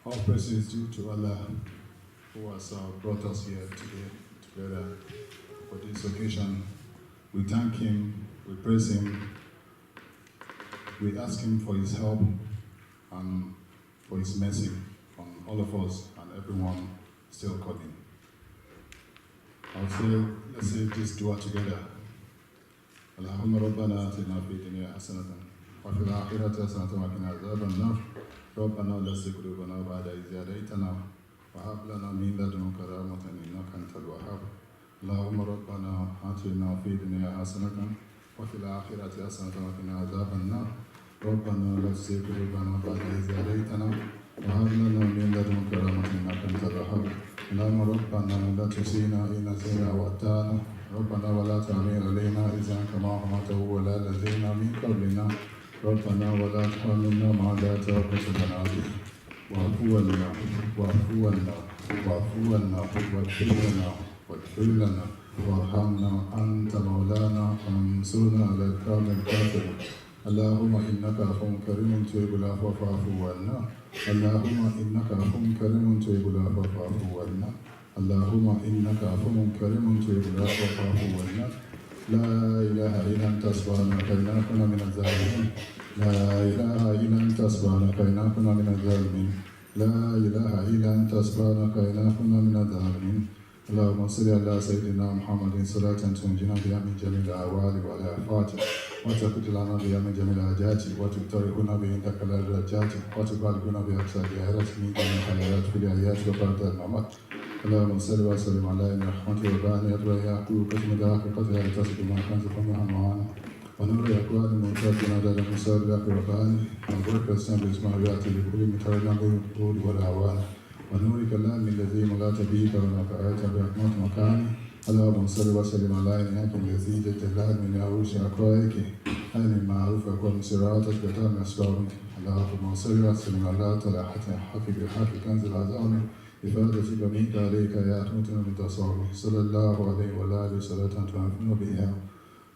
All praise is due to Allah, who has brought us here today together for this occasion. We thank Him, we praise Him, we ask Him for His help and for His mercy on all of us and everyone still coming. I'll say, let's say this dua together. Allahumma rabbana atina fid dunya hasanatan wa fil akhirati hasanatan wa qina adhaban nar. ربنا لا تزغ قلوبنا بعد إذ هديتنا وهب لنا من لدنك رحمة إنك أنت الوهاب. اللهم ربنا آتنا في الدنيا حسنة وفي الآخرة حسنة وقنا عذاب النار. ربنا لا تزغ قلوبنا بعد إذ هديتنا وهب لنا من لدنك رحمة إنك أنت الوهاب. اللهم ربنا لا تخزنا إن نسينا وأخطأنا. ربنا ولا تحمل علينا إصرا كما حملته على الذين من قبلنا. ربنا ولا تحملنا ما لا طاقة لنا به. واعف عنا واعف عنا واعف عنا واغفر لنا واغفر لنا وارحمنا أنت مولانا فانصرنا على القوم الكافرين. اللهم إنك عفو كريم تحب العفو فاعف عنا. اللهم إنك عفو كريم تحب العفو فاعف عنا. اللهم إنك عفو كريم تحب العفو فاعف عنا. لا إله إلا أنت سبحانك إنا كنا من الظالمين. لا إله إلا أنت سبحانك إنا كنا من الظالمين. لا إله إلا أنت سبحانك إنا كنا من الظالمين. اللهم صل على سيدنا محمد صلاة تنجينا بها من جميع الأهوال والآفات وتقضي لنا بها من جميع الحاجات وتبتغنا بها عندك الدرجات وتبلغنا بها أقصى الدائرات من جميع الخيرات في الحياة وبعد الممات. اللهم صل وسلم على رحمته وبارك ويعقوب قسم دقيقتها لتصل ما كانت فمها معانا ونور أكوان المعتادين على المسابقة وبان وبركة السنة باسمها يأتي لكل متردد بالقول والأعوان ونور كلام الذي لا تبيك ولا فآيت برحمة مكان. اللهم صل وسلم على إنك الذي جلال من عروش أقوائك أين المعروف أكون صراطك وتام أسبابك. اللهم صل وسلم على طلحة الحق بالحق كنز العظام إفادة بنيك عليك يا أحمتنا من تصاوي صلى الله عليه وعلى آله صلاة تنفعنا بها.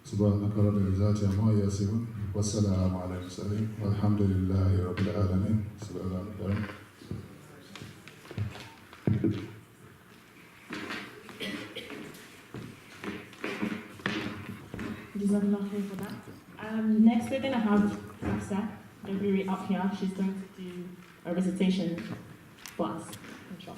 سبحانك رب العزة عما يصفون والسلام على المرسلين والحمد لله رب العالمين. سبحان الله. For that. Next, we're going to have Lisa Gabiri up here. She's going to do a recitation for us. Inshallah.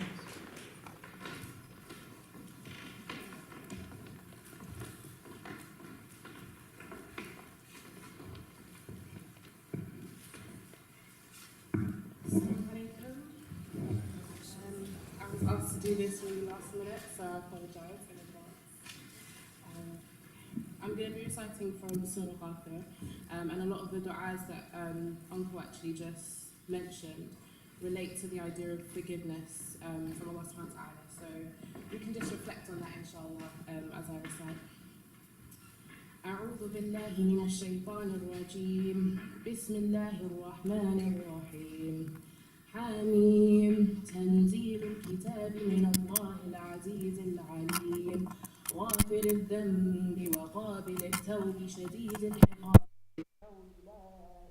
I was asked to do this really last minute, so I apologise in advance. I'm going to be reciting from Surah Ghafir, and a lot of the du'as that Uncle actually just mentioned relate to the idea of forgiveness from Allah subhanahu wa ta'ala. So we can just reflect on that inshallah as I recite. أعوذ بالله من الشيطان الرجيم. بسم الله الرحمن الرحيم. حميم. تنزيل الكتاب من الله العزيز العليم. غافر الذنب وقابل التوب شديد العقاب. لا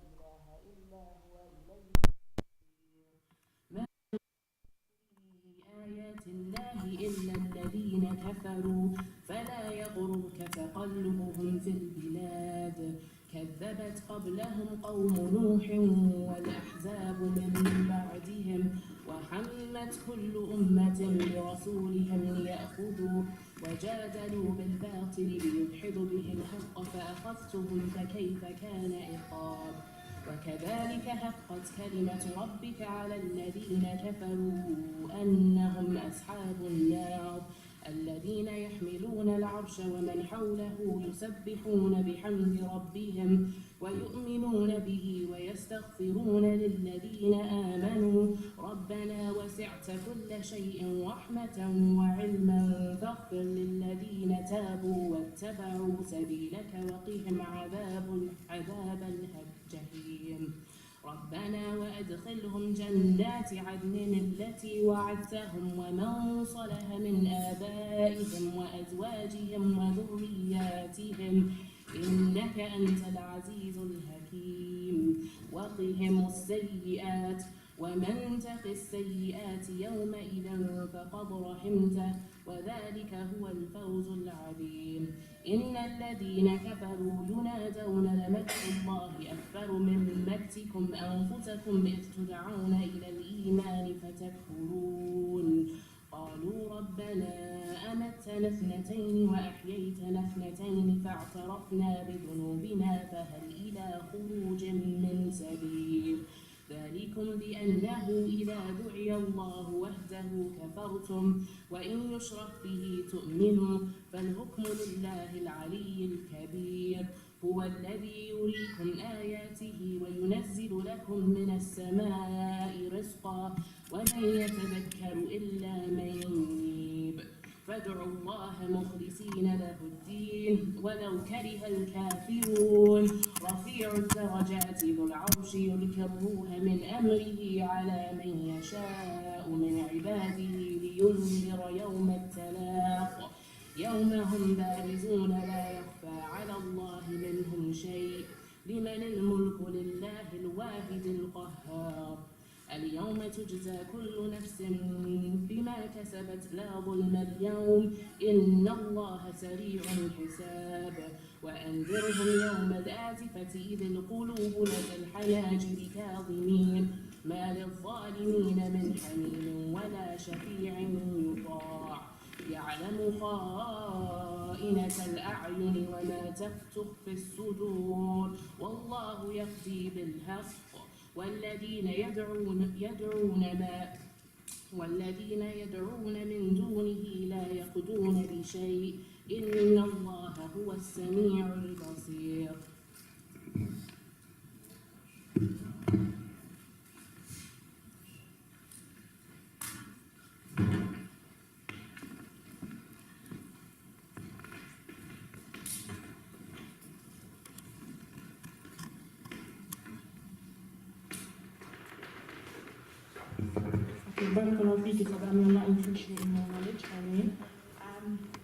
إله إلا هو إليه ما في آيات الله إلا الذين كفروا فلا يغرك تقلبهم في البلاد. كذبت قبلهم قوم نوح والأحزاب من بعدهم وحمت كل أمة برسولهم ليأخذوا وجادلوا بالباطل ليدحضوا به الحق فأخذتهم فكيف كان عقاب. وكذلك حقت كلمة ربك على الذين كفروا أنهم أصحاب النار الذين يحملون العرش ومن حوله يسبحون بحمد ربهم ويؤمنون به ويستغفرون للذين آمنوا ربنا وسعت كل شيء رحمة وعلما فاغفر للذين تابوا واتبعوا سبيلك وقهم عذاب الجحيم. ربنا وأدخلهم جنات عدن التي وعدتهم ومن صلح من آبائهم وأزواجهم وذرياتهم إنك أنت العزيز الحكيم. حكيم وقهم السيئات ومن تق السيئات يومئذ فقد رحمته وذلك هو الفوز العظيم إن الذين كفروا ينادون لمكر الله أكبر من مكركم أنفسكم إذ تدعون إلى الإيمان فتكفرون قالوا ربنا أمتنا اثنتين وأحييتنا اثنتين فاعترفنا بذنوبنا فهل إلى خروج من سبيل ذلكم بأنه إذا دعي الله وحده كفرتم وإن يشرك به تؤمنوا فالحكم لله العلي الكبير هو الذي يريكم آياته وينزل لكم من السماء رزقا ومن يتذكر إلا من ينيب فادعوا الله مخلصين له الدين ولو كره الكافرون رفيع الدرجات ذو العرش يلقي الروح من أمره على من يشاء من عباده لينذر يوم التلاق يوم هم بارزون لا يخفى على الله منهم شيء لمن الملك لله الواحد القهار اليوم تجزى كل نفس بما كسبت لا ظلم اليوم إن الله سريع الحساب وأنذرهم يوم الآزفة إذ القلوب لدى الحناجر كاظمين ما للظالمين من حميم ولا شفيع يطاع يعلم خائنة الأعين وما تخفي الصدور والله يقضي بالحق والذين يدعون من دونه لا يقضون بشيء إن الله هو السميع البصير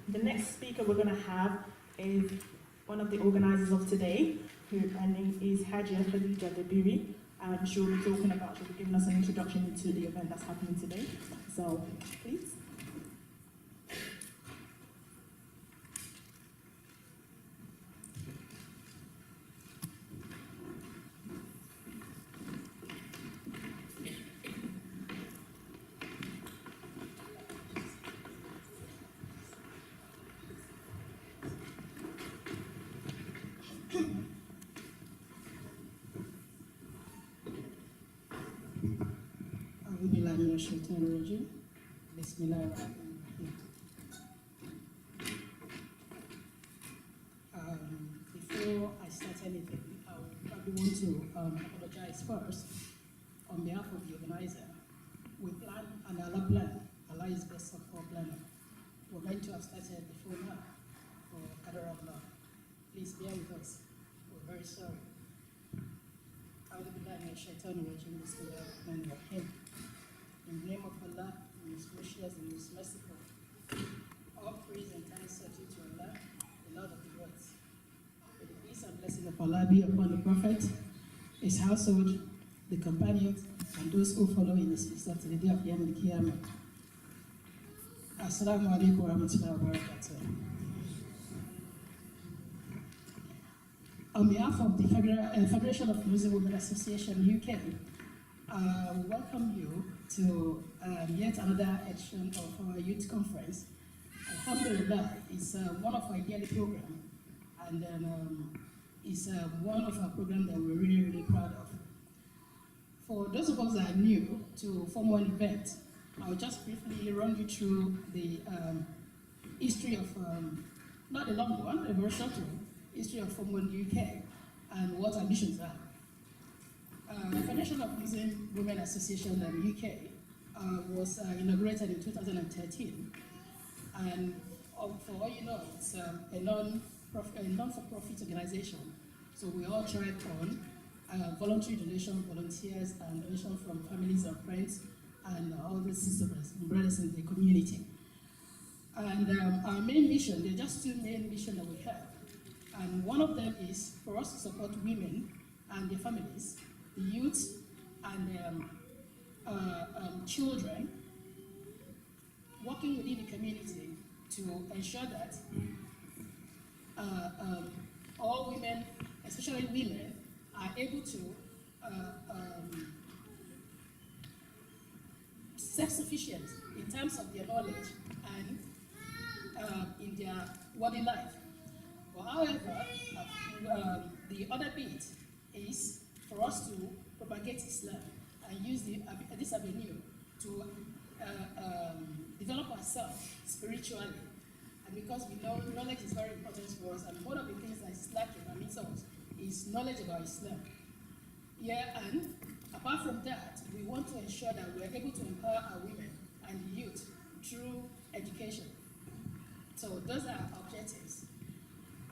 The next speaker we're going to have is one of the organizers of today, her name is Hajia Khadija Debiri. She'll be talking about, she'll be giving us an introduction into the event that's happening today. So, please. Before I start anything, I would probably want to apologize first on behalf of the organizer. We plan and Allah plan. Allah is best of all planner. We're going to have started before now for Qadar Allah. Please bear with us. We're very sorry. In the name of Allah, who is gracious and is merciful. All praise and thanks are due to Allah, the Lord of the worlds. May the peace and blessing of Allah be upon the Prophet, his household, the companions, and those who follow in his footsteps to the day of Yom Al-Qiyamah. Assalamu alaikum wa rahmatullahi wa barakatuh. On behalf of the Federation of Muslim Women Association UK, we welcome you to yet another edition of our youth conference. Alhamdulillah, it's one of our yearly programs, and it's one of our programs that we're really, really proud of. For those of us that are new to FOMWA event, I'll just briefly run you through the history of, not a long one, a very short one, history of FOMWA UK and what our missions are. The Federation of Muslim Women Association in the UK was inaugurated in 2013, and for all you know, it's a non-for-profit organization. So we all tried on voluntary donation, volunteers, and donation from families and friends, and all the sisters and brothers in the community. And our main mission, there are just two main missions that we have. And one of them is for us to support women and their families, the youth and children, working within the community to ensure that all women, especially women, are able to self-sufficient in terms of their knowledge and in their worldly life. But however, the other bit is for us to propagate Islam and use this avenue to develop ourselves spiritually. And because we know knowledge is very important for us, and one of the things that is lacking amidst us is knowledge about Islam. Yeah, and apart from that, we want to ensure that we are able to empower our women and the youth through education. So those are our objectives.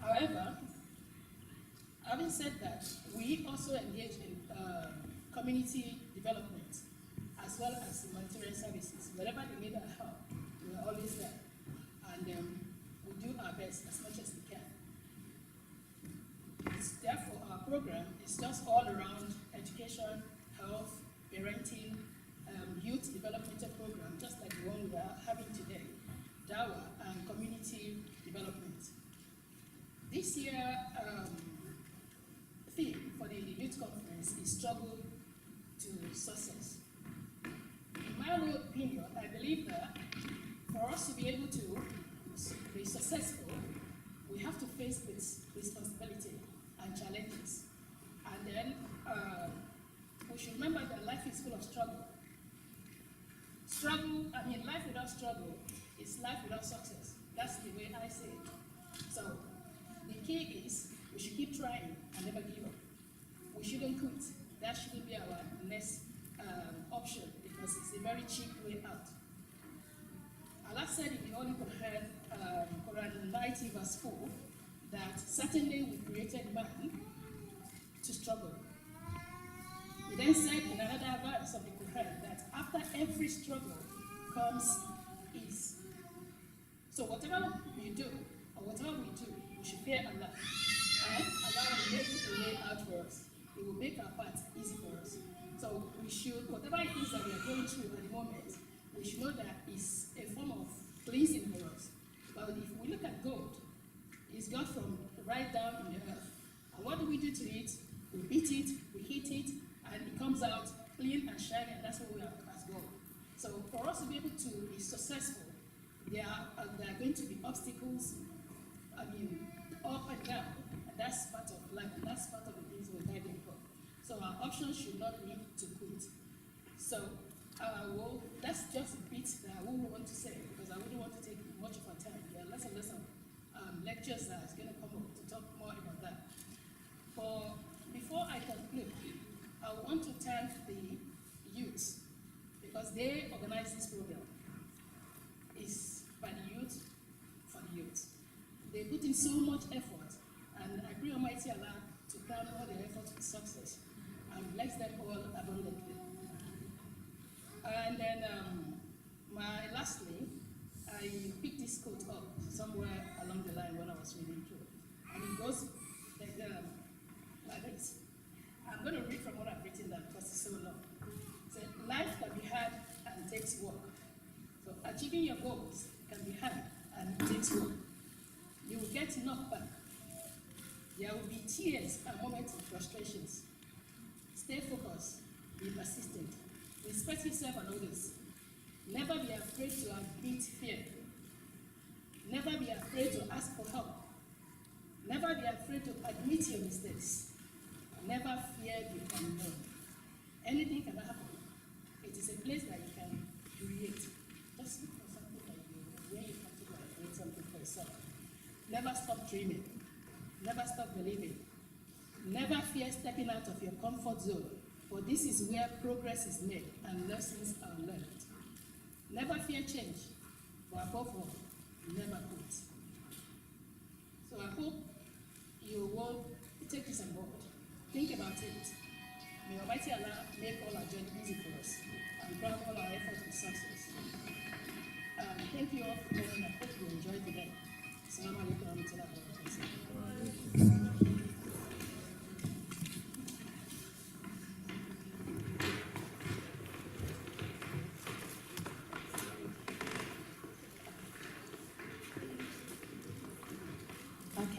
However, having said that, we also engage in community development as well as humanitarian services. Wherever they need our help, we are always there. And we do our best as much as we can. Therefore, our program is just all around education, health, parenting, youth developmental program, just like the one we are having today, Dawa, and community development. This year, theme for the youth conference is struggle to success. In my own opinion, I believe that for us to be able to be successful, we have to face this responsibility and challenges. And then we should remember that life is full of struggle. Life without struggle is life without success. That's the way I say it. So the key is we should keep trying and never give up. We shouldn't quit. That shouldn't be our next option because it's a very cheap way out. Allah said in the Holy Quran, Quran 90 verse 4, that certainly we created man to struggle. He then said in another verse of the Quran that after every struggle comes ease. So whatever we do, or whatever we do, we should fear Allah. And Allah will make a way out for us. It will make our path easy for us. So we should, whatever it is that we are going through at the moment, we should know that it's a form of cleansing for us. But if we look at gold, it's got from right down in the earth. And what do we do to it? We beat it, we heat it, and it comes out clean and shiny, and that's what we are as gold. So for us to be able to be successful, there are going to be obstacles, up and down, and that's part of life, and that's part of the things we're guiding for. So our options should not be to quit. So that's just a bit that I wouldn't want to say, because I wouldn't want to take much of our time. There are lots and lots of lectures that are going to come up to talk more about that. Before I conclude, I want to thank the youth, because they organize this program. It's by the youth, for the youth. They put in so much effort, and I pray Almighty Allah to crown all their efforts with success and bless them all abundantly. And then, lastly, I picked this quote up somewhere along the line when I was reading through, and it goes like this. I'm going to read from what I've written down because it's so long. It says, life can be hard and takes work. So achieving your goals can be hard and it takes work. You will get knocked back. There will be tears and moments of frustrations. Stay focused, be persistent, respect yourself and others. Never be afraid to admit fear. Never be afraid to ask for help. Never be afraid to admit your mistakes. Never fear the unknown. Anything can happen. It is a place that you can create. Just look for something that where you have to go and create something for yourself. Never stop dreaming. Never stop believing. Never fear stepping out of your comfort zone, for this is where progress is made and lessons are learned. Never fear change, but above all, never quit. So I hope you will take this on board. Think about it. May Almighty Allah make all our journey easy for us and grant all our efforts with success. Thank you all for coming. I hope you enjoyed the day. SALAAM.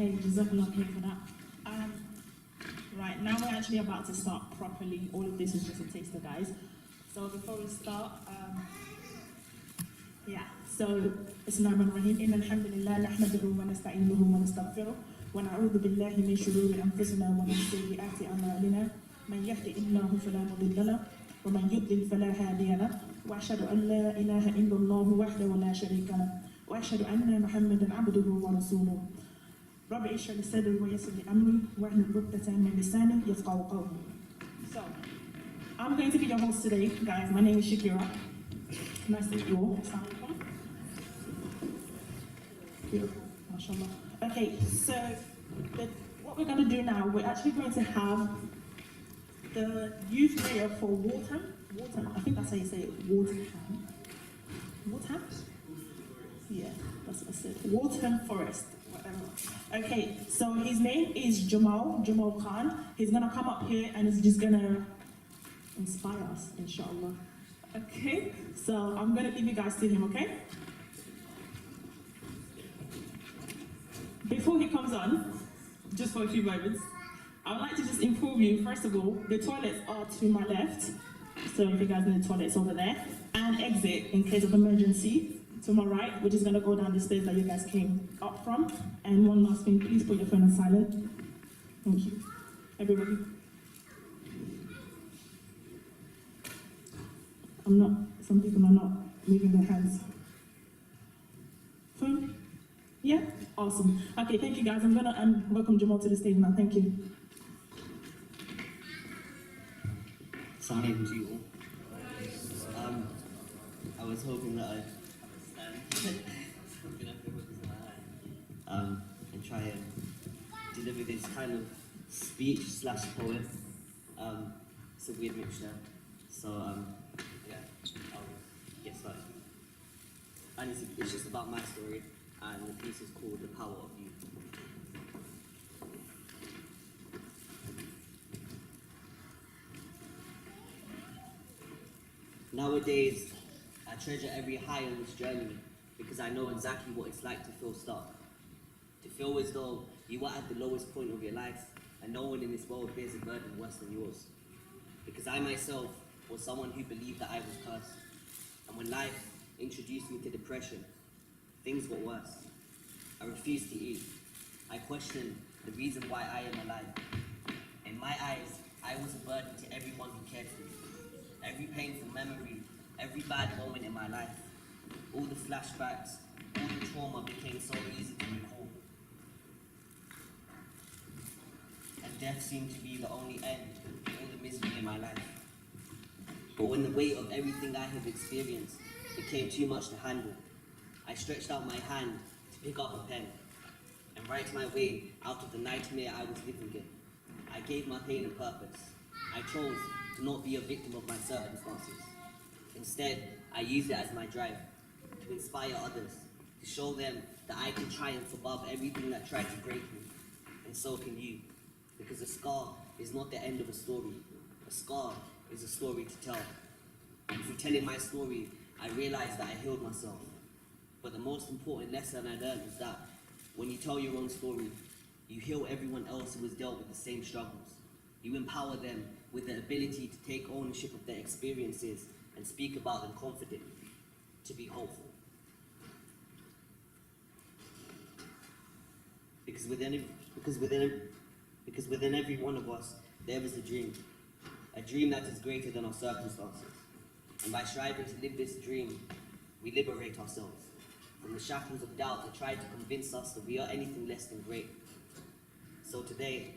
Okay, Jazakallah khair for that. Right, now we're actually about to start properly. All of this is just a taster, guys. So before we start, so Bismillahirrahmanirrahim. Inna alhamdulillah nahmaduhu wa nasta'inuhu wa nastaghfiruh wa na'udhu billahi min shururi anfusina wa min sayyiati a'malina. Man yahdihillahu fala mudilla lahu wa man yudlil fala hadiya lahu. Wa ashhadu an la ilaha illallah wahdahu la sharika lahu. Wa ashhadu anna Muhammadan 'abduhu wa rasuluh. Rabbi اشرح لي صدري ويسر لي امري واحلل عقدة من لساني يفقهوا قولي. So, I'm going to be your host today, guys. My name is Shakira. Nice to meet you all. Assalamu alaikum. Beautiful, mashallah. Okay, so what we're going to do now, we're actually going to have the youth mayor for Waltham. I think that's how you say it. Waltham. Yeah, that's what I said. Waltham Forest. Okay, so his name is Jamal Khan. He's gonna come up here and he's just gonna inspire us, inshallah. Okay, so I'm gonna leave you guys to him, okay? Before he comes on, just for a few moments, I would like to just inform you, first of all, the toilets are to my left. So if you guys need the toilets over there, and exit in case of emergency. To my right, we're just gonna go down the stairs that you guys came up from. And one last thing, please put your phone on silent. Thank you. Everybody. Some people are not moving their hands. Phone? Yeah? Awesome. Okay, thank you guys. I'm gonna welcome Jamal to the stage now. Thank you. Assalamu to you all. I was hoping that I'd and try and deliver this kind of speech / poem. It's a weird mixture. So yeah, I'll get started. And it's just about my story, and the piece is called The Power of You. Nowadays, I treasure every high on this journey because I know exactly what it's like to feel stuck. To feel as though you are at the lowest point of your life and no one in this world bears a burden worse than yours. Because I myself was someone who believed that I was cursed. And when life introduced me to depression, things got worse. I refused to eat. I questioned the reason why I am alive. In my eyes, I was a burden to everyone who cared for me. Every painful memory, every bad moment in my life, all the flashbacks, all the trauma became so easy to recall. And death seemed to be the only end to all the misery in my life. But when the weight of everything I have experienced became too much to handle, I stretched out my hand to pick up a pen and write my way out of the nightmare I was living in. I gave my pain a purpose. I chose to not be a victim of my circumstances. Instead, I used it as my drive to inspire others, to show them that I can triumph above everything that tried to break me. And so can you. Because a scar is not the end of a story. A scar is a story to tell. And through telling my story, I realized that I healed myself. But the most important lesson I learned is that when you tell your own story, you heal everyone else who has dealt with the same struggles. You empower them with the ability to take ownership of their experiences and speak about them confidently, to be hopeful. Because within every one of us, there is a dream that is greater than our circumstances. And by striving to live this dream, we liberate ourselves from the shackles of doubt that try to convince us that we are anything less than great. So today,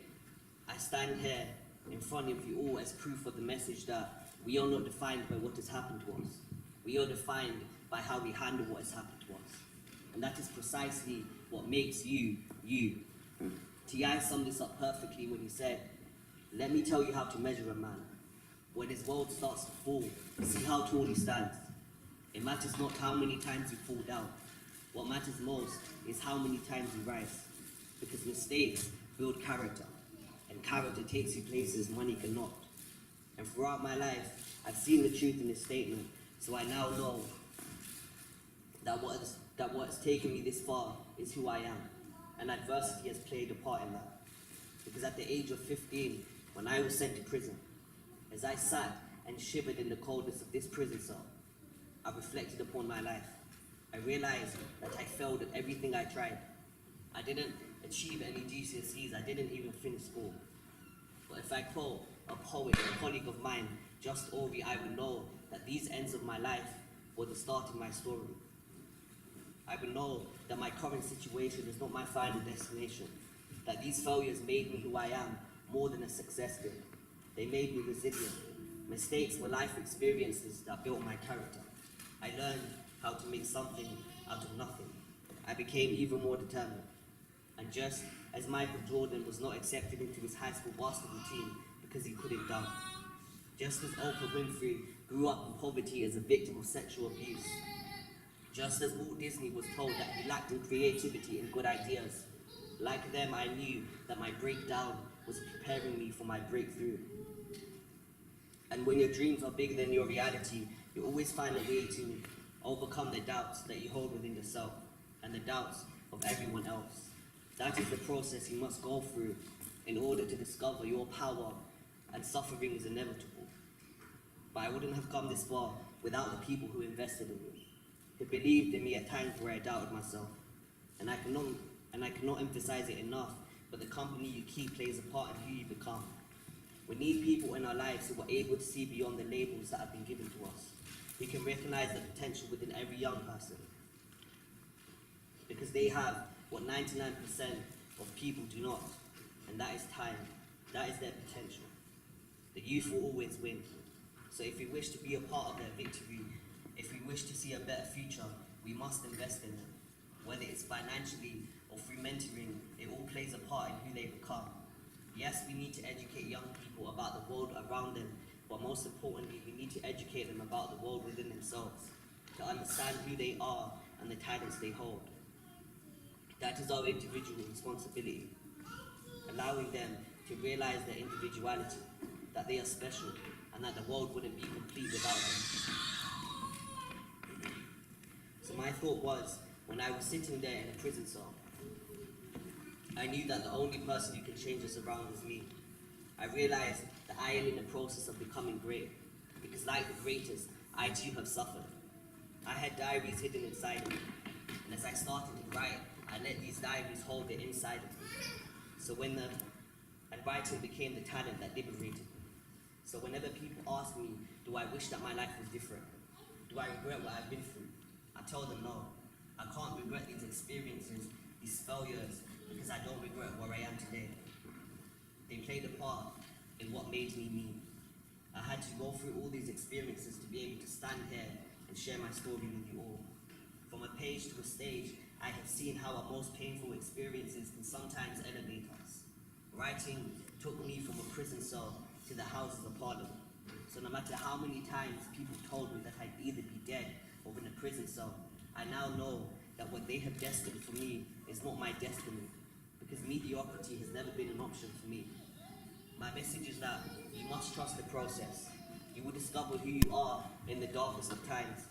I stand here in front of you all as proof of the message that we are not defined by what has happened to us. We are defined by how we handle what has happened to us. And that is precisely what makes you, you. T.I. summed this up perfectly when he said, "Let me tell you how to measure a man. When his world starts to fall, see how tall he stands. It matters not how many times you fall down. What matters most is how many times you rise. Because mistakes build character, and character takes you places money cannot." And throughout my life, I've seen the truth in this statement, so I now know that what has taken me this far is who I am. and adversity has played a part in that. Because at the age of 15, when I was sent to prison, as I sat and shivered in the coldness of this prison cell, I reflected upon my life. I realized that I failed at everything I tried. I didn't achieve any GCSEs, I didn't even finish school. But if I told a poet, a colleague of mine, just Ori, I would know that these ends of my life were the start of my story. I would know that my current situation is not my final destination, that these failures made me who I am more than a success did. They made me resilient. Mistakes were life experiences that built my character. I learned how to make something out of nothing. I became even more determined. And just as Michael Jordan was not accepted into his high school basketball team because he couldn't dunk, just as Oprah Winfrey grew up in poverty as a victim of sexual abuse, just as Walt Disney was told that he lacked in creativity and good ideas, like them, I knew that my breakdown was preparing me for my breakthrough. And when your dreams are bigger than your reality, you always find a way to overcome the doubts that you hold within yourself and the doubts of everyone else. That is the process you must go through in order to discover your power, and suffering is inevitable. But I wouldn't have come this far without the people who invested in me, who believed in me at times where I doubted myself. And I cannot emphasize it enough, but the company you keep plays a part in who you become. We need people in our lives who are able to see beyond the labels that have been given to us. We can recognize the potential within every young person, because they have what 99% of people do not, and that is time. That is their potential. The youth will always win. So if we wish to be a part of their victory, if we wish to see a better future, we must invest in them. Whether it's financially or through mentoring, it all plays a part in who they become. Yes, we need to educate young people about the world around them, but most importantly, we need to educate them about the world within themselves, to understand who they are and the talents they hold. That is our individual responsibility, allowing them to realize their individuality, that they are special, and that the world wouldn't be complete without them. So my thought was, when I was sitting there in a prison cell, I knew that the only person who can change us around was me. I realized that I am in the process of becoming great, because like the greatest, I too have suffered. I had diaries hidden inside of me, and as I started to write, I let these diaries hold it inside of me. So writing became the talent that liberated me. So whenever people ask me, do I wish that my life was different? Do I regret what I've been through? I tell them no. I can't regret these experiences, these failures, because I don't regret where I am today. They played a part in what made me me. I had to go through all these experiences to be able to stand here and share my story with you all. From a page to a stage, I have seen how our most painful experiences can sometimes elevate us. Writing took me from a prison cell to the Houses of Parliament. So no matter how many times people told me that I'd either be dead or in a prison cell, I now know that what they have destined for me is not my destiny, because mediocrity has never been an option for me. My message is that you must trust the process. You will discover who you are in the darkest of times.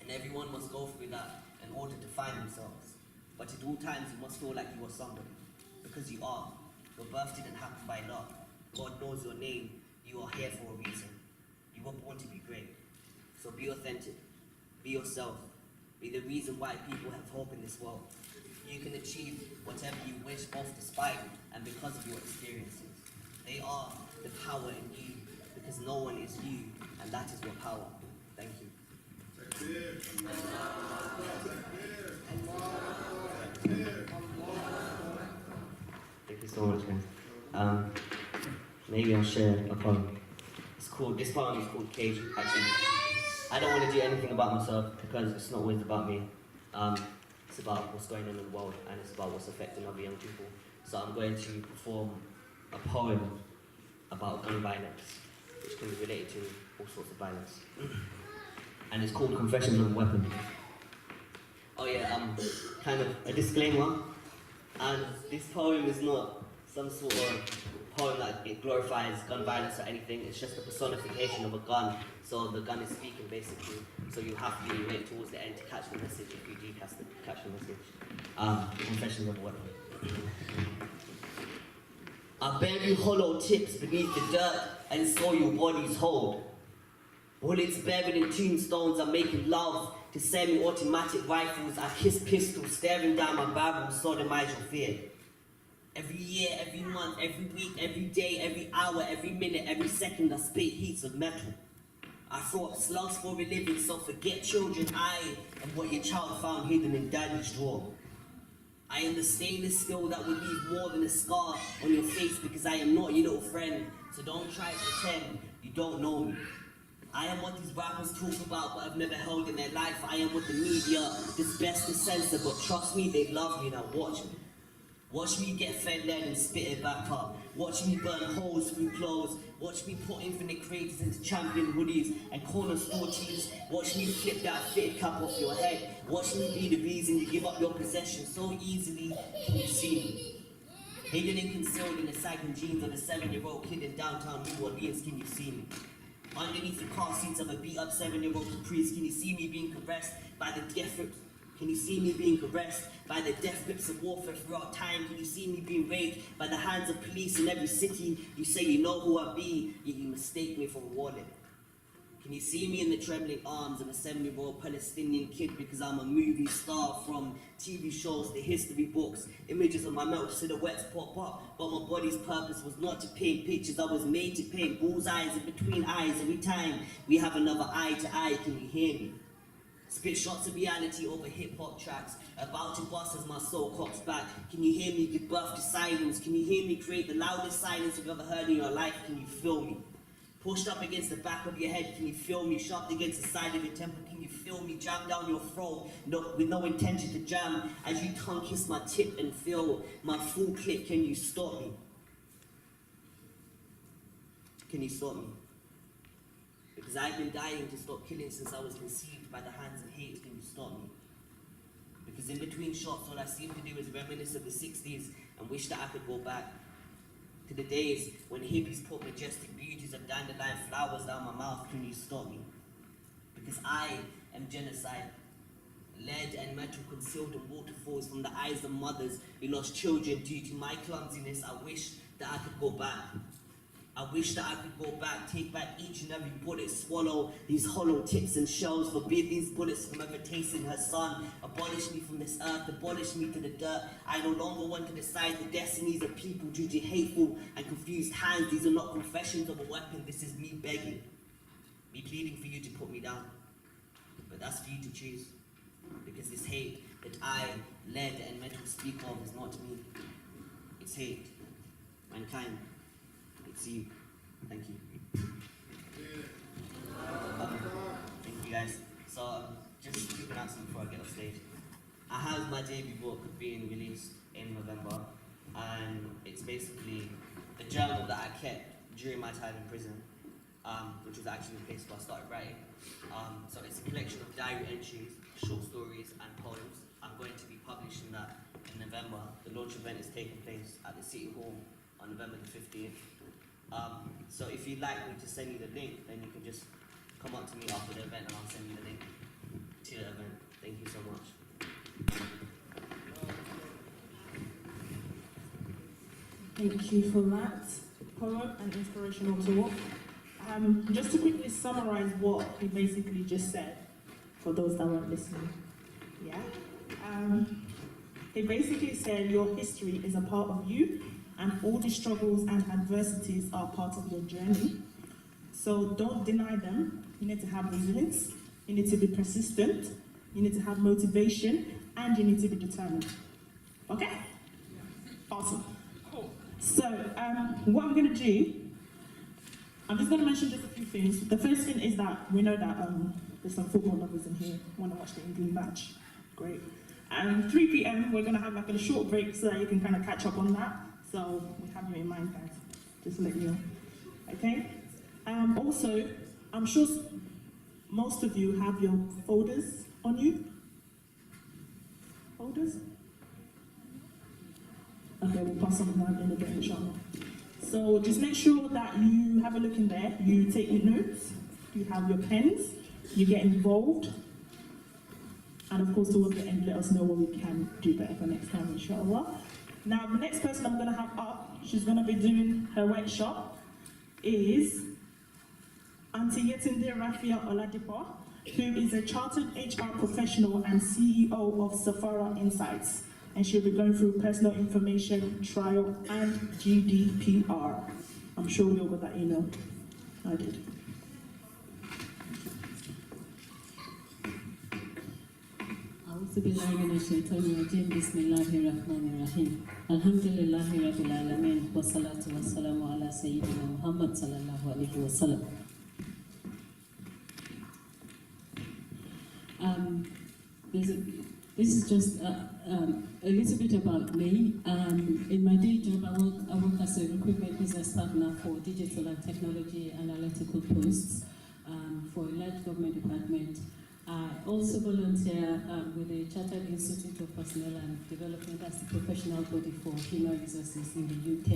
And everyone must go through that in order to find themselves. But at all times you must feel like you are somebody, because you are. Your birth didn't happen by luck. God knows your name. You are here for a reason. You were born to be great. So be authentic. Be yourself. Be the reason why people have hope in this world. You can achieve whatever you wish, both despite and because of your experiences. They are the power in you, because no one is you, and that is your power. Thank you. Thank you so much, guys. Maybe I'll share a poem. This poem is called Cage. Actually, I don't want to do anything about myself because it's not always about me. It's about what's going on in the world, and it's about what's affecting other young people. So I'm going to perform a poem about gun violence, which can be related to all sorts of violence. And it's called Confessions of a Weapon. Oh yeah, kind of a disclaimer. And this poem is not some sort of poem that it glorifies gun violence or anything. It's just a personification of a gun. So the gun is speaking basically. So you have to be wait towards the end to catch the message if you do catch the message. The Confessions of a Weapon. I bury hollow tips beneath the dirt and soil bodies hold. Bullets buried in tombstones are making love to semi-automatic rifles. I kiss pistols staring down my barrel, sodomize your fear. Every year, every month, every week, every day, every hour, every minute, every second I spit heats of metal. I thought slugs for a living, so forget children. I am what your child found hidden in daddy's drawer. I am the stainless steel that will leave more than a scar on your face because I am not your little friend. So don't try to pretend you don't know me. I am what these rappers talk about but have never held in their life. I am what the media does best to censor, but trust me, they love me. Now watch me. Watch me get fed lead and spit it back up. Watch me burn holes through clothes. Watch me put infinite creators into champion hoodies and corner store teams. Watch me flip that fitted cap off your head. Watch me be the reason you give up your possessions so easily. Can you see me? Hidden and concealed in the sagging jeans of a 7-year-old kid in downtown New Orleans. Can you see me? Underneath the car seats of a beat-up 7-year-old caprice. Can you see me being caressed by the death grips? Can you see me being caressed by the death grips of warfare throughout time? Can you see me being raped by the hands of police in every city? You say you know who I be, yet you mistake me for a warning. Can you see me in the trembling arms of a 7-year-old Palestinian kid because I'm a movie star? From TV shows to history books, images of my metal silhouettes pop up, but my body's purpose was not to paint pictures. I was made to paint bullseyes in between eyes. Every time we have another eye to eye, can you hear me? Spit shots of reality over hip-hop tracks, about to bust as my soul cocks back. Can you hear me give birth to silence? Can you hear me create the loudest silence you've ever heard in your life? Can you feel me? Pushed up against the back of your head, can you feel me? Shoved against the side of your temple, can you feel me? Jammed down your throat, with no intention to jam. As you tongue kiss my tip and feel my full clip, can you stop me? Can you stop me? Because I've been dying to stop killing since I was conceived by the hands of hate. Can you stop me? Because in between shots, all I seem to do is reminisce of the 60s and wish that I could go back to the days when hippies put majestic beauties of dandelion flowers down my mouth. Can you stop me? Because I am genocide. Lead and metal concealed in waterfalls from the eyes of mothers who lost children due to my clumsiness. I wish that I could go back. I wish that I could go back, take back each and every bullet, swallow these hollow tips and shells, forbid these bullets from ever tasting her son, abolish me from this earth, abolish me to the dirt. I no longer want to decide the destinies of people due to hateful and confused hands. These are not confessions of a weapon, this is me begging, me pleading for you to put me down. But that's for you to choose, because this hate that I, lead and metal speak of is not me. It's hate, mankind. It's you. Thank you. Thank you guys. So, just a quick announcement before I get off stage. I have my debut book being released in November, and it's basically the journal that I kept during my time in prison, which was actually the place where I started writing. So it's a collection of diary entries, short stories, and poems. I'm going to be publishing that in November. The launch event is taking place at the City Hall on November the 15th. So if you'd like me to send you the link, then you can just come up to me after the event and I'll send you the link to the event. Thank you so much. Thank you for that poem and inspirational talk. Just to quickly summarize what he basically just said, for those that weren't listening. Yeah. He basically said your history is a part of you, and all the struggles and adversities are part of your journey. So don't deny them. You need to have resilience, you need to be persistent, you need to have motivation, and you need to be determined. Okay? Awesome. Cool. So what I'm going to do, I'm just going to mention just a few things. The first thing is that we know that there's some football lovers in here who want to watch the England match. Great. 3 p.m. we're going to have like a short break so that you can kind of catch up on that. So we have you in mind, guys, just to let you know. Okay? Also, I'm sure most of you have your folders on you. Folders? Okay, we'll pass some of that in a bit, inshallah. So just make sure that you have a look in there, you take your notes, you have your pens, you get involved, and of course towards the end let us know what we can do better for next time, inshallah. Now the next person I'm going to have up, she's going to be doing her workshop, is Auntie Yetunde Rafia Oladipo, who is a chartered HR professional and CEO of Safara Insights. And she'll be going through personal information, trial, and GDPR. I'm sure we all got that email. I did. أعوذ بالله من الشيطان الرجيم بسم الله الرحمن الرحيم الحمد لله رب العالمين والصلاة والسلام على سيدنا محمد صلى الله عليه وسلم. This is just a little bit about me. In my day job, I work as a recruitment business partner for digital and technology analytical posts for a large government department. I also volunteer with the Chartered Institute of Personnel and Development as the professional body for human resources in the UK.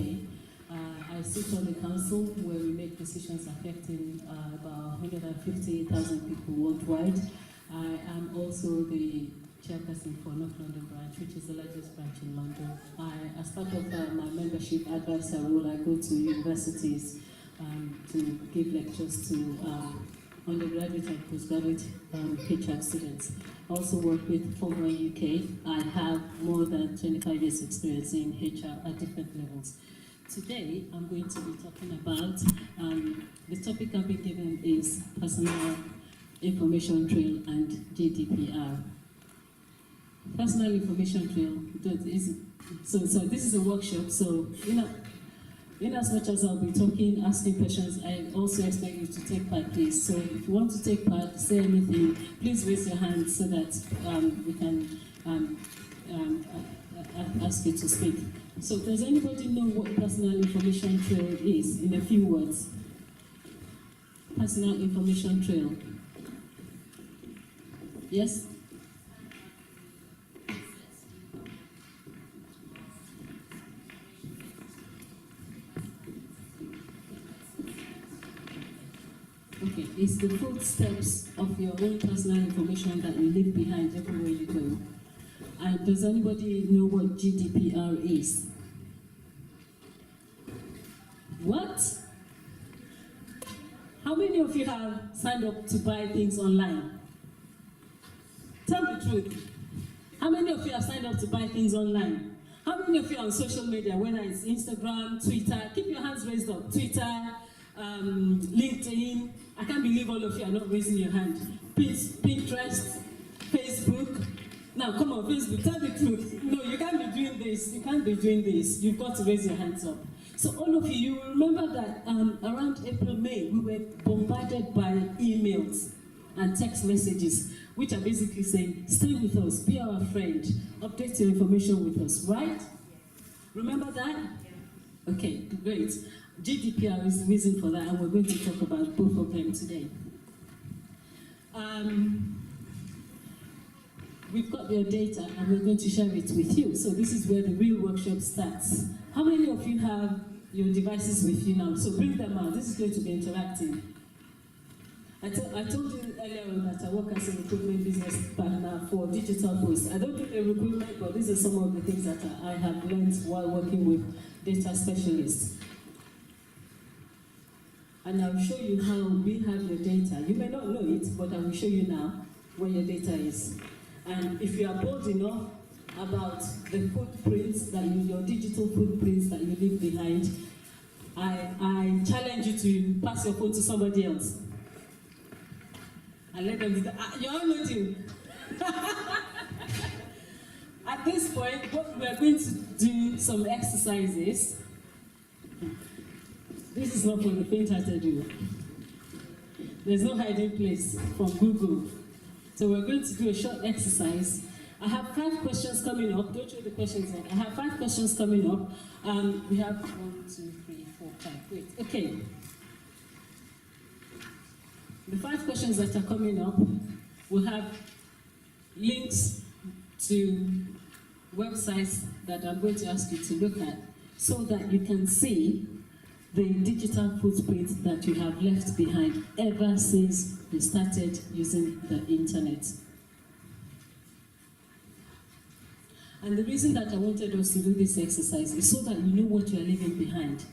I sit on the council where we make decisions affecting about 150,000 people worldwide. I am also the chairperson for North London branch, which is the largest branch in London. As part of my membership advisor role, I go to universities to give lectures to undergraduate and postgraduate HR students. I also work with FOMWA UK. I have more than 25 years experience in HR at different levels. Today, I'm going to be talking about, the topic I've been given is personal information trail and GDPR. Personal information trail, so this is a workshop, so in as much as I'll be talking, asking questions, I also expect you to take part, please. So if you want to take part, say anything, please raise your hand so that we can ask you to speak. So does anybody know what personal information trail is, in a few words? Personal information trail. Yes? Okay, it's the footsteps of your own personal information that you leave behind everywhere you go. And does anybody know what GDPR is? What? How many of you have signed up to buy things online? Tell the truth. How many of you have signed up to buy things online? How many of you are on social media, whether it's Instagram, Twitter? Keep your hands raised up. Twitter, LinkedIn. I can't believe all of you are not raising your hand. Pinterest, Facebook. Now, come on, Facebook, tell the truth. No, you can't be doing this. You can't be doing this. You've got to raise your hands up. So all of you will remember that around April, May, we were bombarded by emails and text messages, which are basically saying, stay with us, be our friend, update your information with us, right? Remember that? Okay, great. GDPR is the reason for that, and we're going to talk about both of them today. We've got your data, and we're going to share it with you. So this is where the real workshop starts. How many of you have your devices with you now? So bring them out. This is going to be interactive. I told you earlier on that I work as a recruitment business partner for digital posts. I don't do the recruitment, but these are some of the things that I have learned while working with data specialists. And I'll show you how we have your data. You may not know it, but I will show you now where your data is. And if you are bold enough about the footprints, your digital footprints that you leave behind, I challenge you to pass your phone to somebody else. And let them do that. You're all noting. At this point, what we are going to do some exercises. This is not for the faint-hearted. There's no hiding place from Google. So we're going to do a short exercise. I have 5 questions coming up. Don't show the questions yet. I have 5 questions coming up. We have 1, 2, 3, 4, 5. Wait. Okay. The 5 questions that are coming up will have links to websites that I'm going to ask you to look at so that you can see the digital footprint that you have left behind ever since you started using the internet. And the reason that I wanted us to do this exercise is so that you know what you are leaving behind.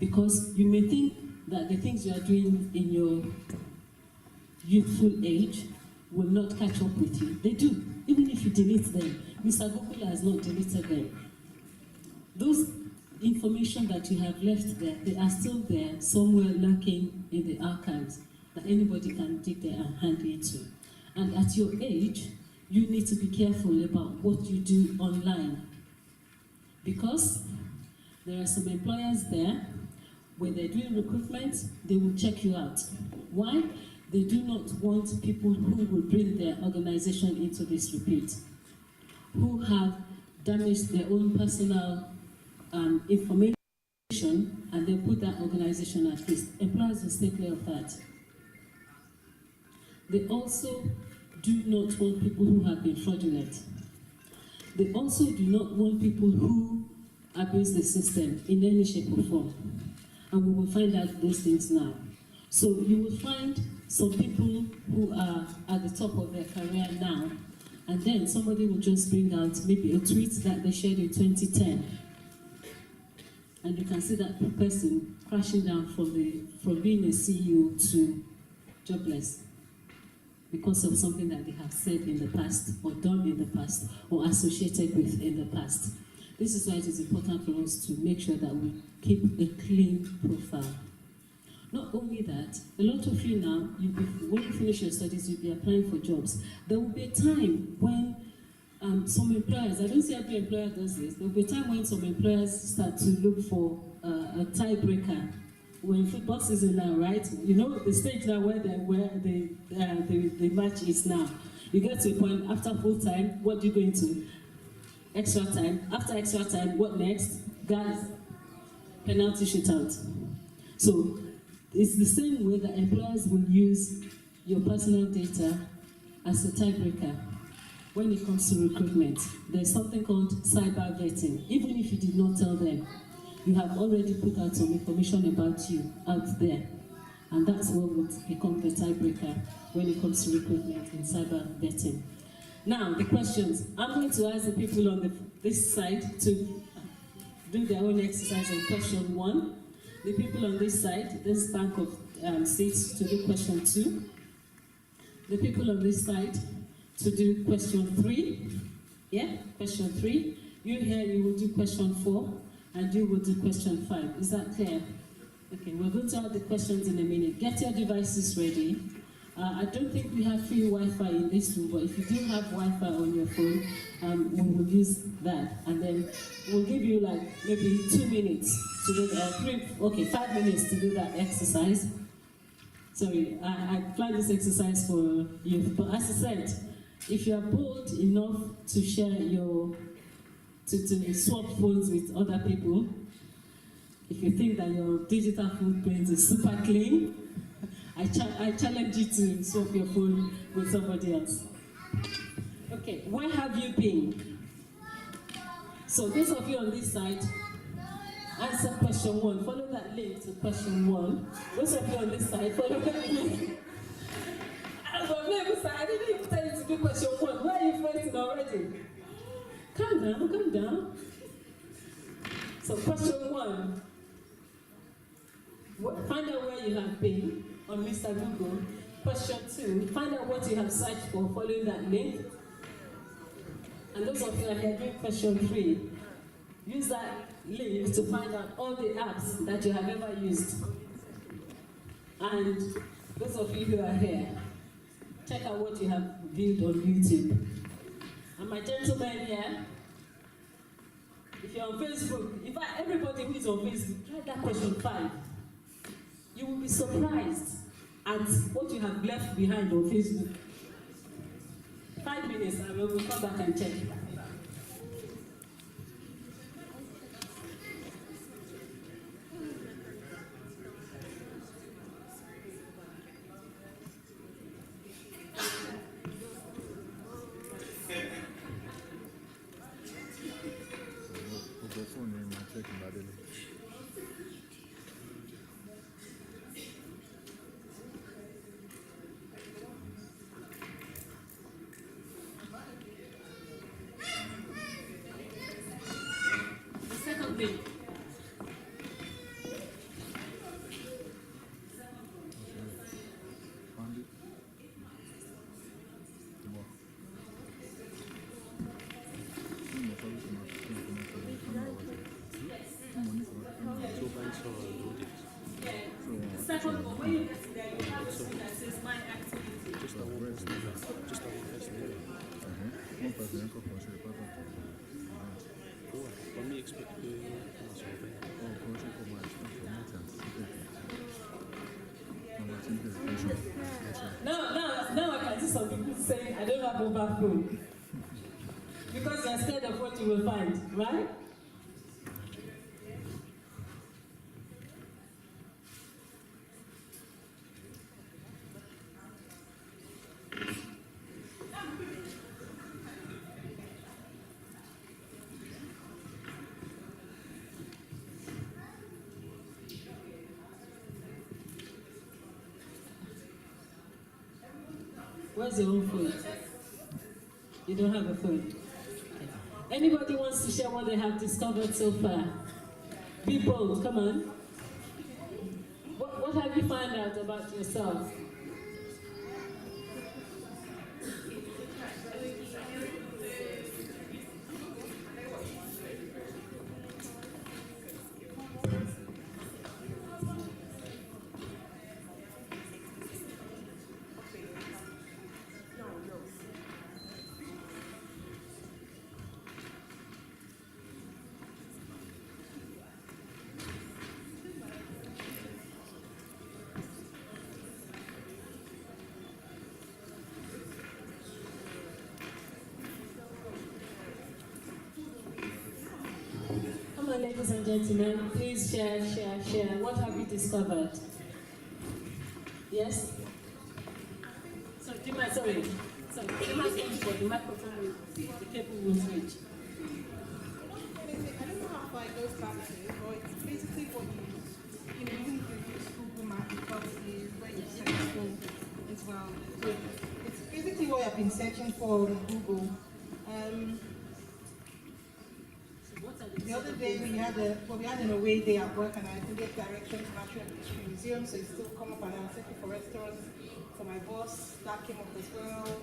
Because you may think that the things you are doing in your youthful age will not catch up with you. They do, even if you delete them. Mr. Google has not deleted them. Those information that you have left there, they are still there, somewhere lurking in the archives, that anybody can dig there and hand into. And at your age, you need to be careful about what you do online. Because there are some employers there, when they're doing recruitment, they will check you out. Why? They do not want people who will bring their organization into disrepute, who have damaged their own personal information and then put that organization at risk. Employers will stay clear of that. They also do not want people who have been fraudulent. They also do not want people who abuse the system in any shape or form. And we will find out those things now. So you will find some people who are at the top of their career now, and then somebody will just bring out maybe a tweet that they shared in 2010. And you can see that person crashing down from being a CEO to jobless because of something that they have said in the past, or done in the past, or associated with in the past. This is why it is important for us to make sure that we keep a clean profile. Not only that, a lot of you now, when you finish your studies, you'll be applying for jobs. There will be a time when some employers, I don't say every employer does this, there will be a time when some employers start to look for a tiebreaker. When football season now, right? You know the stage now where the match is now. You get to a point after full time, what do you go into? Extra time. After extra time, what next? Guys, penalty shootout. So it's the same way that employers will use your personal data as a tiebreaker when it comes to recruitment. There's something called cyber vetting. Even if you did not tell them, you have already put out some information about you out there. And that's what would become the tiebreaker when it comes to recruitment in cyber vetting. Now, the questions. I'm going to ask the people on this side to do their own exercise on question 1. The people on this side, this bank of seats, to do question 2. The people on this side to do question 3. Yeah, question 3. You here, you will do question 4, and you will do question 5. Is that clear? Okay, we're going to have the questions in a minute. Get your devices ready. I don't think we have free Wi-Fi in this room, but if you do have Wi-Fi on your phone, we will use that. And then we'll give you like maybe 2 minutes to do that, 5 minutes to do that exercise. Sorry, I planned this exercise for you. But as I said, if you are bold enough to share to swap phones with other people, if you think that your digital footprint is super clean, I challenge you to swap your phone with somebody else. Okay, where have you been? So those of you on this side, answer question 1. Follow that link to question 1. Those of you on this side, follow that link. I didn't even tell you to do question 1. Where are you fighting already? Calm down, calm down. So question 1. Find out where you have been on Mr. Google. Question 2, find out what you have searched for following that link. And those of you that are doing question 3, use that link to find out all the apps that you have ever used. And those of you who are here, check out what you have viewed on YouTube. And my gentlemen here, if you're on Facebook, in fact, everybody who is on Facebook, try that question 5. You will be surprised at what you have left behind on Facebook. 5 minutes, and we will come back and check. think? Second one, when you get to there, you have a screen that says my activity. Now I can see some people saying I don't have mobile phone. Because you're scared of what you will find, right? Where's your own phone? You don't have a phone. Anybody wants to share what they have discovered so far? Be bold, come on. What have you found out about yourself? Ladies and gentlemen, please share. What have you discovered? Yes? Sorry, do you mind going for the microphone, the cable will switch. I don't know how far it goes back to, but it's basically what you know, even if you use Google Maps, probably where you search for as well. So it's basically what I've been searching for on Google. The other day we had an away day at work, and I couldn't get directions to Natural History Museum, so it still come up, and I was searching for restaurants for my boss. That came up as well.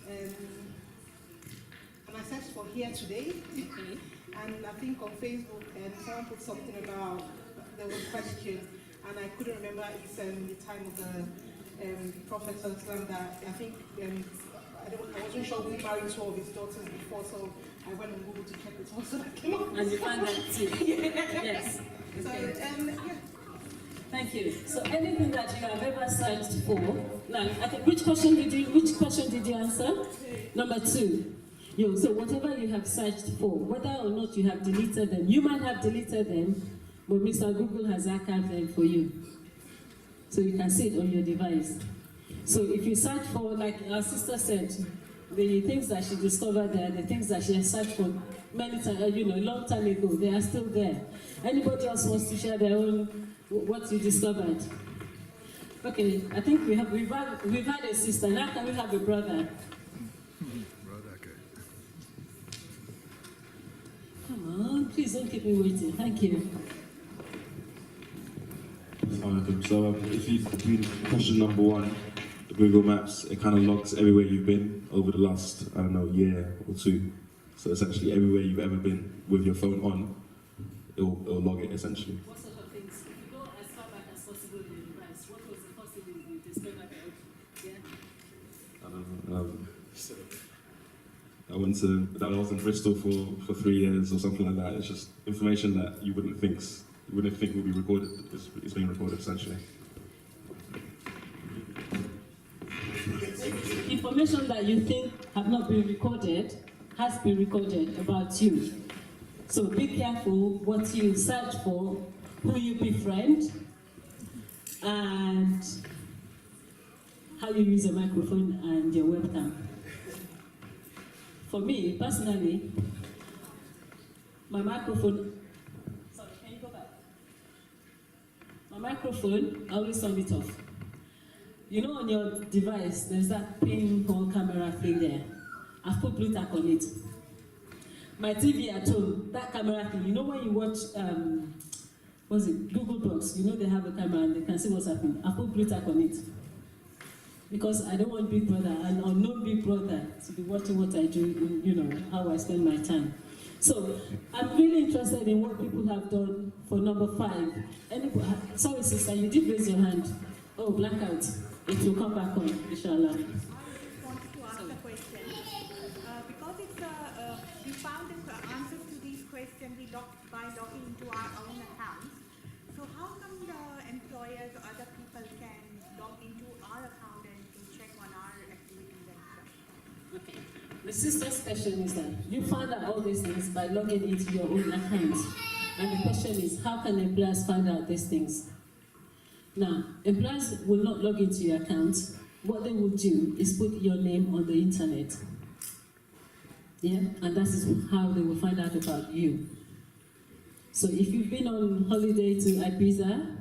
And I searched for here today, and I think on Facebook, someone put something about, there was a question, and I couldn't remember it's the time of the Prophet ﷺ that I think, I wasn't sure who married two of his daughters before, so I went on Google to check it also that came up. And you found that too? Yes. Okay. So, yeah. Thank you. So anything that you have ever searched for, like, which question did you answer? Number 2. So whatever you have searched for, whether or not you have deleted them, you might have deleted them, but Mr. Google has archived them for you. So you can see it on your device. So if you search for, like our sister said, the things that she discovered there, the things that she has searched for many times, a long time ago, they are still there. Anybody else wants to share their own, what you discovered? Okay, I think we've had a sister, now can we have a brother? Come on, please don't keep me waiting, thank you. So if you do question number 1, the Google Maps, it kind of logs everywhere you've been over the last, I don't know, year or 2. So essentially everywhere you've ever been with your phone on, it'll log it essentially. What sort of things? If you go as far back as possible in the device, what was the first thing you discovered? Yeah? I don't know. I was in Bristol for 3 years or something like that. It's just information that you wouldn't think would be recorded. It's being recorded essentially. Information that you think have not been recorded has been recorded about you. So be careful what you search for, who you befriend, and how you use your microphone and your webcam. For me, personally, my microphone, sorry, can you go back? My microphone, I always turn it off. You know, on your device, there's that pinhole camera thing there. I've put Bluetooth on it. my TV at home, that camera thing, you know when you watch, what's it, Google Docs, you know they have a camera and they can see what's happening. I put Blue Tack on it. Because I don't want Big Brother, an unknown Big Brother, to be watching what I do, you know, how I spend my time. So, I'm really interested in what people have done for number 5. Anybody, sorry sister, you did raise your hand. Oh, blackout. It will come back on, inshallah. I wanted to ask a question. Because we found the answers to these questions by logging into our own accounts. So how come the employers or other people can log into our account and to check on our activities and stuff? Okay. The sister's question is that you found out all these things by logging into your own account. And the question is, how can employers find out these things? Now, employers will not log into your account. What they will do is put your name on the internet. Yeah? And that is how they will find out about you. So if you've been on holiday to Ibiza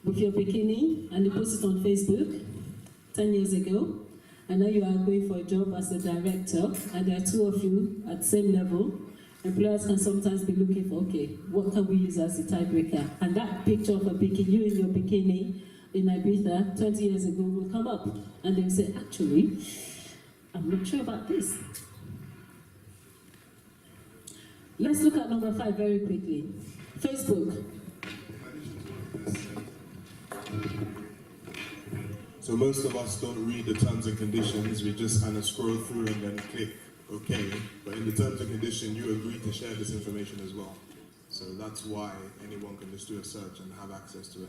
with your bikini and you post it on Facebook 10 years ago, and now you are going for a job as a director, and there are 2 of you at the same level, employers can sometimes be looking for, okay, what can we use as a tiebreaker? And that picture of a bikini, you in your bikini in Ibiza 20 years ago will come up. And they will say, actually, I'm not sure about this. Let's look at number 5 very quickly. Facebook. So most of us don't read the terms and conditions, we just kind of scroll through and then click OK. But in the terms and conditions, you agree to share this information as well. So that's why anyone can just do a search and have access to it.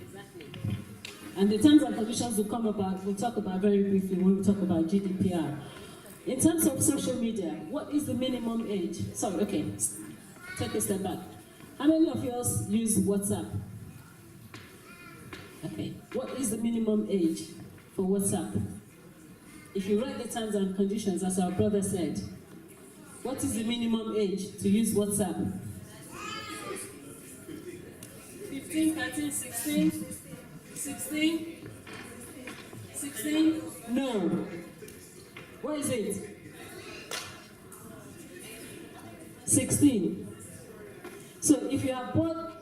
Exactly. And the terms and conditions we'll talk about very briefly when we talk about GDPR. In terms of social media, what is the minimum age? Sorry, okay, take a step back. How many of yours use WhatsApp? Okay, what is the minimum age for WhatsApp? If you read the terms and conditions, as our brother said, what is the minimum age to use WhatsApp? 15, 13, 16? 16? 16? No. What is it? 16. So if you have bought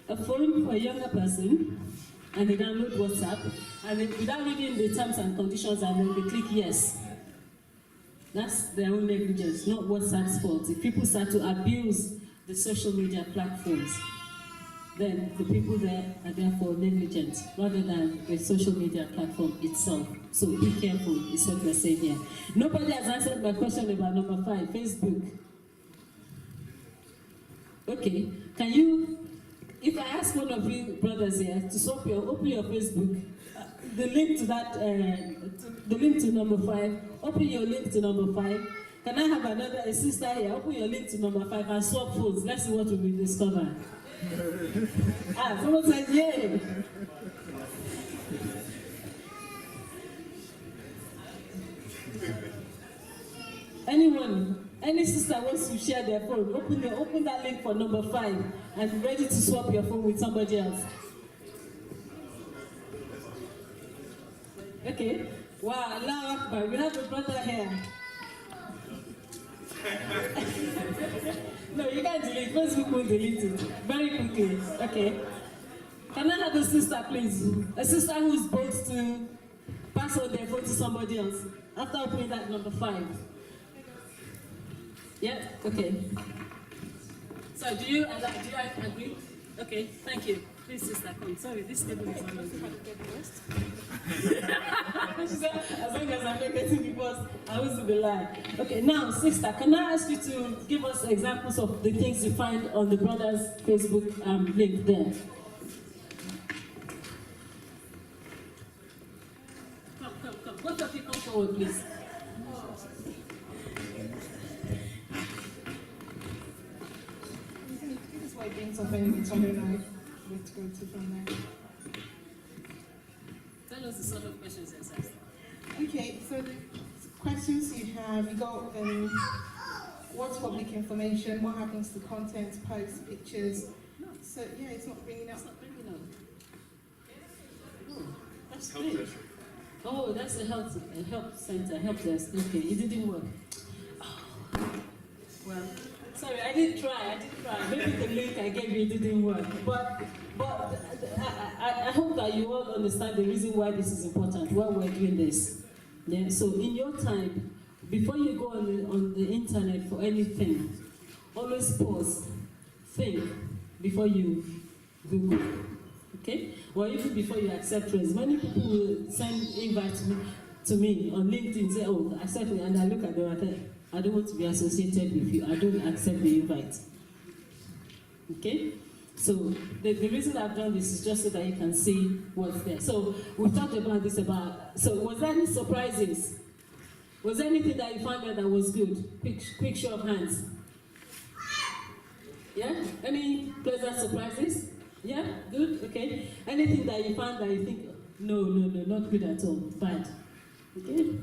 a phone for a younger person and they download WhatsApp and without reading the terms and conditions and then they click yes, that's their own negligence, not WhatsApp's fault. If people start to abuse the social media platforms, then the people there are therefore negligent rather than the social media platform itself. So be careful, is what we're saying here. Nobody has answered my question about number 5, Facebook. Okay, can you, if I ask one of you brothers here to open your Facebook, the link to that, the link to number 5, open your link to number 5. Can I have a sister here, open your link to number 5 and swap phones. Let's see what we will discover. Someone said, yeah. Anyone, any sister wants to share their phone, open that link for number 5 and be ready to swap your phone with somebody else. Okay. Wow, Allah Akbar, we have a brother here. No, you can't delete. Facebook will delete it very quickly. Okay. Can I have a sister, please? A sister who's bold to pass on their phone to somebody else after opening that number 5. Yeah. Okay. So, do you agree? Okay. Thank you. Please, sister, come. Sorry, this table is not long. She said, as long as I'm not getting divorced, I will be lying. Okay, now, sister, can I ask you to give us examples of the things you find on the brother's Facebook link there? Come. Both of you come forward, please. This is why being something it's only like let's go to from there. Tell us the sort of questions you're asking. Okay, so the questions you have, you got what's public information, what happens to content, posts, pictures. No. So yeah, it's not bringing up. It's not bringing up. Oh, that's strange. Oh, that's a help center, help desk. Okay, it didn't work. Well, sorry, I did try. Maybe the link I gave you didn't work. But I hope that you all understand the reason why this is important, why we're doing this. Yeah. So in your time, before you go on the internet for anything, always pause, think before you Google. Okay? Or even before you accept friends. Many people will send invites to me on LinkedIn, say, oh, accept me, and I look at them and say, I don't want to be associated with you. I don't accept the invite. Okay? So the reason I've done this is just so that you can see what's there. So we talked about this so was there any surprises? Was there anything that you found that was good? Quick show of hands. Yeah? Any pleasant surprises? Yeah? Good? Okay. Anything that you found that you think, no, not good at all, bad? Okay?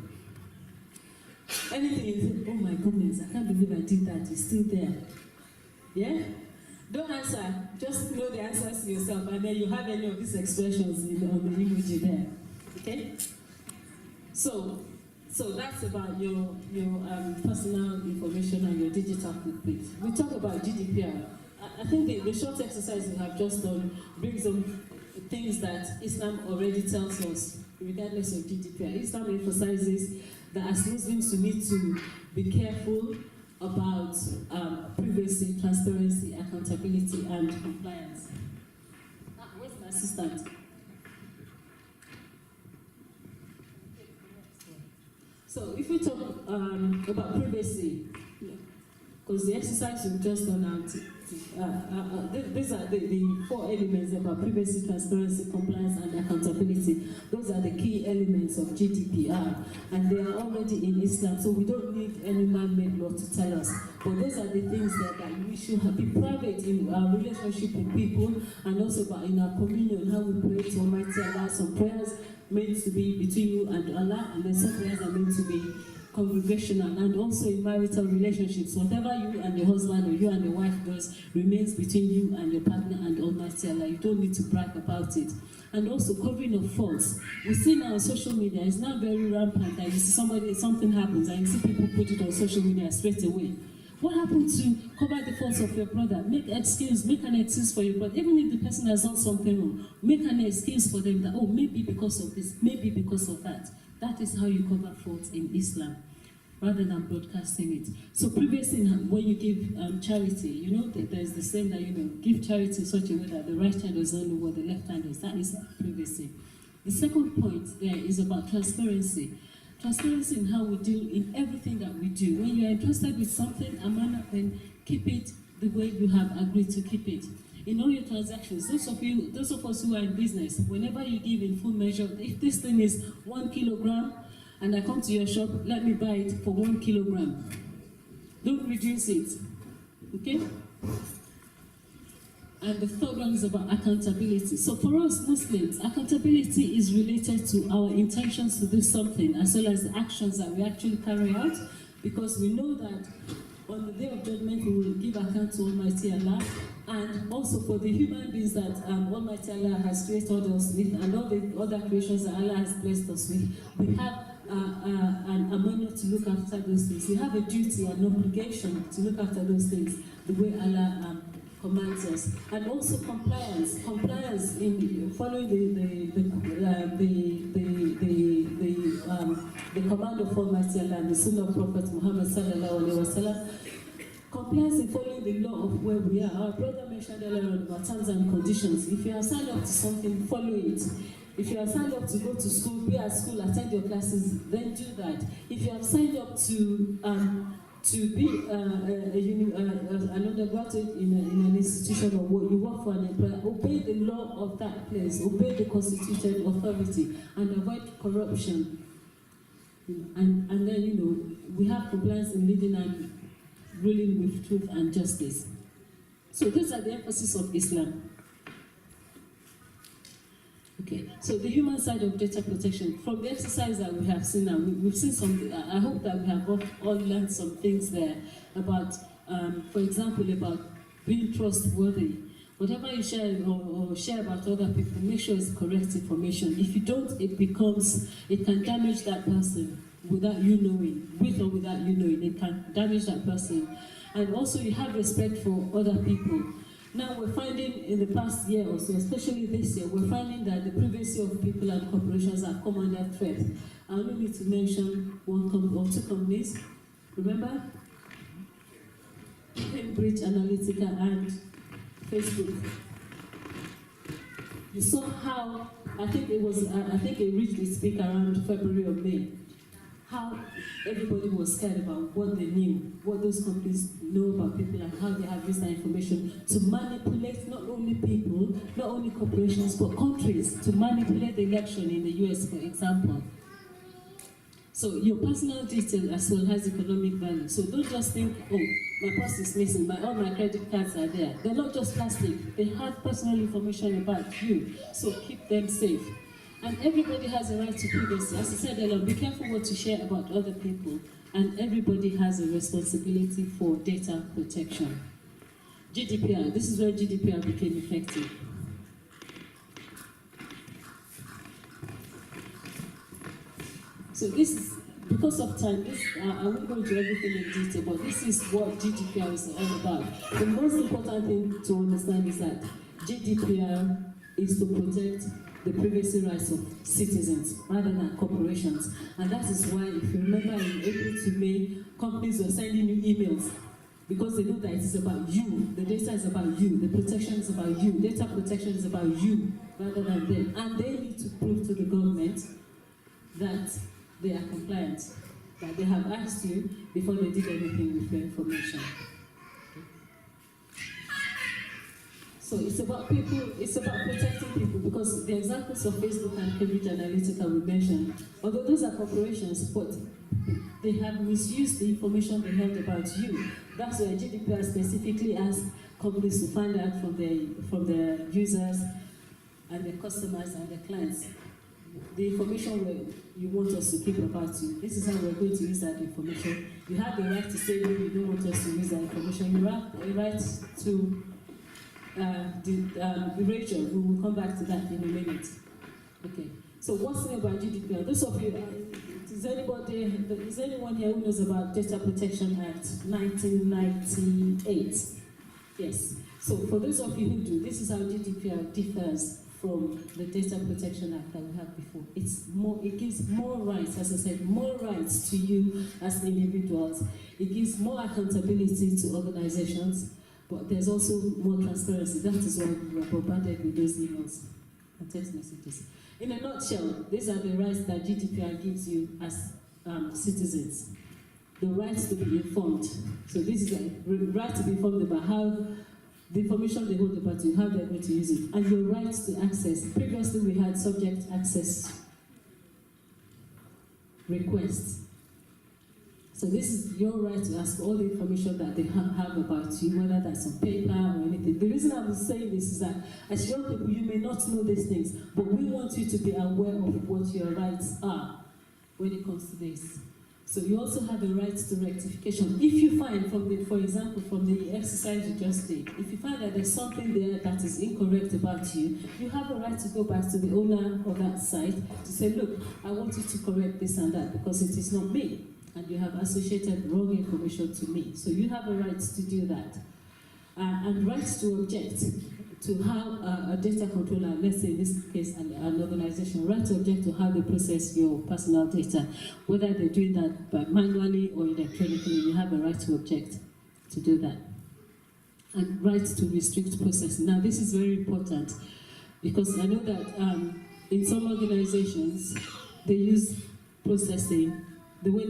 Anything you think, oh my goodness, I can't believe I did that, it's still there. Yeah? Don't answer, just know the answers to yourself, and then you have any of these expressions on the emoji there. Okay? So that's about your personal information and your digital footprint. We talk about GDPR. I think the short exercise we have just done brings up things that Islam already tells us, regardless of GDPR. Islam emphasizes that as Muslims we need to be careful about privacy, transparency, accountability, and compliance. Where's my assistant? So if we talk about privacy, because the exercise we've just done out, these are the 4 elements about privacy, transparency, compliance, and accountability. Those are the key elements of GDPR, and they are already in Islam, so we don't need any man-made law to tell us. But those are the things that we should be private in our relationship with people, and also in our communion, how we pray to Almighty Allah. Some prayers meant to be between you and Allah, and then some prayers are meant to be congregational, and also in marital relationships. Whatever you and your husband or you and your wife does remains between you and your partner and Almighty Allah. You don't need to brag about it. And also covering of faults. We see now on social media, it's now very rampant that you see something happens and you see people put it on social media straight away. What happened to cover the faults of your brother? Make an excuse for your brother. Even if the person has done something wrong, make an excuse for them that, oh, maybe because of this, maybe because of that. That is how you cover faults in Islam, rather than broadcasting it. So previously, when you give charity, there's the saying that, give charity in such a way that the right hand does not know what the left hand does. That is privacy. The second point there is about transparency. Transparency in how we deal in everything that we do. When you are entrusted with something, amana, then keep it the way you have agreed to keep it. In all your transactions, those of us who are in business, whenever you give in full measure, if this thing is 1 kilogram, and I come to your shop, let me buy it for 1 kilogram. Don't reduce it, okay? And the third one is about accountability. So for us Muslims, accountability is related to our intentions to do something, as well as the actions that we actually carry out, because we know that on the Day of Judgment we will give account to Almighty Allah, and also for the human beings that Almighty Allah has created us with, and all the other creations that Allah has blessed us with, we have an amana to look after those things. We have a duty and obligation to look after those things the way Allah commands us. And also compliance in following the command of Almighty Allah and the Sunnah of Prophet Muhammad sallallahu alaihi wasallam. Compliance in following the law of where we are. Our brother mentioned earlier on about terms and conditions. If you are signed up to something, follow it. If you are signed up to go to school, be at school, attend your classes, then do that. If you have signed up to be an undergraduate in an institution or you work for an employer, obey the law of that place, obey the constituted authority, and avoid corruption. And then, we have compliance in leading and ruling with truth and justice. So those are the emphasis of Islam. Okay, so the human side of data protection. From the exercise that we have seen now, we've seen some, I hope that we have all learned some things there about, for example, about being trustworthy. Whatever you share or share about other people, make sure it's correct information. If you don't, it can damage that person without you knowing, with or without you knowing, it can damage that person. And also you have respect for other people. Now we're finding in the past year or so, especially this year, we're finding that the privacy of people and corporations have come under threat. I only need to mention one or two companies. Remember? Cambridge Analytica and Facebook. You saw how, I think it reached its peak around February or May, how everybody was scared about what they knew, what those companies know about people and how they have used that information to manipulate not only people, not only corporations, but countries, to manipulate the election in the US, for example. So your personal detail as well has economic value. So don't just think, oh, my purse is missing, all my credit cards are there. They're not just plastic, they have personal information about you. So keep them safe. And everybody has a right to privacy. As I said earlier, be careful what you share about other people. And everybody has a responsibility for data protection. GDPR, this is where GDPR became effective. So this is, because of time, I won't go into everything in detail, but this is what GDPR is all about. The most important thing to understand is that GDPR is to protect the privacy rights of citizens rather than corporations. And that is why, if you remember, in April to May, companies were sending you emails because they know that it is about you. The data is about you. The protection is about you. Data protection is about you rather than them. And they need to prove to the government that they are compliant, that they have asked you before they did anything with your information. So it's about people, it's about protecting people, because the examples of Facebook and Cambridge Analytica we mentioned, although those are corporations, but they have misused the information they held about you. That's why GDPR specifically asks companies to find out from their users and their customers and their clients the information you want us to keep about you. This is how we're going to use that information. You have the right to say you don't want us to use that information. You have the right to erasure. We will come back to that in a minute. Okay. So what's new about GDPR? Those of you, is anyone here who knows about Data Protection Act 1998? Yes. So for those of you who do, this is how GDPR differs from the Data Protection Act that we had before. It gives more rights, as I said, more rights to you as individuals. It gives more accountability to organizations, but there's also more transparency. That is why we were bombarded with those emails and text messages. In a nutshell, these are the rights that GDPR gives you as citizens. The right to be informed. So this is a right to be informed about how the information they hold about you, how they're going to use it, and your right to access. Previously, we had subject access requests. So this is your right to ask all the information that they have about you, whether that's on paper or anything. The reason I'm saying this is that as young people, you may not know these things, but we want you to be aware of what your rights are when it comes to this. So you also have a right to rectification. If you find, for example, from the exercise you just did, if you find that there's something there that is incorrect about you, you have a right to go back to the owner of that site to say, look, I want you to correct this and that because it is not me, and you have associated wrong information to me. So you have a right to do that. And rights to object to how a data controller, let's say in this case an organization, right to object to how they process your personal data, whether they're doing that by manually or electronically, you have a right to object to do that. And rights to restrict processing. Now this is very important because I know that in some organizations they use processing. The way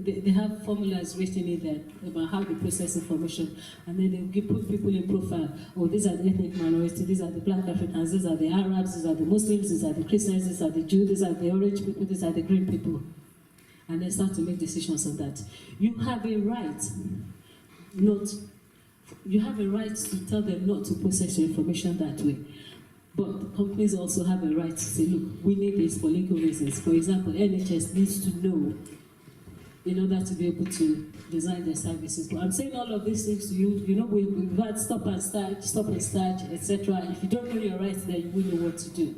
they have formulas written in there about how they process information, and then they put people in profile. Oh, these are the ethnic minorities, these are the black Africans, these are the Arabs, these are the Muslims, these are the Christians, these are the Jews, these are the orange people, these are the green people. And they start to make decisions on that. You have a right to tell them not to process your information that way. But companies also have a right to say, look, we need this for legal reasons. For example, NHS needs to know in order to be able to design their services. But I'm saying all of these things to you. You know, we've had stop and start, etc. If you don't know your rights, then you won't know what to do.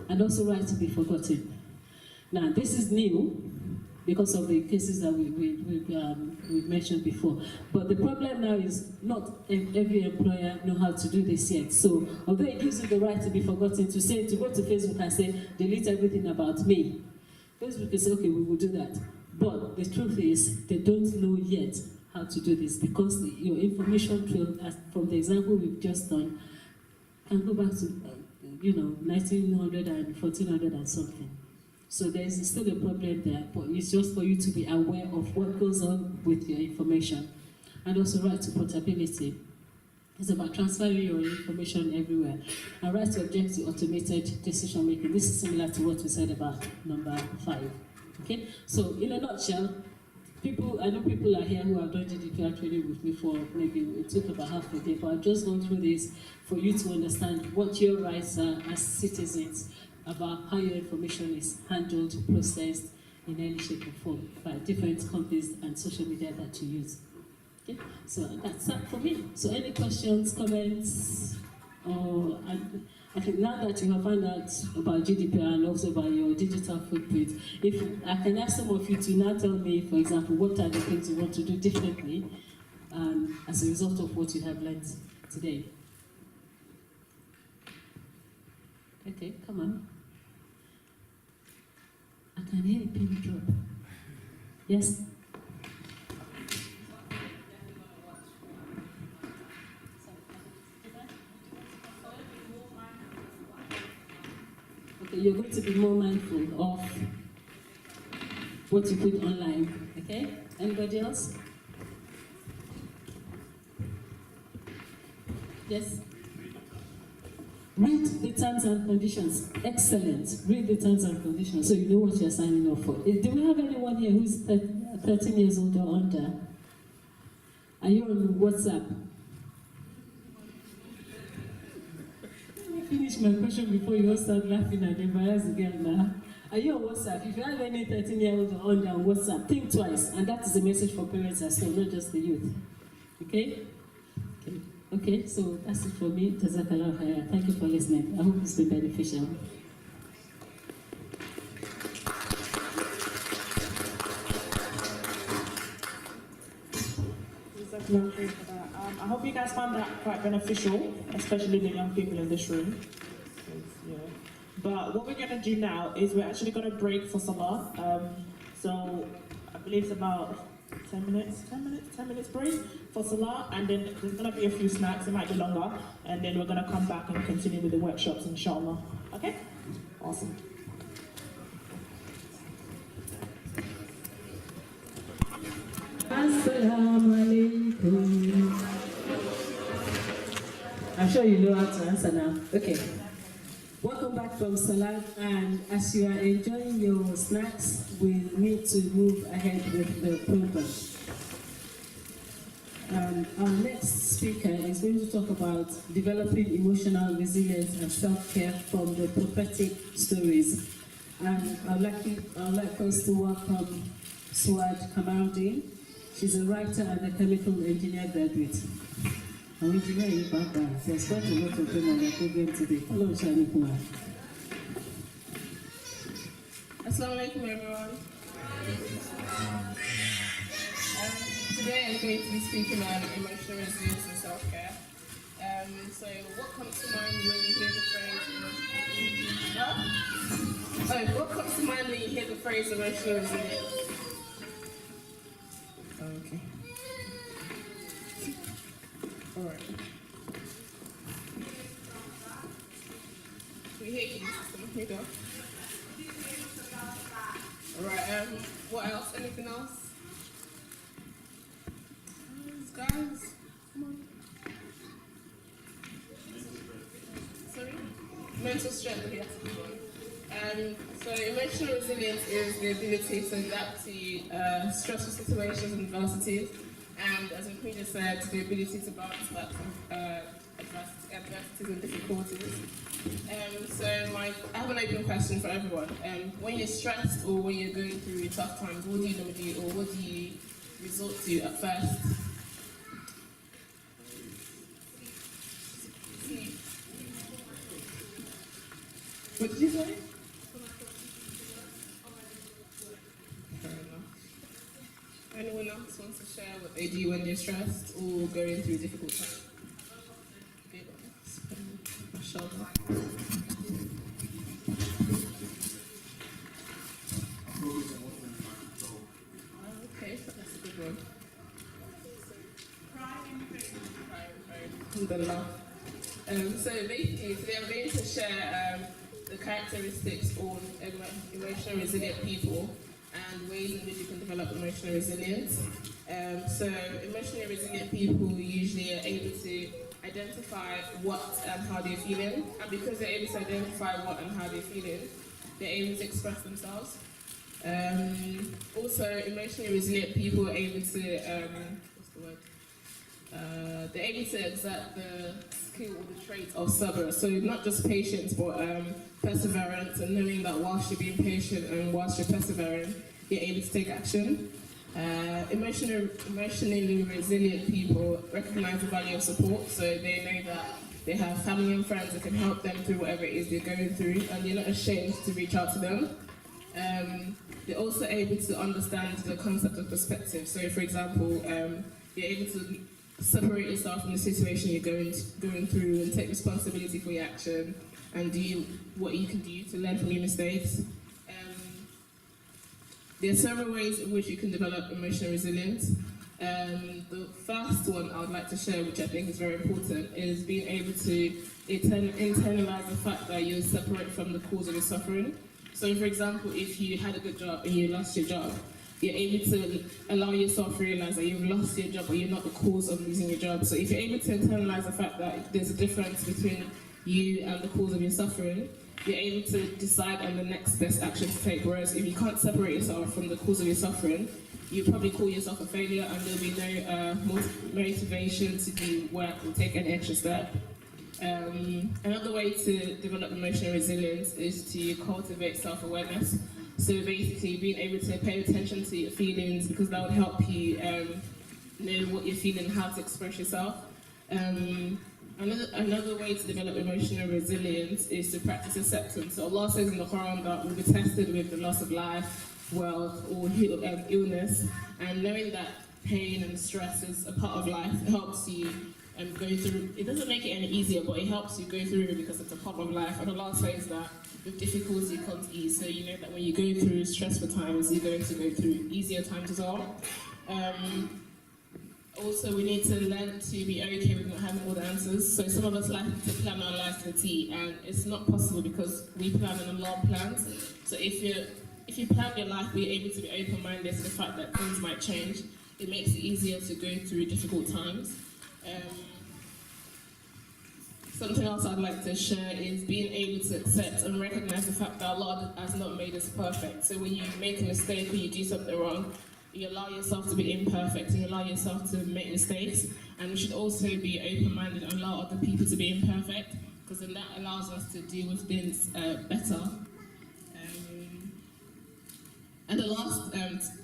And also right to be forgotten. Now, this is new because of the cases that we've mentioned before. But the problem now is not every employer know how to do this yet. So, although it gives you the right to be forgotten, to go to Facebook and say, delete everything about me, Facebook will say, okay, we will do that. But the truth is, they don't know yet how to do this because your information trail, from the example we've just done, can go back to 1900 and 1400 and something. So there is still a problem there, but it's just for you to be aware of what goes on with your information. And also right to portability. It's about transferring your information everywhere. And right to object to automated decision making. This is similar to what we said about number 5. Okay? So in a nutshell, I know people are here who have done GDPR training with me for maybe, it took about half a day, but I've just gone through this for you to understand what your rights are as citizens, about how your information is handled, processed in any shape or form by different companies and social media that you use. Okay? So that's that for me. So any questions, comments, or I think now that you have found out about GDPR and also about your digital footprint, if I can ask some of you to now tell me, for example, what are the things you want to do differently as a result of what you have learned today. Okay, come on. I can hear a pin drop. Yes? Okay, you're going to be more mindful of what you put online. Okay? Anybody else? Yes? Read the terms and conditions. Excellent. Read the terms and conditions so you know what you're signing up for. Do we have anyone here who's 13 years old or under? Are you on WhatsApp? Let me finish my question before you all start laughing and embarrass again now. Are you on WhatsApp? If you have any 13-year-old or under on WhatsApp, think twice. And that is a message for parents as well, not just the youth. Okay? Okay, so that's it for me. Jazakallah khair. Thank you for listening. I hope it's been beneficial. I hope you guys found that quite beneficial, especially the young people in this room. Yeah. But what we're going to do now is we're actually going to break for Salah. So I believe it's about 10 minutes break for Salah, and then there's going to be a few snacks, it might be longer, and then we're going to come back and continue with the workshops, inshallah. Okay? Awesome. Assalamu alaikum. I'm sure you know how to answer now. Okay. Welcome back from Salah, and as you are enjoying your snacks, we need to move ahead with the program. Our next speaker is going to talk about developing emotional resilience and self-care from the prophetic stories. And I'd like us to welcome Suad Kamaldeen. She's a writer and a chemical engineer graduate. I'm engineering background. There's quite a lot of them on the program today. Hello, Shanikua. Assalamu alaikum, everyone. Today I'm going to be speaking on emotional resilience and self-care. So what comes to mind when you hear the phrase? What comes to mind when you hear the phrase emotional resilience? Okay. All right. We hear you, system. Here you go. All right. What else? Anything else? Guys, come on. Sorry? Mental strength, yes. So emotional resilience is the ability to adapt to stressful situations and adversities, and as we just said, the ability to bounce back from adversities and difficulties. I have an open question for everyone. When you're stressed or when you're going through tough times, what do you normally do, or what do you resort to at first? Sleep. What did you say? Fair enough. Anyone else wants to share what they do when they're stressed or going through a difficult time? Okay, that's a good one. So basically, today I'm going to share the characteristics of emotional resilient people and ways in which you can develop emotional resilience. So emotionally resilient people usually are able to identify what and how they're feeling, and because they're able to identify what and how they're feeling, they're able to express themselves. Also, emotionally resilient people are able to, they're able to exert the skill or the trait of sabr. So not just patience, but perseverance, and knowing that whilst you're being patient and whilst you're persevering, you're able to take action. Emotionally resilient people recognize the value of support, so they know that they have family and friends that can help them through whatever it is they're going through, and they're not ashamed to reach out to them. They're also able to understand the concept of perspective. So, for example, you're able to separate yourself from the situation you're going through and take responsibility for your action and do what you can do to learn from your mistakes. There are several ways in which you can develop emotional resilience. The first one I would like to share, which I think is very important, is being able to internalize the fact that you're separate from the cause of your suffering. So, for example, if you had a good job and you lost your job, you're able to allow yourself to realize that you've lost your job, but you're not the cause of losing your job. So if you're able to internalize the fact that there's a difference between you and the cause of your suffering, you're able to decide on the next best action to take. Whereas if you can't separate yourself from the cause of your suffering, you probably call yourself a failure, and there'll be no motivation to do work or take any extra step. Another way to develop emotional resilience is to cultivate self-awareness. So basically being able to pay attention to your feelings, because that would help you know what you're feeling and how to express yourself. Another way to develop emotional resilience is to practice acceptance. So Allah says in the Quran that we'll be tested with the loss of life, wealth, or illness, and knowing that pain and stress is a part of life helps you go through. It doesn't make it any easier, but it helps you go through it because it's a part of life. And Allah says that with difficulty comes ease. So you know that when you go through stressful times, you're going to go through easier times as well. Also, we need to learn to be okay with not having all the answers. So some of us like to plan our lives to the T, and it's not possible because we plan and Allah plans. So if you plan your life, be able to be open-minded to the fact that things might change. It makes it easier to go through difficult times. Something else I'd like to share is being able to accept and recognize the fact that Allah has not made us perfect. So when you make a mistake or you do something wrong, you allow yourself to be imperfect and you allow yourself to make mistakes. And we should also be open-minded and allow other people to be imperfect, because then that allows us to deal with things better. And the last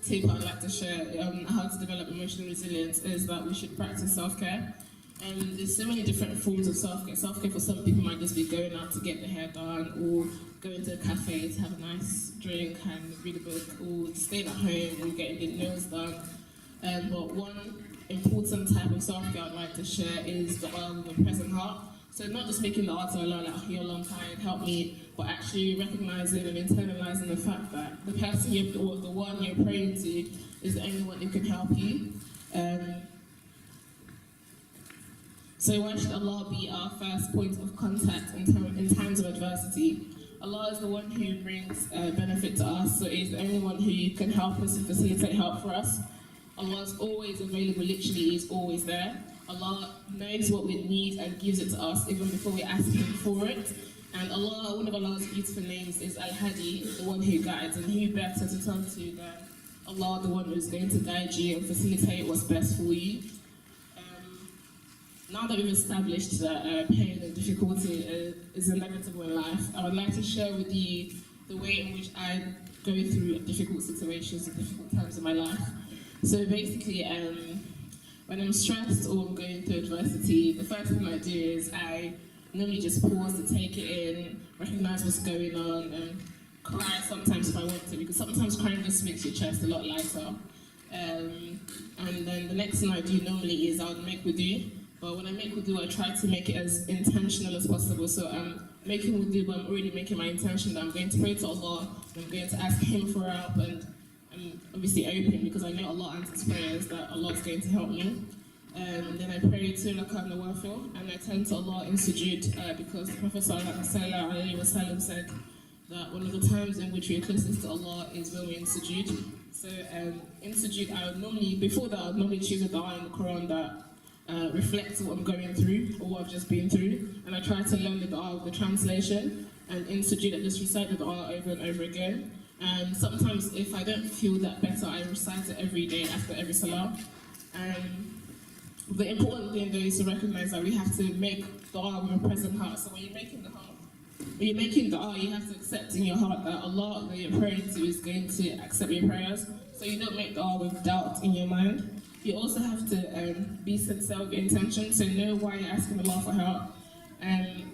tip I'd like to share on how to develop emotional resilience is that we should practice self-care. There's so many different forms of self-care. Self-care for some people might just be going out to get their hair done, or going to a cafe to have a nice drink and read a book, or staying at home and getting your nails done. But one important type of self-care I'd like to share is the oil with a present heart. So not just making the art alone, like, you're long tired, help me, but actually recognizing and internalizing the fact that the person or the one you're praying to is the only one who can help you. So why should Allah be our first point of contact in times of adversity? Allah is the one who brings benefit to us, so He's the only one who can help us and facilitate help for us. Allah is always available, literally He's always there. Allah knows what we need and gives it to us even before we ask Him for it. And Allah, one of Allah's beautiful names is Al-Hadi, the one who guides, and who better to turn to than Allah, the one who's going to guide you and facilitate what's best for you. now that we've established that pain and difficulty is inevitable in life, I would like to share with you the way in which I go through difficult situations and difficult times in my life. So basically, when I'm stressed or I'm going through adversity, the first thing I do is I normally just pause to take it in, recognize what's going on, and cry sometimes if I want to, because sometimes crying just makes your chest a lot lighter. And then the next thing I do normally is I would make wudu. But when I make wudu, I try to make it as intentional as possible. So I'm making wudu, but I'm already making my intention that I'm going to pray to Allah, and I'm going to ask Him for help, and I'm obviously open because I know Allah answers prayers, that Allah is going to help me. And then I pray 2 rak'ah nawafil, and I turn to Allah in sujood because the Prophet ﷺ said that one of the times in which we're closest to Allah is when we're in sujood. So in sujood, I would normally, before that, I would normally choose a dua in the Quran that reflects what I'm going through or what I've just been through, and I try to learn the dua with the translation, and in sujood I just recite the dua over and over again. And sometimes if I don't feel that better, I recite it every day after every salah. The important thing though is to recognize that we have to make dua with a present heart. So when you're making dua, you have to accept in your heart that Allah that you're praying to is going to accept your prayers. So you don't make dua with doubt in your mind. You also have to be sincere with your intention, so know why you're asking Allah for help.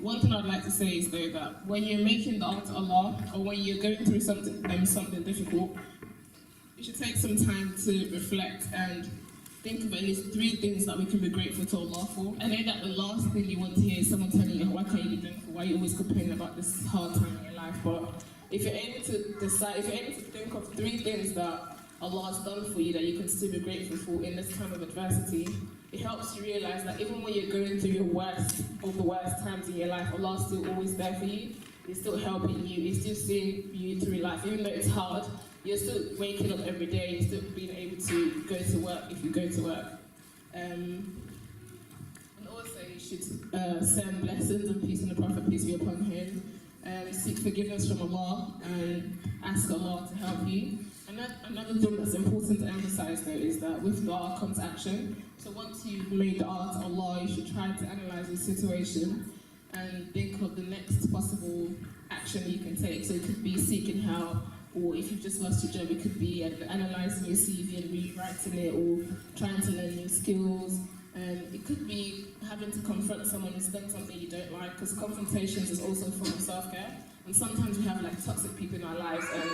One thing I'd like to say is though that when you're making dua to Allah, or when you're going through something difficult, you should take some time to reflect and think of at least 3 things that we can be grateful to Allah for. I know that the last thing you want to hear is someone telling you, why can't you be thankful, why are you always complaining about this hard time in your life? But if you're able to decide, if you're able to think of 3 things that Allah has done for you that you can still be grateful for in this time of adversity, it helps you realize that even when you're going through your worst of the worst times in your life, Allah's still always there for you. He's still helping you. He's still seeing you through life. Even though it's hard, you're still waking up every day. You're still being able to go to work if you go to work. And also you should send blessings and peace on the Prophet, peace be upon him. Seek forgiveness from Allah and ask Allah to help you. Another thing that's important to emphasize though is that with dua comes action. So once you've made dua to Allah, you should try to analyze the situation and think of the next possible action you can take. So it could be seeking help, or if you've just lost your job, it could be analysing your CV and rewriting it, or trying to learn new skills. It could be having to confront someone who's done something you don't like, because confrontations is also a form of self-care. And sometimes we have like toxic people in our lives, and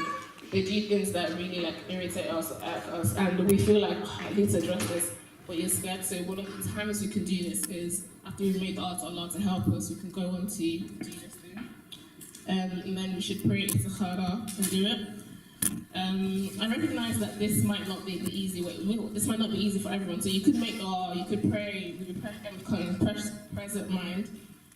they do things that really like irritate us or irk us, and we feel like, I need to address this, but you're scared. So one of the times we can do this is after we've made dua to Allah to help us, we can go on to do this thing. And then we should pray istikhara and do it. I recognise that this might not be the easy way. This might not be easy for everyone. So you could make dua, you could pray with a present mind.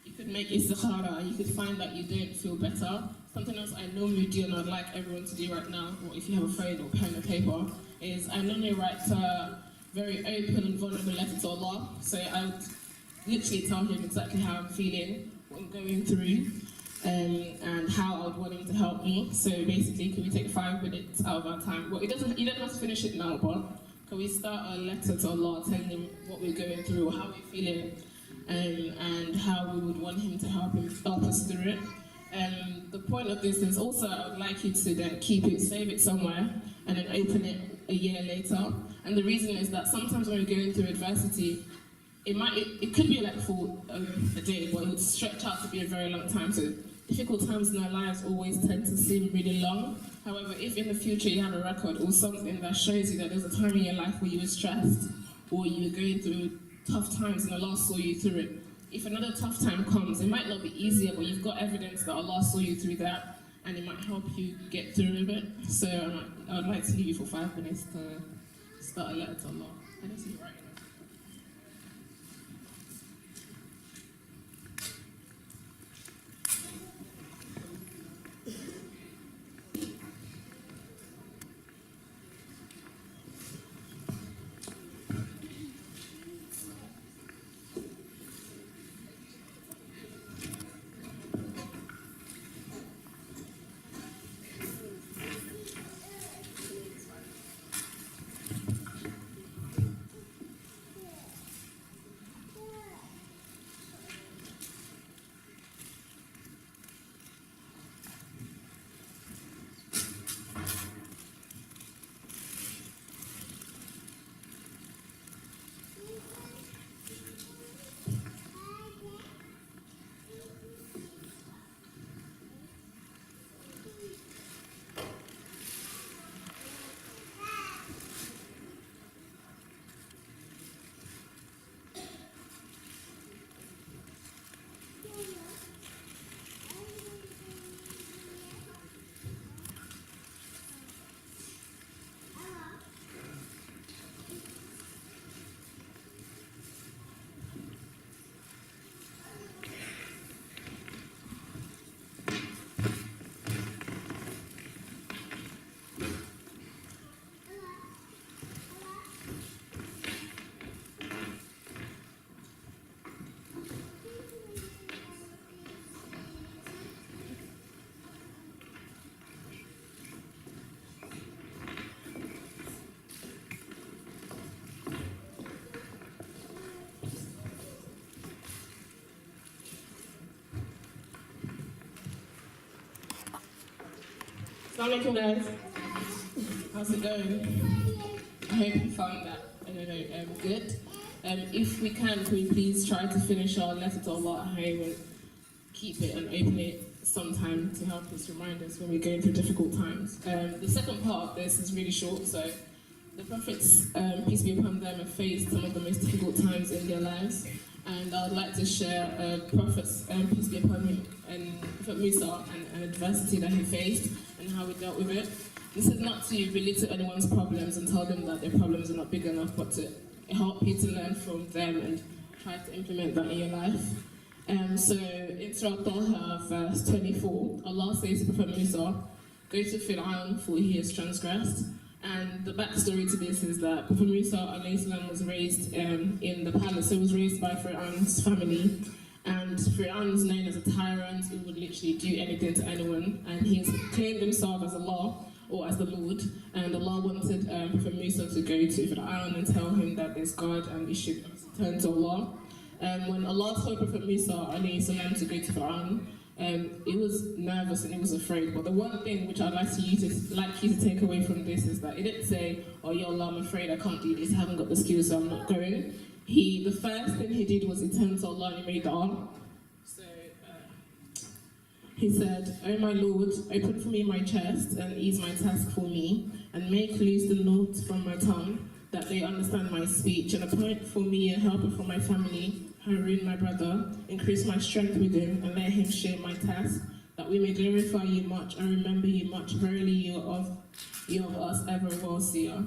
You could make istikhara, you could find that you don't feel better. Something else I normally do, and I'd like everyone to do right now, or if you have a phone or pen or paper, is I normally write a very open and vulnerable letter to Allah. So I would literally tell him exactly how I'm feeling, what I'm going through, and how I would want him to help me. So basically, can we take 5 minutes out of our time? Well, you don't have to finish it now, but can we start a letter to Allah telling him what we're going through, or how we're feeling, and how we would want him to help us through it. The point of this is also I would like you to then keep it, save it somewhere, and then open it a year later. And the reason is that sometimes when we're going through adversity, it could be like for a day, but it would stretch out to be a very long time. So difficult times in our lives always tend to seem really long. However, if in the future you have a record or something that shows you that there's a time in your life where you were stressed or you were going through tough times and Allah saw you through it, if another tough time comes, it might not be easier, but you've got evidence that Allah saw you through that, and it might help you get through it. So I would like to leave you for 5 minutes to start a letter to Allah. I don't see you writing. Assalamu alaikum, guys. How's it going? I hope you found that, good. If we can we please try to finish our letter to Allah at home and keep it and open it sometime to help us remind us when we're going through difficult times. The second part of this is really short, so the prophets, peace be upon them, have faced some of the most difficult times in their lives. And I'd like to share Prophet's, peace be upon him, and Prophet Musa, and adversity that he faced and how he dealt with it. This is not to relate to anyone's problems and tell them that their problems are not big enough, but to help you to learn from them and try to implement that in your life. So in Surah Taha, verse 24, Allah says to Prophet Musa, go to Fir'aun, for he has transgressed. And the backstory to this is that Prophet Musa ﷺ was raised in the palace. So he was raised by Fir'aun's family. And Fir'aun is known as a tyrant who would literally do anything to anyone. And he's claimed himself as Allah, or as the Lord. And Allah wanted Prophet Musa to go to Fir'aun and tell him that there's God and he should turn to Allah. When Allah told Prophet Musa ﷺ to go to Fir'aun, it was nervous and it was afraid. But the one thing which I'd like you to take away from this is that it didn't say, oh yeah, Allah, I'm afraid I can't do this, I haven't got the skills, so I'm not going. The first thing he did was he turned to Allah and he made dua. So he said, oh my Lord, open for me my chest and ease my task for me, and make loose the knots from my tongue, that they understand my speech, and appoint for me a helper for my family, Harun, my brother, increase my strength with him, and let him share my task, that we may glorify you much and remember you much. Verily, you are of us ever well seer.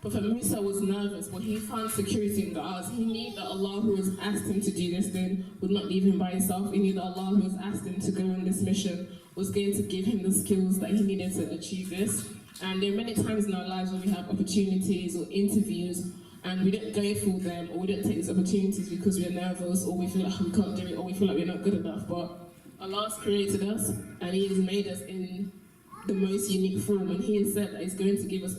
Prophet Musa was nervous, but he found security in God. He knew that Allah, who has asked him to do this thing, would not leave him by himself. He knew that Allah, who has asked him to go on this mission, was going to give him the skills that he needed to achieve this. And there are many times in our lives where we have opportunities or interviews, and we don't go for them, or we don't take these opportunities because we're nervous, or we feel like we can't do it, or we feel like we're not good enough. But Allah has created us, and He has made us in the most unique form, and He has said that He's going to give us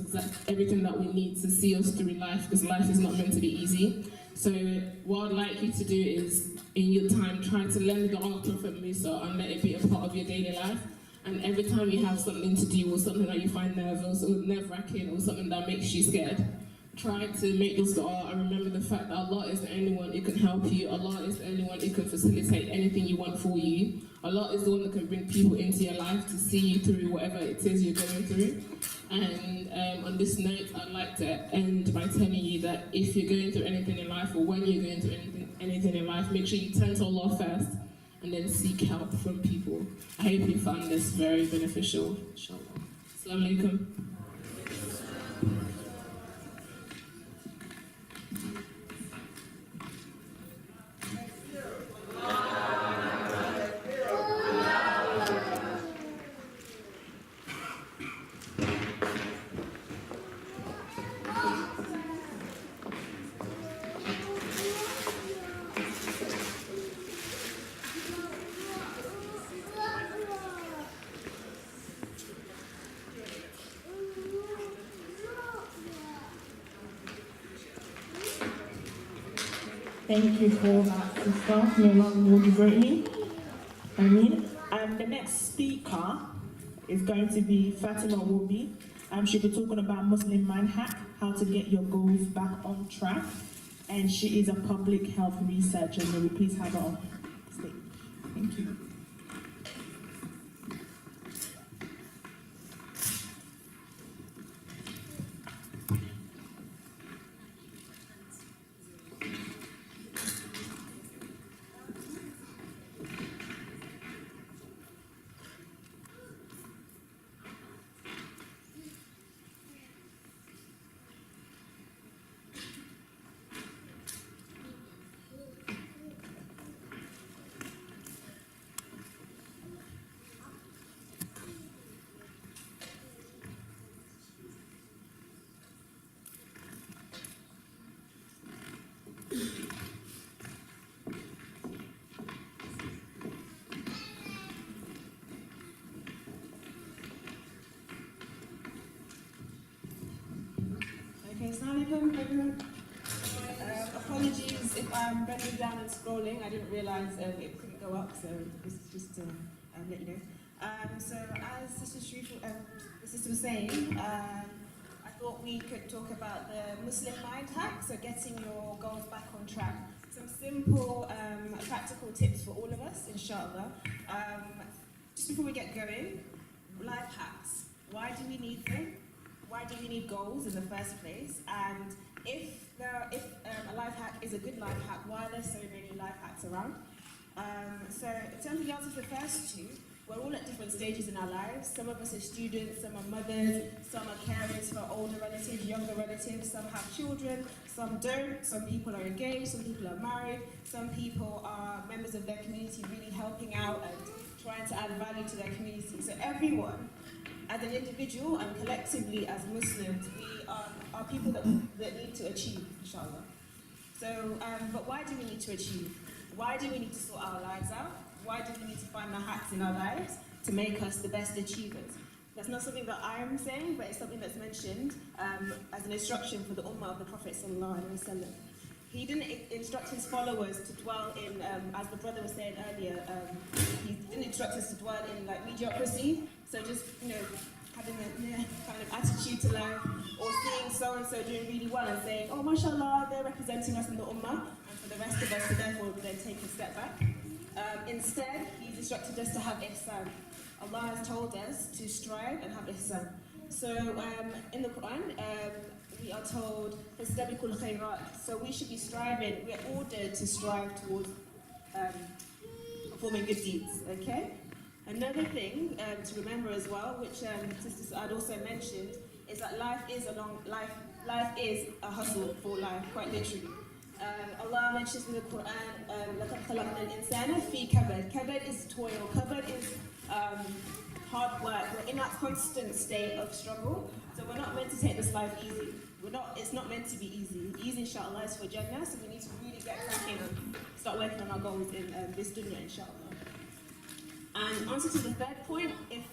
everything that we need to see us through life, because life is not meant to be easy. So what I'd like you to do is, in your time, try to learn the art of Prophet Musa and let it be a part of your daily life. And every time you have something to do, or something that you find nervous or nerve-wracking, or something that makes you scared, try to make this dua and remember the fact that Allah is the only one who can help you. Allah is the only one who can facilitate anything you want for you. Allah is the one that can bring people into your life to see you through whatever it is you're going through. And on this note, I'd like to end by telling you that if you're going through anything in life, or when you're going through anything in life, make sure you turn to Allah first and then seek help from people. I hope you found this very beneficial, inshallah. Assalamu alaikum. Thank you for that, sister. May Allah reward you greatly. And the next speaker is going to be Fatima Wobi. She'll be talking about Muslim Mind Hack, how to get your goals back on track. And she is a public health researcher. May we please have her on stage. Thank you. Okay, Assalamualaikum everyone. Apologies if I'm bending down and scrolling. I didn't realise it couldn't go up, so this is just to let you know. So as the sister was saying, I thought we could talk about the Muslim mind hack, so getting your goals back on track. Some simple, practical tips for all of us, inshallah. Just before we get going, life hacks. Why do we need them? Why do we need goals in the first place? And if a life hack is a good life hack, why are there so many life hacks around? So in terms of the answer to the first two, we're all at different stages in our lives. Some of us are students, some are mothers, some are carers for older relatives, younger relatives, some have children, some don't, some people are engaged, some people are married, some people are members of their community really helping out and trying to add value to their community. So everyone, as an individual and collectively as Muslims, we are people that need to achieve, inshallah. So, but why do we need to achieve? Why do we need to sort our lives out? Why do we need to find the hacks in our lives to make us the best achievers? That's not something that I am saying, but it's something that's mentioned as an instruction for the Ummah of the Prophet ﷺ. He didn't instruct his followers to dwell in, as the brother was saying earlier, he didn't instruct us to dwell in like mediocrity. So just, having a kind of attitude to life, or seeing so-and-so doing really well and saying, oh, mashallah, they're representing us in the Ummah, and for the rest of us to therefore then take a step back. Instead, he's instructed us to have ihsan. Allah has told us to strive and have ihsan. So in the Quran, we are told, فَاسْتَبِقُوا الْخَيْرَاتِ. So we should be striving, we are ordered to strive towards performing good deeds, okay? Another thing to remember as well, which Sister Saad also mentioned, is that life is a hustle for life, quite literally. Allah mentions in the Quran, لَقَدْ خَلَقْنَا الْإِنسَانَ فِي كَبَدٍ. Kabad is toil, kabad is hard work. We're in that constant state of struggle, so we're not meant to take this life easy. It's not meant to be easy. Easy, inshallah, is for Jannah, so we need to really get cracking and start working on our goals in this dunya, inshallah. And answer to the third point, if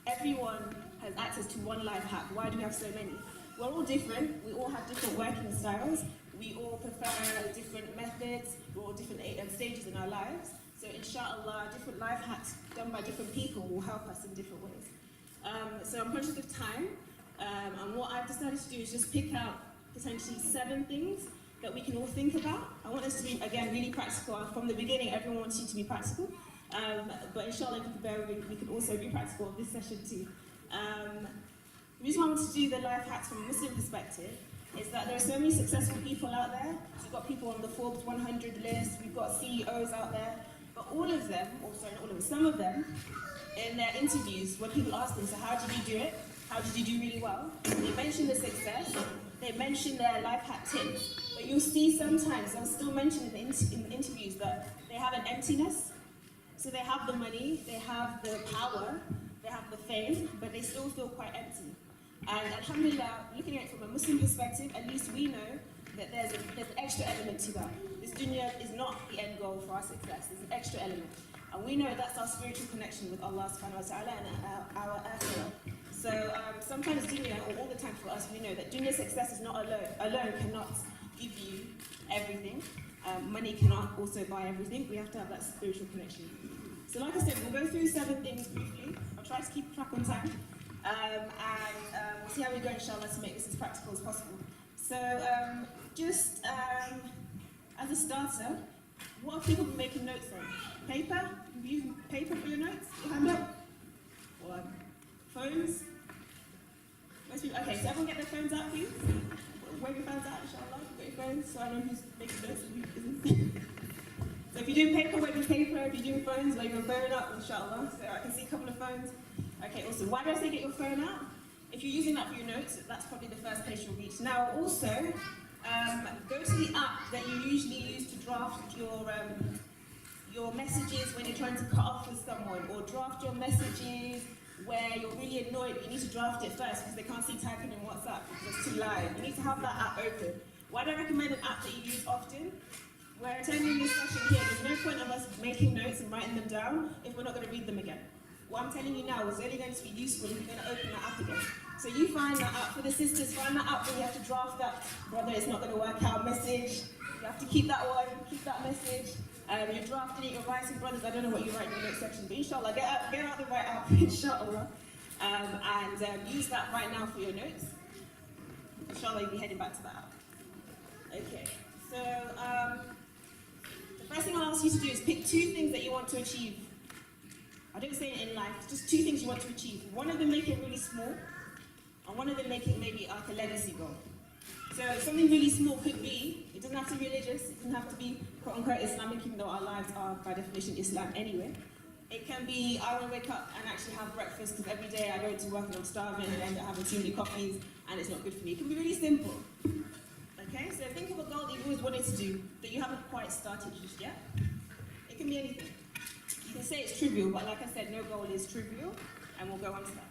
everyone has access to one life hack, why do we have so many? We're all different, we all have different working styles, we all prefer different methods, we're all different stages in our lives. So inshallah, different life hacks done by different people will help us in different ways. So I'm conscious of time, and what I've decided to do is just pick out potentially 7 things that we can all think about. I want us to be, again, really practical. From the beginning, everyone wants you to be practical. But inshallah, if you could bear with me, we could also be practical in this session too. The reason why I want to do the life hacks from a Muslim perspective is that there are so many successful people out there. So we've got people on the Forbes 100 list, we've got CEOs out there, but all of them, or sorry, not all of them, some of them, in their interviews, when people ask them, so how did you do it? How did you do really well? They mention the success, they mention their life hack tips, but you'll see sometimes, they'll still mention in the interviews that they have an emptiness. So they have the money, they have the power, they have the fame, but they still feel quite empty. And alhamdulillah, looking at it from a Muslim perspective, at least we know that there's an extra element to that. This dunya is not the end goal for our success, there's an extra element. And we know that's our spiritual connection with Allah subhanahu wa ta'ala and our akhirah. So sometimes dunya, or all the time for us, we know that dunya success is not alone. Alone cannot give you everything. Money cannot also buy everything. We have to have that spiritual connection. So like I said, we'll go through 7 things briefly. I'll try to keep track on time. And we'll see how we go, inshallah, to make this as practical as possible. So just as a starter, what have people been making notes on? Paper? You using paper for your notes? Your hand up? Or phones? Most people, okay, so everyone get their phones out, please. Wave your phones out, inshallah. You've got your phones, so I know who's making notes and who isn't. So if you're doing paper, wave your paper. If you're doing phones, wave your phone up, inshallah. So I can see a couple of phones. Okay, awesome. Why do I say get your phone out? If you're using that for your notes, that's probably the first place you'll reach. Now, also, go to the app that you usually use to draft your messages when you're trying to cut off with someone, or draft your messages where you're really annoyed, but you need to draft it first because they can't see typing in WhatsApp because it's too loud. You need to have that app open. Why do I recommend an app that you use often? We're attending this session here. There's no point of us making notes and writing them down if we're not going to read them again. What I'm telling you now is only going to be useful if you're going to open that app again. So you find that app for the sisters, find that app when you have to draft that, brother, it's not going to work out message. You have to keep that one, keep that message. You're drafting it, you're writing, brothers. I don't know what you write in the notes section, but inshallah, get out the right outfit, inshallah. And use that right now for your notes. Inshallah, you'll be heading back to that. Okay, so the first thing I'll ask you to do is pick 2 things that you want to achieve. I don't say it in life, just 2 things you want to achieve. One of them make it really small, and one of them make it maybe like a legacy goal. So something really small could be, it doesn't have to be religious, it doesn't have to be quote-unquote Islamic, even though our lives are by definition Islam anyway. It can be, I want to wake up and actually have breakfast because every day I go to work and I'm starving and I end up having too many coffees and it's not good for me. It can be really simple. Okay, so think of a goal that you've always wanted to do that you haven't quite started just yet. It can be anything. You can say it's trivial, but like I said, no goal is trivial, and we'll go on to that.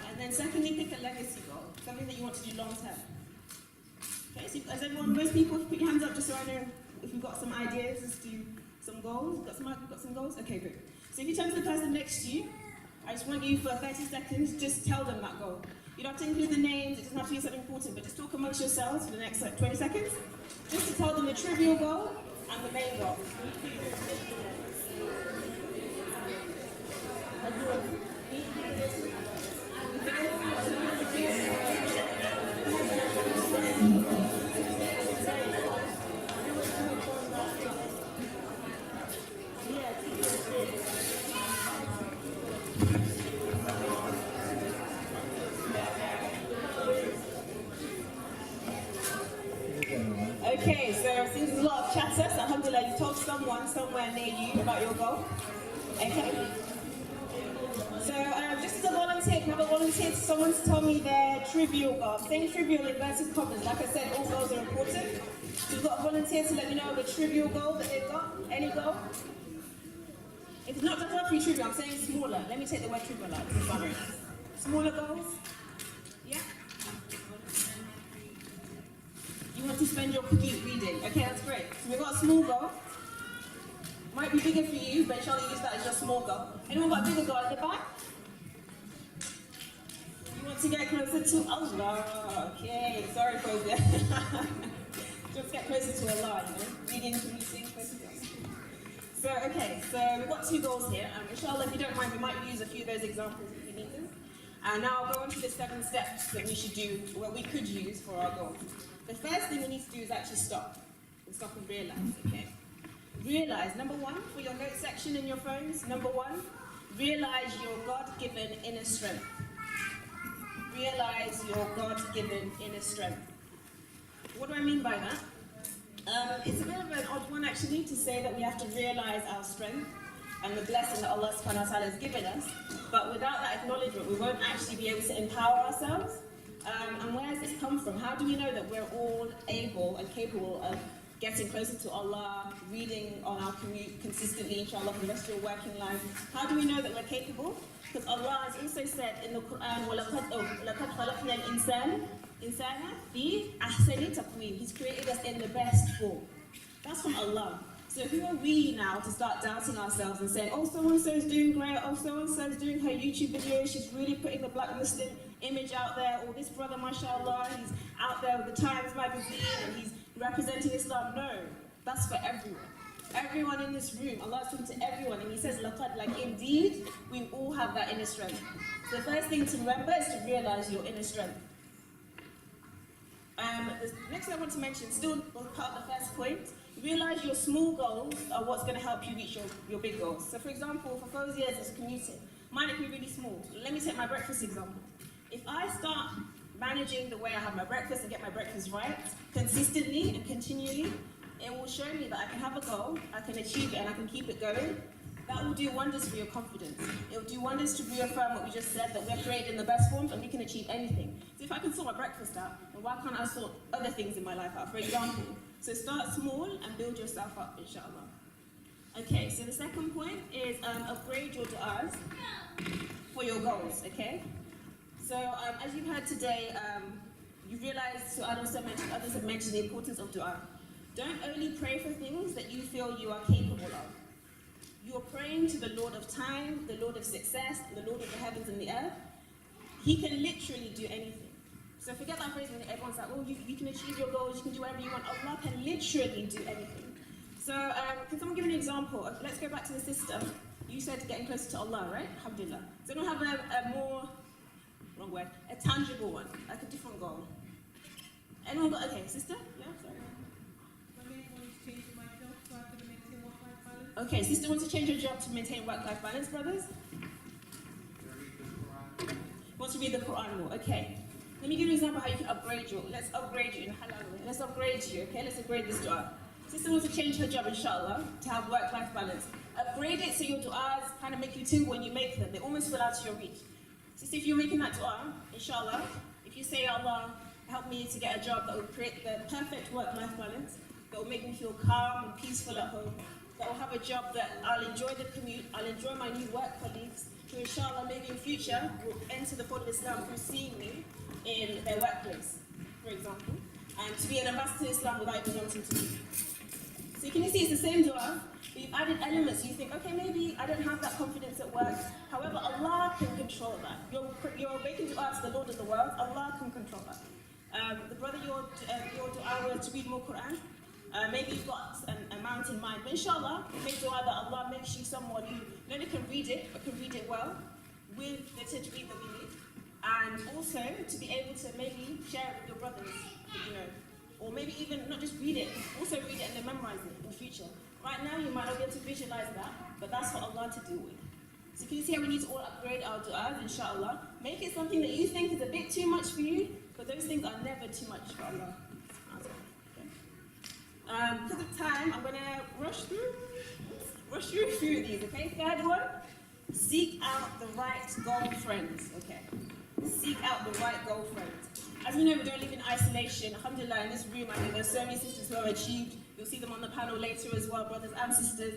And then secondly, pick a legacy goal, something that you want to do long term. Okay, so as everyone, most people, put your hands up just so I know if you've got some ideas as to some goals. Got some goals? Okay, good. So if you turn to the person next to you, I just want you for 30 seconds, just tell them that goal. You don't have to include the names, it doesn't have to be something important, but just talk amongst yourselves for the next 20 seconds, just to tell them the trivial goal and the main goal. Okay, so since there's a lot of chatter, so alhamdulillah, you told someone somewhere near you about your goal. Okay? So just as a volunteer, can I have a volunteer to someone to tell me their trivial goal? I'm saying trivial in inverted commas. Like I said, all goals are important. So you've got a volunteer to let me know the trivial goal that they've got. Any goal? If it's not just have to be trivial, I'm saying smaller. Let me take the word trivial out. Smaller goals? Yeah? You want to spend your commute reading. Okay, that's great. So we've got a small goal. Might be bigger for you, but shall use that as your small goal. Anyone got a bigger goal at the back? You want to get closer to Allah. Okay, sorry, Fozia. Just get closer to Allah, you know? Reading, commuting, closer to Allah. So, okay, so we've got 2 goals here. Inshallah, if you don't mind, we might use a few of those examples if you need them. And now I'll go on to the 7 steps that we should do, what we could use for our goals. The first thing we need to do is actually stop. And stop and realize, okay? Realize, number 1, for your note section in your phones, number 1, realize your God-given inner strength. Realize your God-given inner strength. What do I mean by that? It's a bit of an odd one actually to say that we have to realize our strength and the blessing that Allah subhanahu wa ta'ala has given us, but without that acknowledgement we won't actually be able to empower ourselves. And where has this come from? How do we know that we're all able and capable of getting closer to Allah, reading on our commute consistently, inshallah, for the rest of your working life? How do we know that we're capable? Because Allah has also said in the Quran, وَلَقَدْ خَلَقْنَا الْإِنسَانَ فِي أَحْسَنِ تَقْوِيمٍ. He's created us in the best form. That's from Allah. So who are we now to start doubting ourselves and saying, oh, so-and-so is doing great, oh, so-and-so is doing her YouTube video, she's really putting the black Muslim image out there, or this brother, mashallah, he's out there with the Times magazine and he's representing Islam. No, that's for everyone. Everyone in this room, Allah is talking to everyone, and He says, laqad, like indeed, we all have that inner strength. So the first thing to remember is to realize your inner strength. The next thing I want to mention, still part of the first point, realize your small goals are what's going to help you reach your big goals. So for example, for those years it's commuting, mine can be really small. Let me take my breakfast example. If I start managing the way I have my breakfast and get my breakfast right, consistently and continually, it will show me that I can have a goal, I can achieve it, and I can keep it going. That will do wonders for your confidence. It will do wonders to reaffirm what we just said, that we're created in the best forms and we can achieve anything. So if I can sort my breakfast out, then why can't I sort other things in my life out? For example, so start small and build yourself up, inshallah. Okay, so the second point is upgrade your du'as for your goals, okay? So as you've heard today, you've realized, so others have mentioned the importance of du'a. Don't only pray for things that you feel you are capable of. You are praying to the Lord of time, the Lord of success, the Lord of the heavens and the earth. He can literally do anything. So forget that phrase when everyone's like, oh, you can achieve your goals, you can do whatever you want. Allah can literally do anything. So, can someone give an example? Let's go back to the sister. You said getting closer to Allah, right? Alhamdulillah. So, don't have a more, wrong word, a tangible one, like a different goal. Anyone got, okay, sister? Yeah, sorry. Okay, sister wants to change her job to maintain work-life balance, brothers? Wants to read the Quran more, okay. Let me give you an example how you can upgrade you. Let's upgrade you in halal way. Let's upgrade you, okay? Let's upgrade this dua. Sister wants to change her job, inshallah, to have work-life balance. Upgrade it so your du'as kind of make you tingle when you make them. They almost feel out of your reach. Sister, if you're making that dua, inshallah, if you say, Allah, help me to get a job that will create the perfect work-life balance, that will make me feel calm and peaceful at home, that will have a job that I'll enjoy the commute, I'll enjoy my new work colleagues, who inshallah maybe in future will enter the fold of Islam through seeing me in their workplace, for example, and to be an ambassador to Islam without even wanting to be. So can you see it's the same dua, but you've added elements. You think, okay, maybe I don't have that confidence at work. However, Allah can control that. You're making dua to the Lord of the world. Allah can control that. The brother, your dua was to read more Quran. Maybe you've got an amount in mind. But inshallah, make dua that Allah makes you someone who not only can read it, but can read it well, with the tajweed that we need. And also to be able to maybe share it with your brothers, you know. Or maybe even not just read it, also read it and then memorize it in the future. Right now you might not be able to visualize that, but that's for Allah to deal with. So can you see how we need to all upgrade our du'as, inshallah? Make it something that you think is a bit too much for you, but those things are never too much for Allah. Because of time, I'm going to rush through these, okay? Third one, seek out the right girlfriends, okay? Seek out the right girlfriends. As we know, we don't live in isolation. Alhamdulillah, in this room, I think there's so many sisters who have achieved. You'll see them on the panel later as well, brothers and sisters.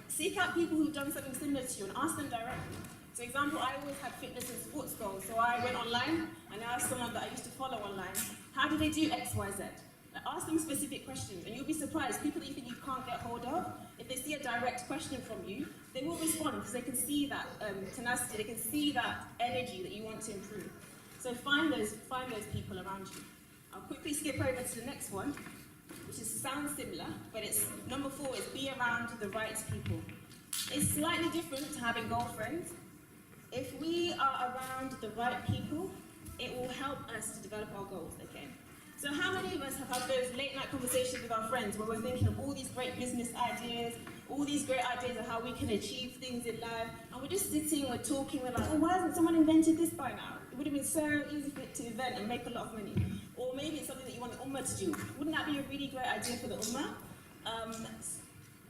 Seek out people who've done something similar to you and ask them directly. So, example, I always had fitness and sports goals. So I went online and I asked someone that I used to follow online, how do they do X, Y, Z? Like, ask them specific questions, and you'll be surprised. People that you think you can't get hold of, if they see a direct question from you, they will respond because they can see that tenacity, they can see that energy that you want to improve. So find those people around you. I'll quickly skip over to the next one, which sounds similar, but it's number 4 is be around the right people. It's slightly different to having girlfriends. If we are around the right people, it will help us to develop our goals, okay? So how many of us have had those late night conversations with our friends where we're thinking of all these great business ideas, all these great ideas of how we can achieve things in life, and we're just sitting, we're talking, we're like, oh, why hasn't someone invented this by now? It would have been so easy for it to invent and make a lot of money. Or maybe it's something that you want the Ummah to do. Wouldn't that be a really great idea for the Ummah?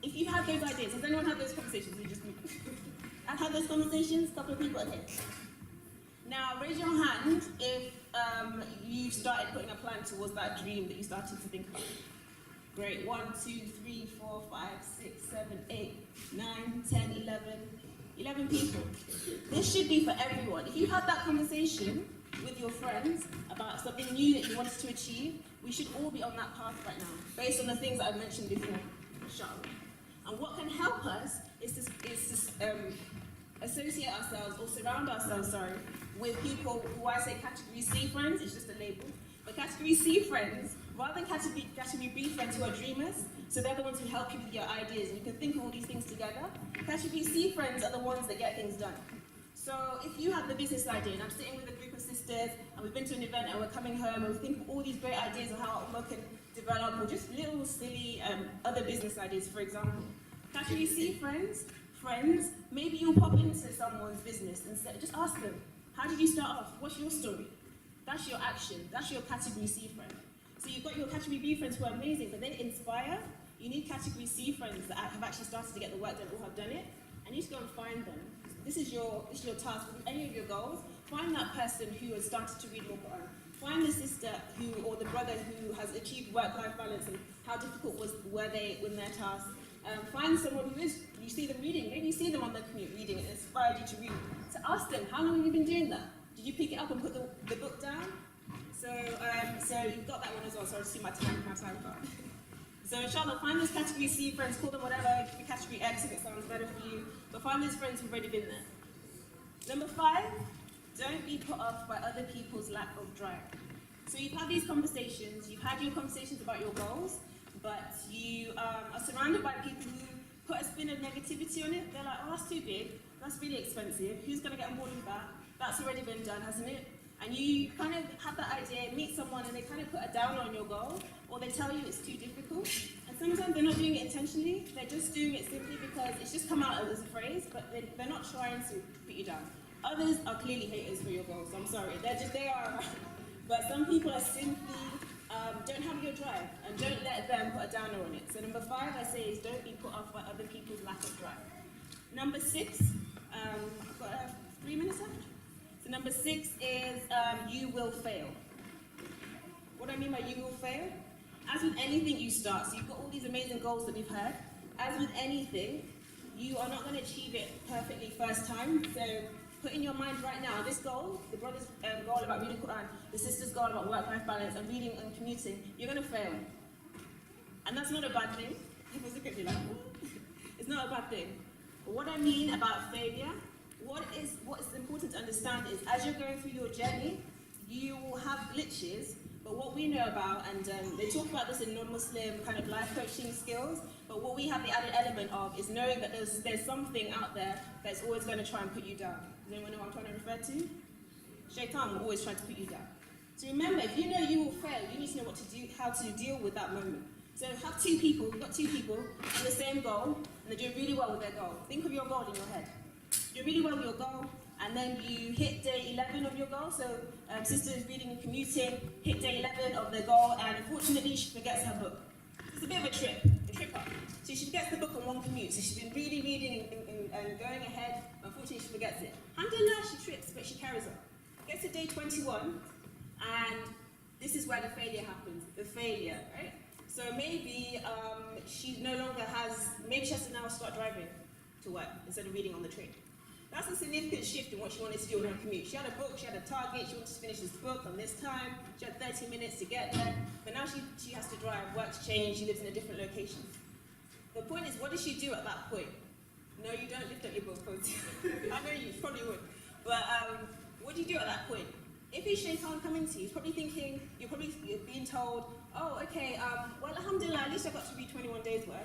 If you have those ideas, has anyone had those conversations? I've had those conversations, a couple of people, okay. Now, raise your hand if you started putting a plan towards that dream that you started to think about. Great. 1, 2, 3, 4, 5, 6, 7, 8, 9, 10, 11 people. This should be for everyone. If you had that conversation with your friends about something new that you wanted to achieve, we should all be on that path right now, based on the things that I mentioned before, inshallah. And what can help us is to associate ourselves, or surround ourselves, with people who I say category C friends, it's just a label, but category C friends, rather than category B friends who are dreamers, so they're the ones who help you with your ideas, and you can think of all these things together. Category C friends are the ones that get things done. So if you have the business idea, and I'm sitting with a group of sisters, and we've been to an event, and we're coming home, and we think of all these great ideas of how Ummah can develop, or just little silly other business ideas, for example. Category C friends, maybe you'll pop into someone's business and just ask them, how did you start off? What's your story? That's your action. That's your category C friend. So you've got your category B friends who are amazing, but they inspire. You need category C friends that have actually started to get the work done or have done it, and you just go and find them. This is your task with any of your goals. Find that person who has started to read more Quran. Find the sister or the brother who has achieved work-life balance and how difficult were they in their task. Find someone who is, you see them reading, maybe you see them on the commute reading, it inspired you to read. So ask them, how long have you been doing that? Did you pick it up and put the book down? So you've got that one as well, so I see my time card. So inshallah, find those category C friends, call them whatever, category X if it sounds better for you, but find those friends who've already been there. Number 5, don't be put off by other people's lack of drive. So you've had these conversations, you've had your conversations about your goals. but you are surrounded by people who put a spin of negativity on it. They're like, oh, that's too big, that's really expensive, who's going to get on board with that? That's already been done, hasn't it? And you kind of have that idea, meet someone, and they kind of put a down on your goal, or they tell you it's too difficult. And sometimes they're not doing it intentionally, they're just doing it simply because it's just come out as a phrase, but they're not trying to put you down. Others are clearly haters for your goals, I'm sorry, they are. But some people are simply, don't have your drive, and don't let them put a downer on it. So number 5, I say, is don't be put off by other people's lack of drive. Number 6, I've got 3 minutes left. So number 6 is you will fail. What do I mean by you will fail? As with anything you start, so you've got all these amazing goals that we've had. As with anything, you are not going to achieve it perfectly first time. So put in your mind right now, this goal, the brother's goal about reading Quran, the sister's goal about work-life balance and reading and commuting, you're going to fail. And that's not a bad thing. People look at you like, it's not a bad thing. But what I mean about failure, what is important to understand is as you're going through your journey, you will have glitches, but what we know about, and they talk about this in non-Muslim kind of life coaching skills, but what we have the added element of is knowing that there's something out there that's always going to try and put you down. Does anyone know what I'm trying to refer to? Shaitan will always try to put you down. So remember, if you know you will fail, you need to know what to do, how to deal with that moment. So have 2 people, you've got 2 people with the same goal, and they're doing really well with their goal. Think of your goal in your head. You do really well with your goal, and then you hit day 11 of your goal. So sister is reading and commuting, hit day 11 of their goal, and unfortunately she forgets her book. It's a bit of a trip up. So she forgets the book on one commute. So she's been really reading and going ahead. Unfortunately she forgets it. Alhamdulillah, she trips, but she carries on. Gets to day 21, and this is where the failure happens. The failure, right? So maybe she no longer has, maybe she has to now start driving to work instead of reading on the train. That's a significant shift in what she wanted to do on her commute. She had a book, she had a target, she wanted to finish this book on this time, she had 30 minutes to get there, but now she has to drive, work's changed, she lives in a different location. The point is, what does she do at that point? No, you don't lift up your book, I know you probably would, but what do you do at that point? If he's shaitan coming to you, he's probably thinking, you're being told, oh, okay, well, alhamdulillah, at least I got to read 21 days worth.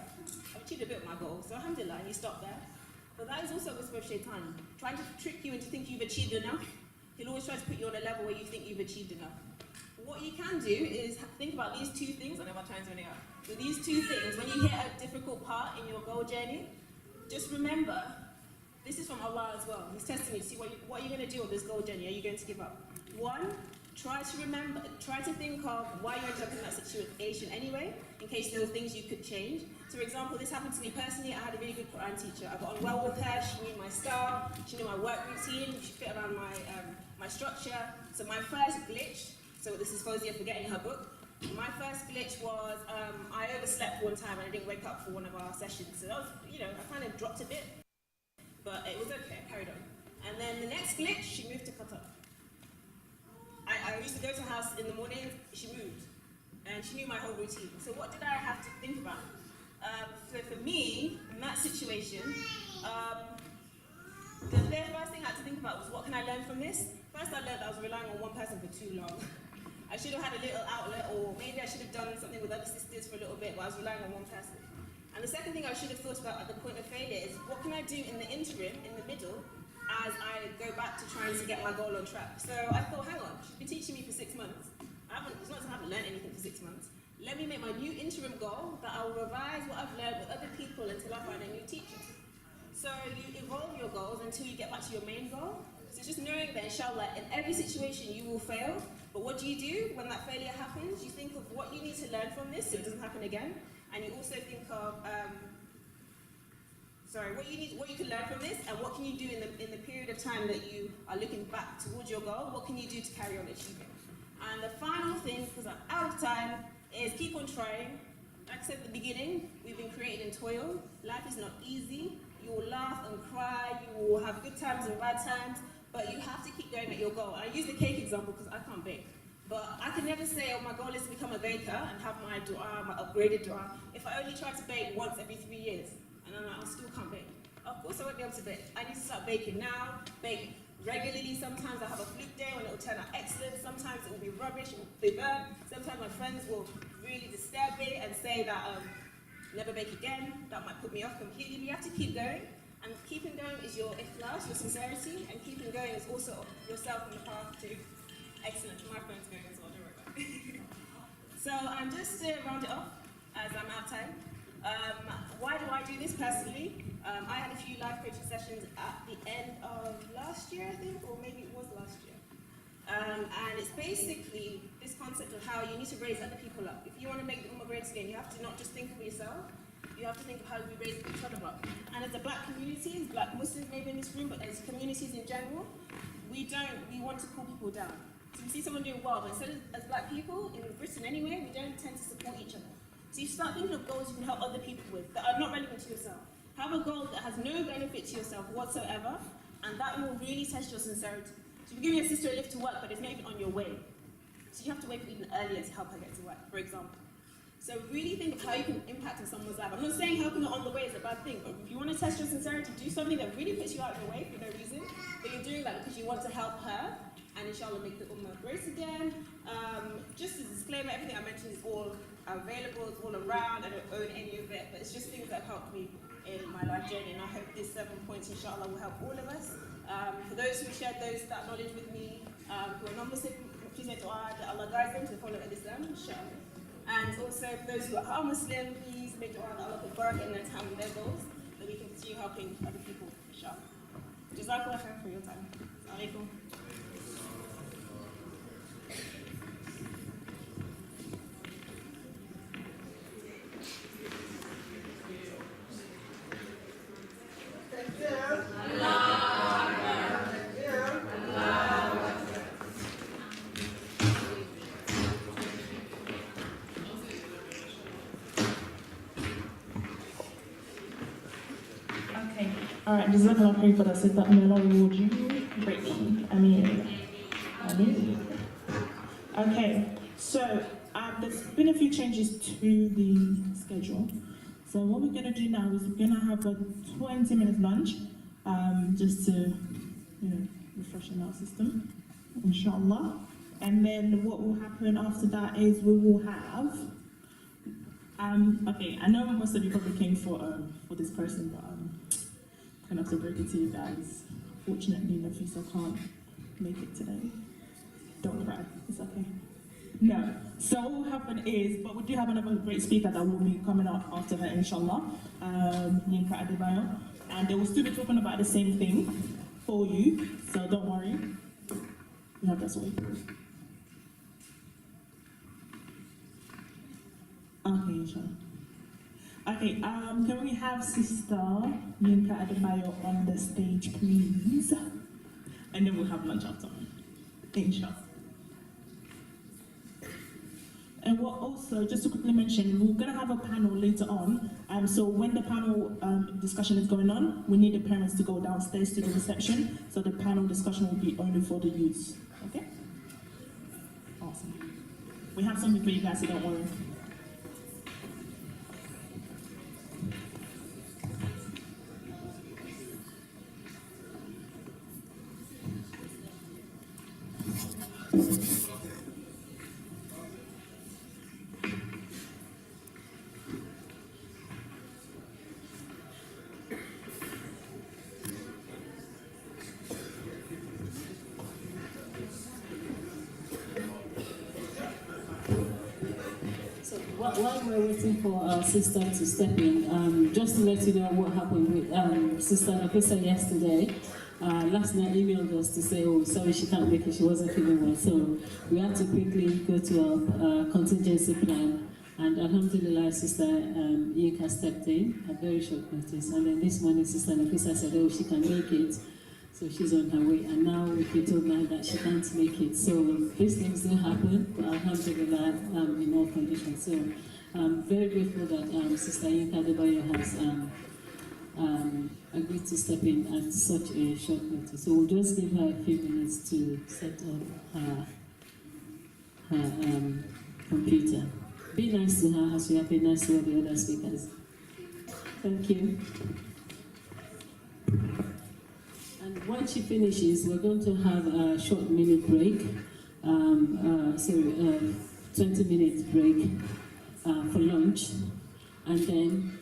I've achieved a bit of my goal, so alhamdulillah, and you stop there. But that is also a whisper of shaitan, trying to trick you into thinking you've achieved enough. He'll always try to put you on a level where you think you've achieved enough. What you can do is think about these 2 things. I know my time's running out. So these 2 things, when you hit a difficult part in your goal journey, just remember, this is from Allah as well. He's testing you to see what you're going to do with this goal journey. Are you going to give up? 1, try to think of why you ended up in that situation anyway, in case there were things you could change. So for example, this happened to me personally. I had a really good Quran teacher. I got on well with her. She knew my style. She knew my work routine. She fit around my structure. So my first glitch, so this is Fozia forgetting her book. My first glitch was I overslept one time and I didn't wake up for one of our sessions. So that was, I kind of dropped a bit, but it was okay. I carried on. And then the next glitch, she moved to Qatar. I used to go to her house in the morning, she moved, and she knew my whole routine. So what did I have to think about? So for me, in that situation, the first thing I had to think about was what can I learn from this? First I learned that I was relying on one person for too long. I should have had a little outlet, or maybe I should have done something with other sisters for a little bit, but I was relying on one person. And the second thing I should have thought about at the point of failure is what can I do in the interim, in the middle, as I go back to trying to get my goal on track. So I thought, hang on, she's been teaching me for 6 months. It's not that I haven't learned anything for 6 months. Let me make my new interim goal that I will revise what I've learned with other people until I find a new teacher. So you evolve your goals until you get back to your main goal. So just knowing that, inshallah, in every situation you will fail, but what do you do when that failure happens? You think of what you need to learn from this so it doesn't happen again, and you also think of what you can learn from this, and what can you do in the period of time that you are looking back towards your goal, what can you do to carry on achieving? And the final thing, because I'm out of time, is keep on trying. Like I said at the beginning, we've been created in toil. Life is not easy. You will laugh and cry, you will have good times and bad times, but you have to keep going at your goal. I use the cake example because I can't bake. But I can never say, oh, my goal is to become a baker and have my dua, my upgraded dua, if I only try to bake once every 3 years. And I still can't bake. Of course I won't be able to bake. I need to start baking now, bake regularly. Sometimes I have a fluke day when it will turn out excellent. Sometimes it will be rubbish, it will be burnt. Sometimes my friends will really disturb me and say that never bake again, that might put me off completely. You have to keep going, and keeping going is your ikhlas, your sincerity, and keeping going is also yourself on the path to excellence. My phone's going as well, don't worry about it. So just to round it off, as I'm out of time, why do I do this personally? I had a few live coaching sessions at the end of last year, I think, or maybe it was last year. And it's basically this concept of how you need to raise other people up. If you want to make the Ummah great again, you have to not just think of yourself, you have to think of how we raise each other up. And as a black community, as black Muslims maybe in this room, but as communities in general, we want to pull people down. So we see someone doing well, but instead of, as black people, in Britain anyway, we don't tend to support each other. So you start thinking of goals you can help other people with that are not relevant to yourself. Have a goal that has no benefit to yourself whatsoever, and that will really test your sincerity. So if you're giving your sister a lift to work, but it's not even on your way, so you have to wake up even earlier to help her get to work, for example. So really think of how you can impact on someone's life. I'm not saying helping her on the way is a bad thing, but if you want to test your sincerity, do something that really puts you out of your way for no reason, but you're doing that because you want to help her, and inshallah make the Ummah great again. Just as a disclaimer, everything I mentioned is all available, it's all around, I don't own any of it, but it's just things that have helped me in my life journey, and I hope these 7 points, inshallah, will help all of us. For those who shared that knowledge with me, who are non-Muslim, please make dua that Allah guides them to follow Islam, inshallah. And also for those who are Muslim, please make dua that Allah put barakah in their time with their goals, that we can continue helping other people, inshallah. Jazakallah khair for your time. Assalamu alaikum. Alright, Jazakallah khair for that. So that may Allah reward you greatly. Ameen. Okay, so there's been a few changes to the schedule. So what we're going to do now is we're going to have a 20-minute lunch, just to, refresh our system, inshallah. And then what will happen after that is we will have, okay, I know most of you probably came for this person, but kind of to break it to you guys. Fortunately, Nafisa can't make it today. Don't cry, it's okay. No, so what will happen is, but we do have another great speaker that will be coming up after her, inshallah, Yinka Adebayo, and they will still be talking about the same thing for you, so don't worry. We have that sorted. Okay, inshallah. Okay, can we have Sister Yinka Adebayo on the stage, please? And then we'll have lunch after, inshallah. And what also, just to quickly mention, we're going to have a panel later on. So when the panel discussion is going on, we need the parents to go downstairs to the reception. So the panel discussion will be only for the youth. Okay? Awesome. We have something for you guys, so don't worry. While we're waiting for our sister to step in, just to let you know what happened with Sister Nafisa yesterday. Last night emailed us to say, oh, sorry, she can't make it, she wasn't feeling well. So we had to quickly go to our contingency plan. And alhamdulillah, Sister Yinka stepped in at very short notice. And then this morning, Sister Nafisa said, oh, she can make it. So she's on her way, and now we've been told now that she can't make it. So these things do happen, but alhamdulillah, in all conditions. So I'm very grateful that Sister Yinka Adebayo has agreed to step in at such a short notice. So we'll just give her a few minutes to set up her computer. Be nice to her as you have been nice to all the other speakers. Thank you. And once she finishes, we're going to have a short minute break, 20-minute break, for lunch. And then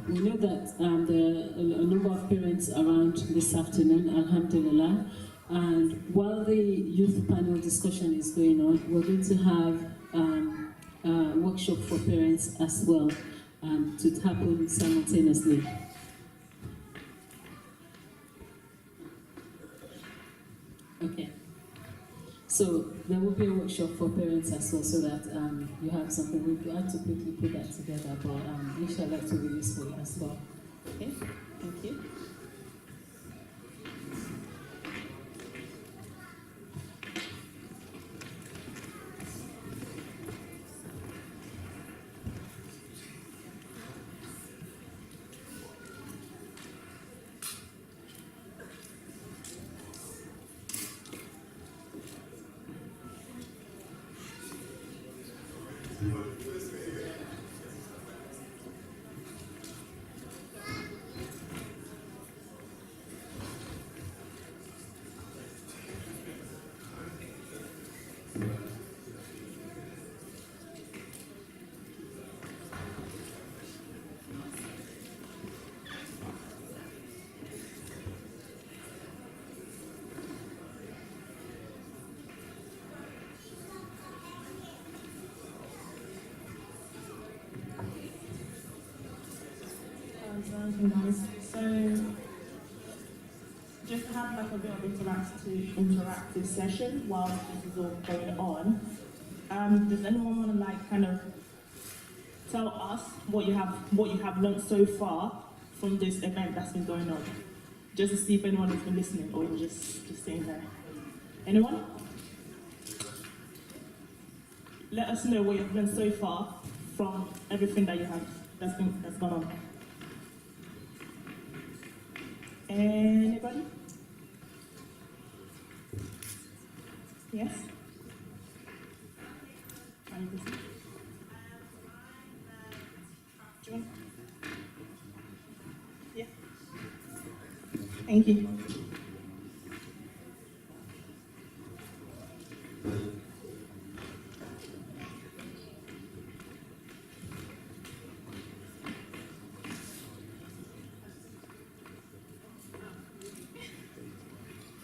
we know that there are a number of parents around this afternoon, alhamdulillah. And while the youth panel discussion is going on, we're going to have a workshop for parents as well to happen simultaneously. Okay. So there will be a workshop for parents as well, so that you have something. We had to quickly put that together, but inshallah it will be useful as well. Okay, thank you. So, just to have like a bit of interactive session while this is all going on. Does anyone want to like kind of tell us what you have learned so far from this event that's been going on? Just to see if anyone has been listening or you're just sitting there. Anyone? Let us know what you've learned so far from everything that you have that's gone on. Anybody? Yes? Are you listening? Do you want? Yeah. Thank you.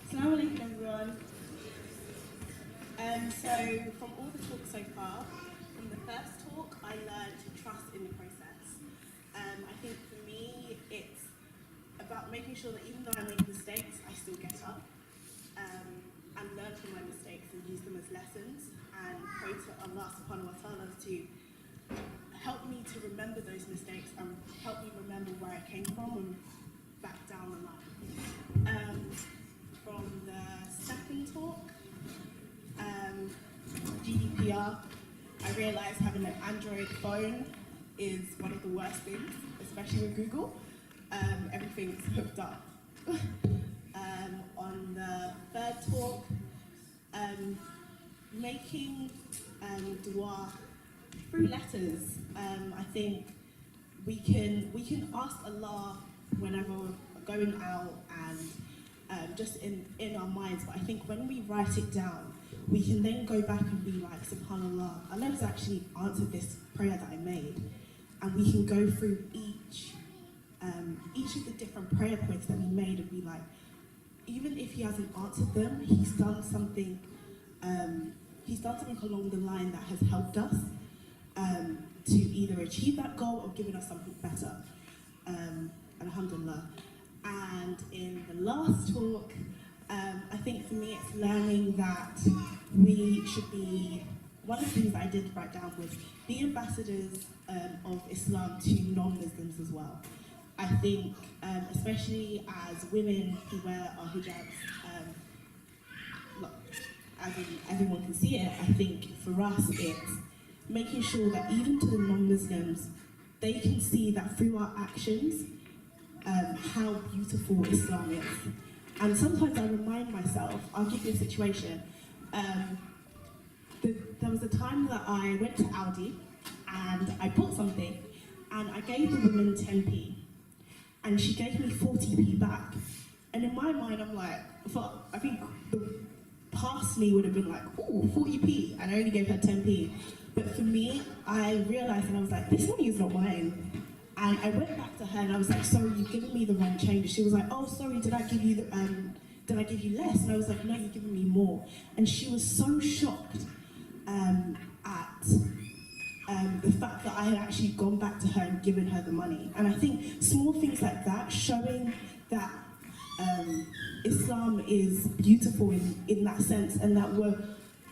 Assalamualaikum everyone. So from all the talks so far, from the first talk I learned to trust in the process. I think for me it's about making sure that even though I make mistakes, I still get up and learn from my mistakes and use them as lessons, and pray to Allah subhanahu wa ta'ala to help me to remember those mistakes and help me remember where I came from and back down the line. From the second talk, GDPR, I realised having an Android phone is one of the worst things, especially with Google. Everything's hooked up. On the third talk, making dua through letters. I think we can ask Allah whenever we're going out and just in our minds, but I think when we write it down, we can then go back and be like, subhanallah, Allah has actually answered this prayer that I made, and we can go through each of the different prayer points that we made and be like, even if he hasn't answered them, he's done something along the line that has helped us to either achieve that goal or given us something better. Alhamdulillah. And in the last talk, I think for me it's learning that we should be, one of the things that I did write down was be ambassadors of Islam to non-Muslims as well. I think, especially as women who wear our hijabs, as everyone can see it, I think for us it's making sure that even to the non-Muslims, they can see that through our actions, how beautiful Islam is. And sometimes I remind myself, I'll give you a situation. There was a time that I went to Aldi and I bought something and I gave the woman 10p and she gave me 40p back. And in my mind, I'm like, I think the past me would have been like, ooh, 40p, and I only gave her 10p. But for me, I realised and I was like, this money is not mine. And I went back to her and I was like, sorry, you've given me the wrong change. She was like, oh, sorry, did I give you less? And I was like, no, you've given me more. And she was so shocked at the fact that I had actually gone back to her and given her the money. And I think small things like that, showing that Islam is beautiful in that sense, and that we're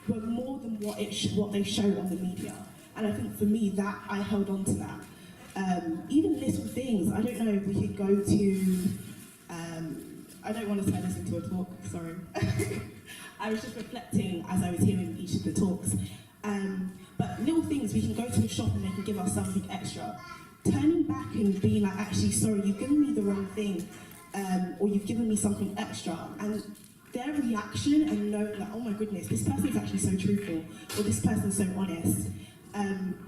more than what they show on the media. And I think for me, that I held on to that. Even little things, I don't know if we could go to, I don't want to turn this into a talk, sorry. I was just reflecting as I was hearing each of the talks. But little things, we can go to a shop and they can give us something extra. Turning back and being like, actually, sorry, you've given me the wrong thing, or you've given me something extra. And their reaction and knowing that, oh my goodness, this person is actually so truthful, or this person's so honest.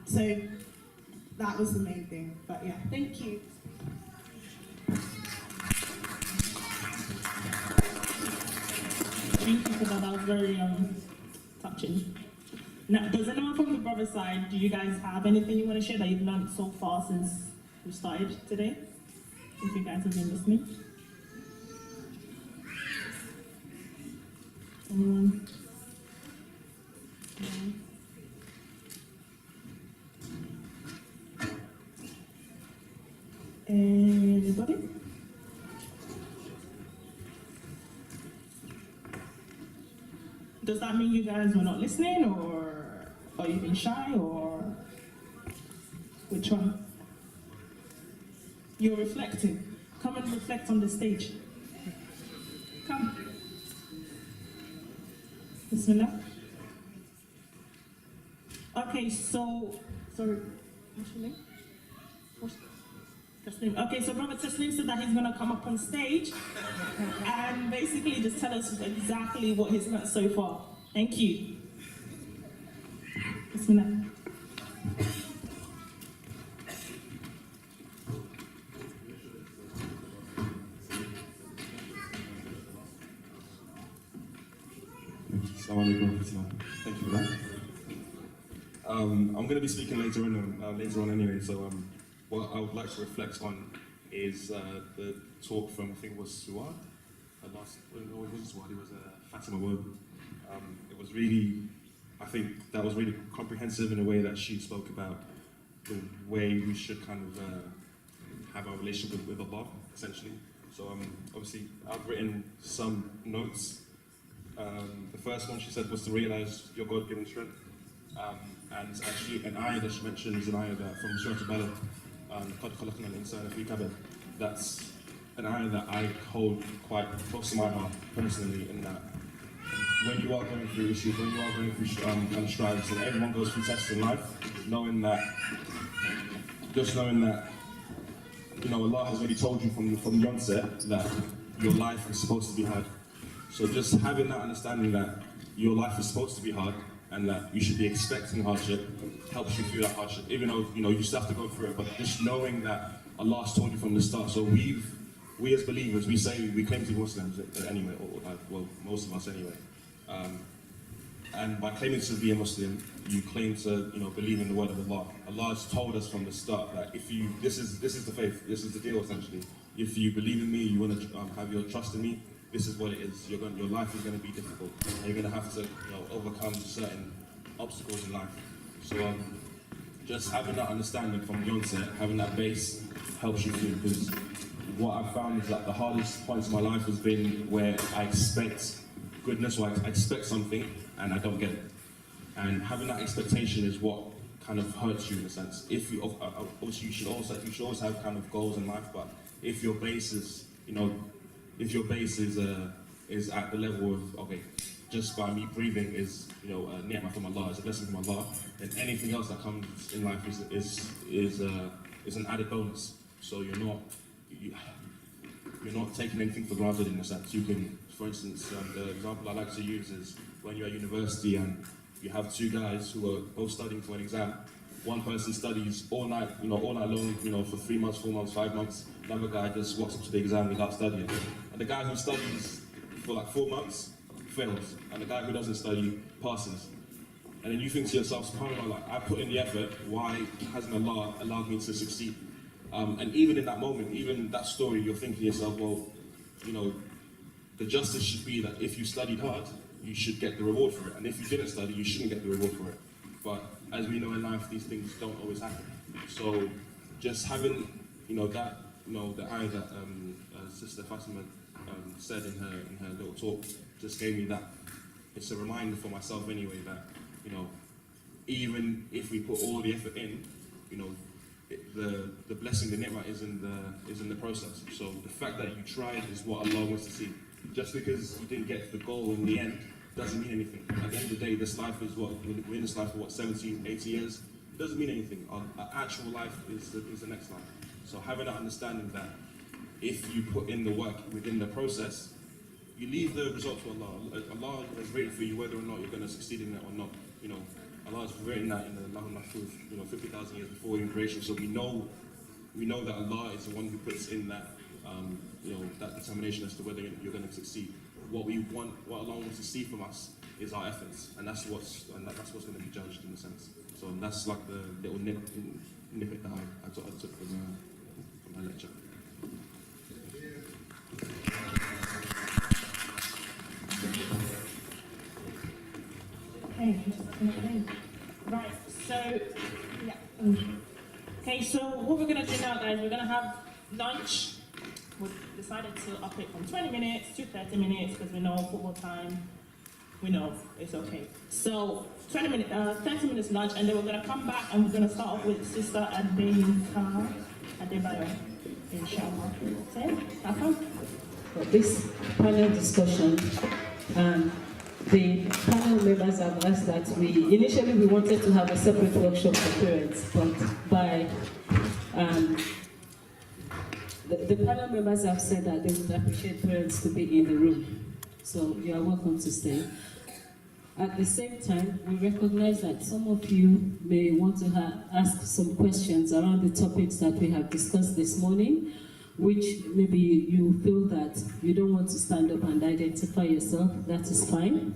So that was the main thing. But yeah, thank you. Thank you for that. That was very touching. Now, does anyone from the brother side, do you guys have anything you want to share that you've learned so far since we started today? If you guys have been listening. Anyone? No? Anybody? Does that mean you guys were not listening, or are you being shy, or which one? You're reflecting. Come and reflect on the stage. Come. Bismillah. Okay, so, sorry, what's your name? Taslim. Okay, so Brother Taslim said that he's going to come up on stage and basically just tell us exactly what he's learned so far. Thank you. Bismillah. Thank you for that. I'm going to be speaking later on anyway, so what I would like to reflect on is the talk from, I think it was Suad, it wasn't Suad, it was Fatima Wob. It was really, I think that was really comprehensive in a way that she spoke about the way we should kind of have our relationship with Allah, essentially. So obviously, I've written some notes. The first one she said was to realize your God-given strength. And actually an ayah that she mentioned is an ayah that from Surah Al-Balad, قَدْ خَلَقْنَا الْإِنسَانَ فِي كَبَدٍ. That's an ayah that I hold quite close to my heart personally, in that when you are going through issues, when you are going through kind of strives, and everyone goes through tests in life, knowing that, you know, Allah has already told you from the onset that your life is supposed to be hard. So just having that understanding that your life is supposed to be hard, and that you should be expecting hardship, helps you through that hardship, even though, you know, you still have to go through it, but just knowing that Allah has told you from the start. So we as believers, we say we claim to be Muslims anyway, well, most of us anyway. And by claiming to be a Muslim, you claim to, you know, believe in the word of Allah. Allah has told us from the start that if you, this is the faith, this is the deal essentially. If you believe in me, you want to have your trust in me, this is what it is. Your life is going to be difficult, and you're going to have to, you know, overcome certain obstacles in life. So just having that understanding from the onset, having that base, helps you through. Because what I've found is that the hardest points of my life has been where I expect goodness, or I expect something and I don't get it. And having that expectation is what kind of hurts you in a sense. If you obviously you should always have kind of goals in life, but if your base is, you know, if your base is at the level of, okay, just by me breathing is, you know, a ni'mah from Allah, is a blessing from Allah, then anything else that comes in life is an added bonus. So you're not taking anything for granted in a sense. You can, for instance, the example I like to use is when you're at university and you have two guys who are both studying for an exam. One person studies all night long, you know, for 3 months, 4 months, 5 months. Another guy just walks up to the exam without studying. And the guy who studies for like 4 months fails, and the guy who doesn't study passes. And then you think to yourself, subhanAllah, like, I put in the effort, why hasn't Allah allowed me to succeed? And even in that moment, even that story, you're thinking to yourself, well, you know, the justice should be that if you studied hard, you should get the reward for it. And if you didn't study, you shouldn't get the reward for it. But as we know in life, these things don't always happen. So just having, you know, that, you know, the ayah that Sister Fatima said in her little talk just gave me that. It's a reminder for myself anyway that, you know, even if we put all the effort in, you know, the blessing, the ni'mah is in the process. So the fact that you tried is what Allah wants to see. Just because you didn't get the goal in the end doesn't mean anything. At the end of the day, this life is what, we're in this life for what, 70, 80 years? It doesn't mean anything. Our actual life is the next life. So having that understanding that if you put in the work within the process, you leave the result to Allah. Allah has written for you whether or not you're going to succeed in it or not. You know, Allah has written that in the Lahul Mahfuz, you know, 50,000 years before in creation. So we know that Allah is the one who puts in that, you know, that determination as to whether you're going to succeed. What we want, what Allah wants to see from us is our efforts, and that's what's going to be judged in a sense. So that's like the little snippet that I took from my lecture. Okay. Right. So, yeah. Okay. So what we're gonna do now, guys, we're gonna have lunch. We decided to up it from 20 minutes to 30 minutes because we know football time. We know it's okay. So 30 minutes lunch, and then we're gonna come back and we're gonna start off with Sister Adeyinka Adebayo, inshallah. Okay. For this panel discussion, the panel members have asked that initially we wanted to have a separate workshop for parents, but by the panel members have said that they would appreciate parents to be in the room. So you are welcome to stay. At the same time, we recognize that some of you may want to ask some questions around the topics that we have discussed this morning, which maybe you feel that you don't want to stand up and identify yourself. That is fine.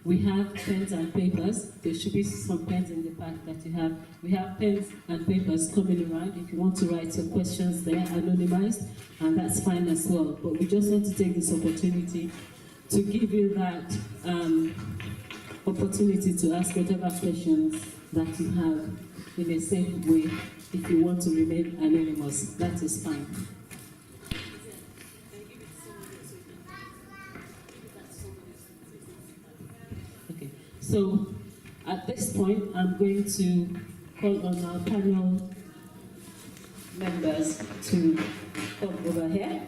We have pens and papers. There should be some pens in the pack that you have. We have pens and papers coming around if you want to write your questions there, anonymized, and that's fine as well. But we just want to take this opportunity to give you that opportunity to ask whatever questions that you have in a safe way. If you want to remain anonymous, that is fine. So at this point, I'm going to call on our panel members to come over here.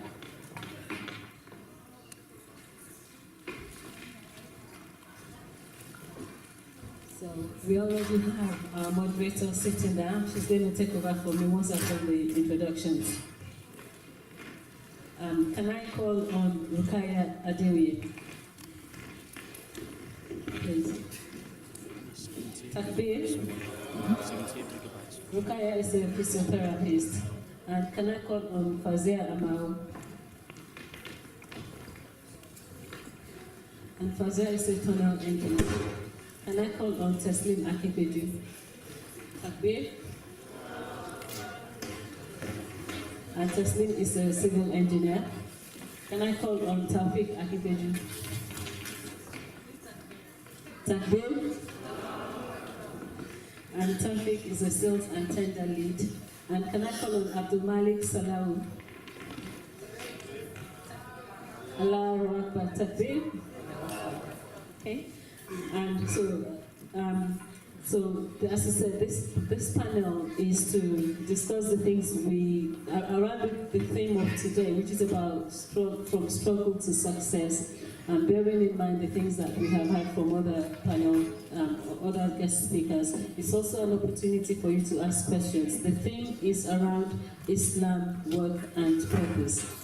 So we already have our moderator sitting down. She's going to take over for me once I've done the introductions. Can I call on Rukaya Adewiye? Please. Takbir. Rukaya is a physiotherapist. And can I call on Fazia Amao? And Fazia is a tunnel engineer. Can I call on Teslim Akipeju? Takbir. And Teslim is a civil engineer. Can I call on Taufik Akipeju? Takbir. And Taufik is a sales and tender lead. And can I call on Abdul Malik Salawu? Allahu Akbar. Takbir. Okay. And so as I said, this panel is to discuss the things around the theme of today, which is about from struggle to success, and bearing in mind the things that we have heard from other panel, other guest speakers. It's also an opportunity for you to ask questions. The theme is around Islam, work, and purpose.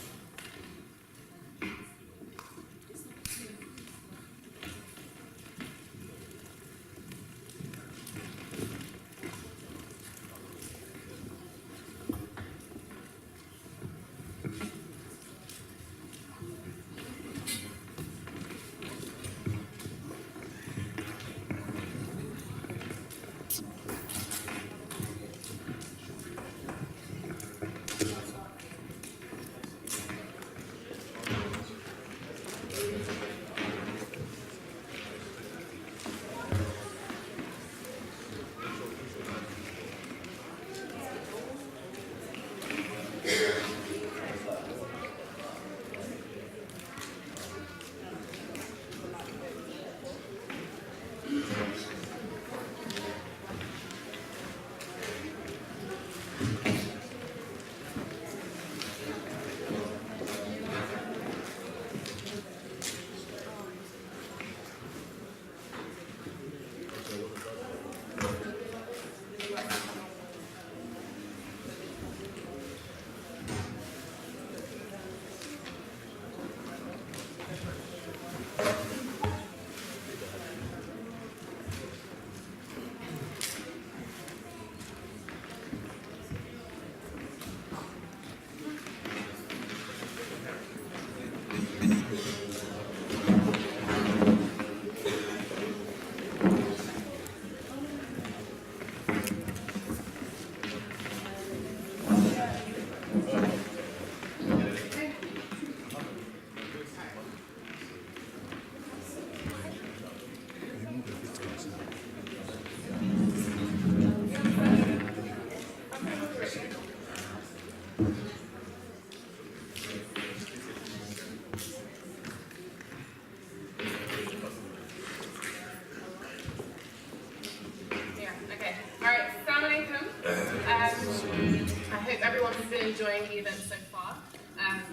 I hope everyone has been enjoying the event so far.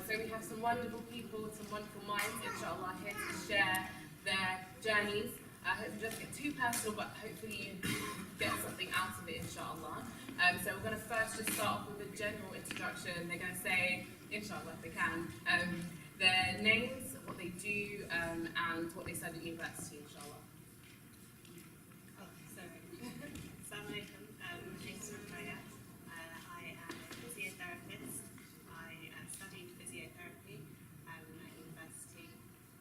So we have some wonderful people, some wonderful minds, inshallah, here to share their journeys. I hope it doesn't get too personal, but hopefully you get something out of it, inshallah. So we're going to first just start off with a general introduction. They're going to say, inshallah, if they can, their names, what they do, and what they study at university, inshallah. Assalamu alaikum. My name is Rukaya. I am a physiotherapist. I studied physiotherapy at university.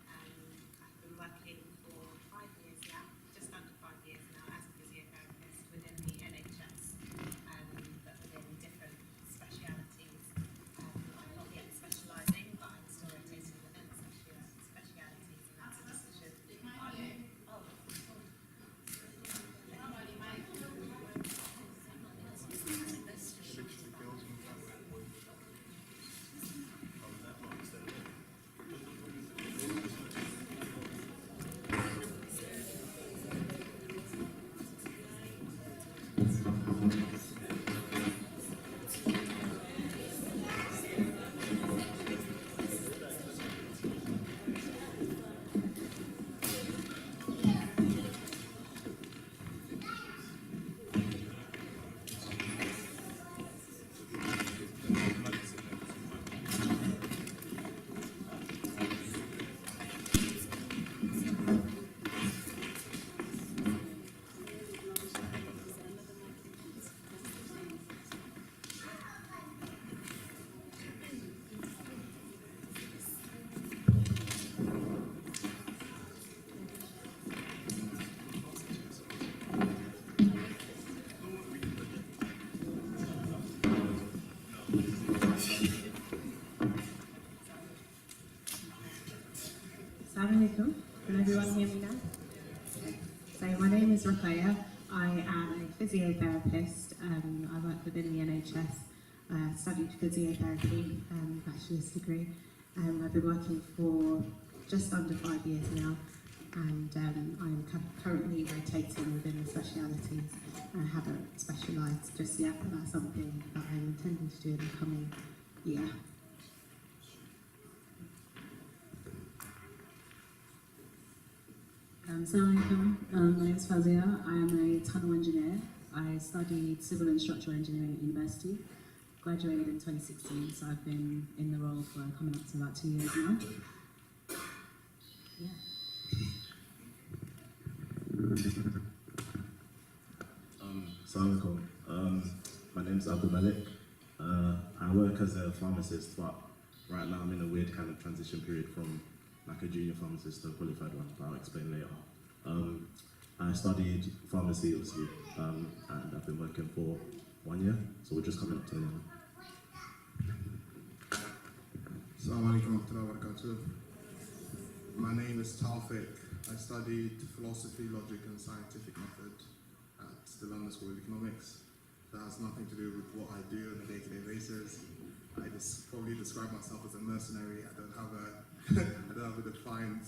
I've been working for 5 years now, just under 5 years now, as a physiotherapist within the NHS, but within different specialities. I'm not yet specialising, but I'm still rotating within specialities, and that's a decision. Assalamu alaikum. Can everyone hear me now? So my name is Rukaya. I am a physiotherapist. I work within the NHS. Studied physiotherapy, bachelor's degree. I've been working for just under 5 years now, and I'm currently rotating within the specialities. I haven't specialised just yet, but that's something that I'm intending to do in the coming year. Assalamu alaikum. My name is Fazia. I am a tunnel engineer. I studied civil and structural engineering at university. Graduated in 2016, so I've been in the role for coming up to about 2 years now. Yeah. Assalamu alaikum. My name's Abdul Malik. I work as a pharmacist, but right now I'm in a weird kind of transition period from like a junior pharmacist to a qualified one, but I'll explain later. I studied pharmacy, obviously, and I've been working for 1 year, so we're just coming up to now. Assalamu alaikum wa rahmatullahi wa barakatuh. My name is Taufik. I studied philosophy, logic and scientific method at the London School of Economics. That has nothing to do with what I do on a day-to-day basis. I just probably describe myself as a mercenary. I don't have a defined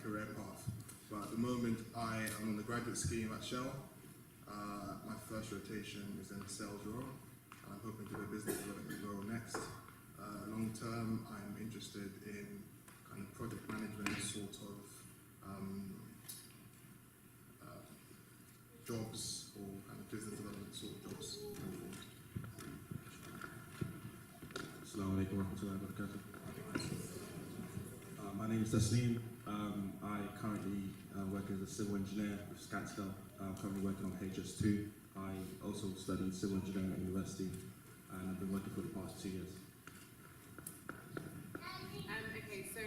career path. But at the moment, I am on the graduate scheme at Shell. My first rotation is in the sales role. I'm hoping to do a business development role next. Long term, I'm interested in kind of project management sort of jobs or kind of business development sort of jobs. Assalamu alaikum warahmatullahi wabarakatuh. My name is Tasneem. I currently work as a civil engineer with Scatstel. I'm currently working on HS2. I also studied civil engineering at university and I've been working for the past 2 years. Okay, so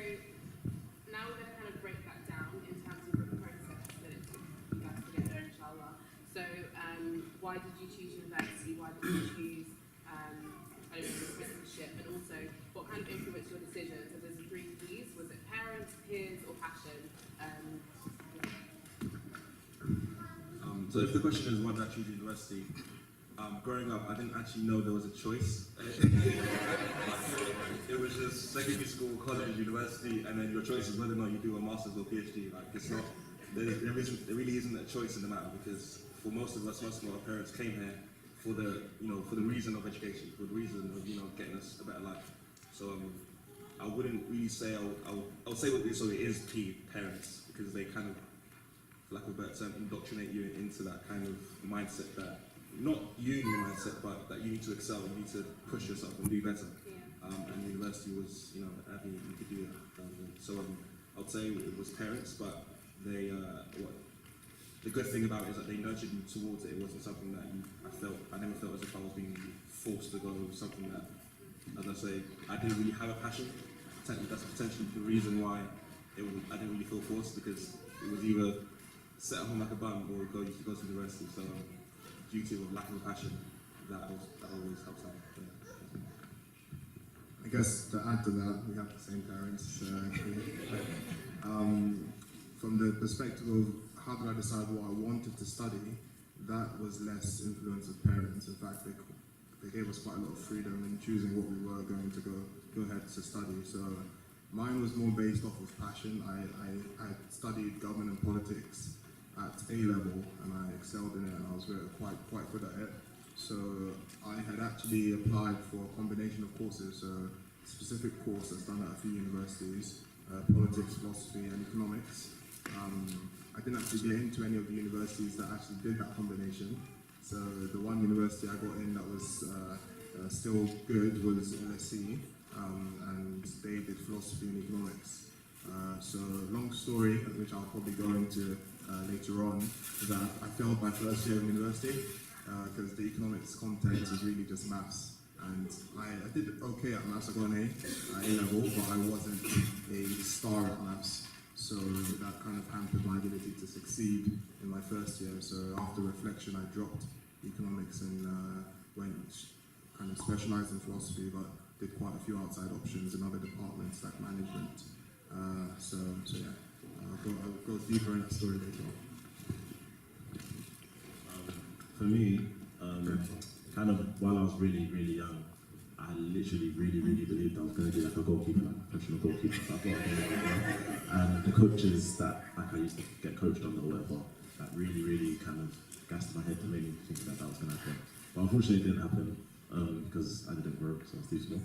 now we're going to kind of break that down in terms of the process that it took you guys to get there, inshallah. So why did you choose university? Why did you choose apprenticeship? And also, what kind of influenced your decision? So there's 3 P's. Was it parents, peers, or passion? So if the question is why did I choose university, growing up I didn't actually know there was a choice. It was just secondary school, college, university, and then your choice is whether or not you do a master's or PhD. Like it's not, there really isn't a choice in the matter, because for most of us, most of our parents came here for the, for the reason of education, for the reason of, getting us a better life. So I wouldn't really say, I would say so it is parents, because they kind of, for lack of a better term, indoctrinate you into that kind of mindset that, not uni mindset, but that you need to excel, you need to push yourself and do better. And university was, avenue you could do that. So I would say it was parents, but they, the good thing about it is that they nurtured you towards it. It wasn't something that I never felt as if I was being forced to go with something that, as I say, I didn't really have a passion. That's potentially the reason why I didn't really feel forced, because it was either sit at home like a bum or you should go to university. So due to a lack of passion, that always helps out. I guess to add to that, we have the same parents. From the perspective of how did I decide what I wanted to study, that was less influence of parents. In fact, they gave us quite a lot of freedom in choosing what we were going to go ahead to study. So mine was more based off of passion. I studied government and politics at A-level, and I excelled in it, and I was quite good at it. So I had actually applied for a combination of courses, so a specific course that's done at a few universities, politics, philosophy, and economics. I didn't actually get into any of the universities that actually did that combination. So the one university I got in that was still good was LSE, and they did philosophy and economics. So long story, which I'll probably go into later on, is that I failed my first year of university because the economics content is really just maths. And I did okay at maths. I got an A-level, but I wasn't a star at maths. So that kind of hampered my ability to succeed in my first year. So after reflection, I dropped economics and went kind of specialised in philosophy, but did quite a few outside options in other departments like management. So yeah, I'll go deeper into the story later on. For me, kind of while I was really young, I literally really believed I was going to be like a goalkeeper, like a professional goalkeeper. So I got and the coaches that I used to get coached on or whatever, that really kind of gassed my head to make me think that was going to happen. But unfortunately, it didn't happen because I didn't grow up, so I was too small.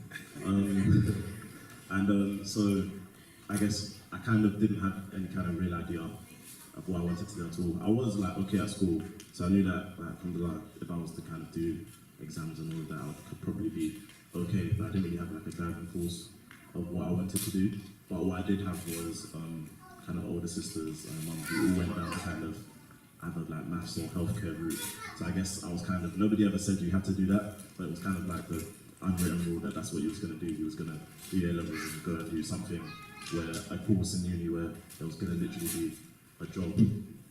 So I guess I kind of didn't have any kind of real idea of what I wanted to do at all. I was like okay at school, so I knew that if I was to kind of do exams and all of that, I could probably be okay, but I didn't really have like a driving force of what I wanted to do. But what I did have was kind of older sisters and mum who all went down to kind of either like maths or healthcare route. So I guess I was kind of, nobody ever said you had to do that, but it was kind of like the unwritten rule that that's what you was going to do. You was going to do A-levels and go and do something where a course in uni where there was going to literally be a job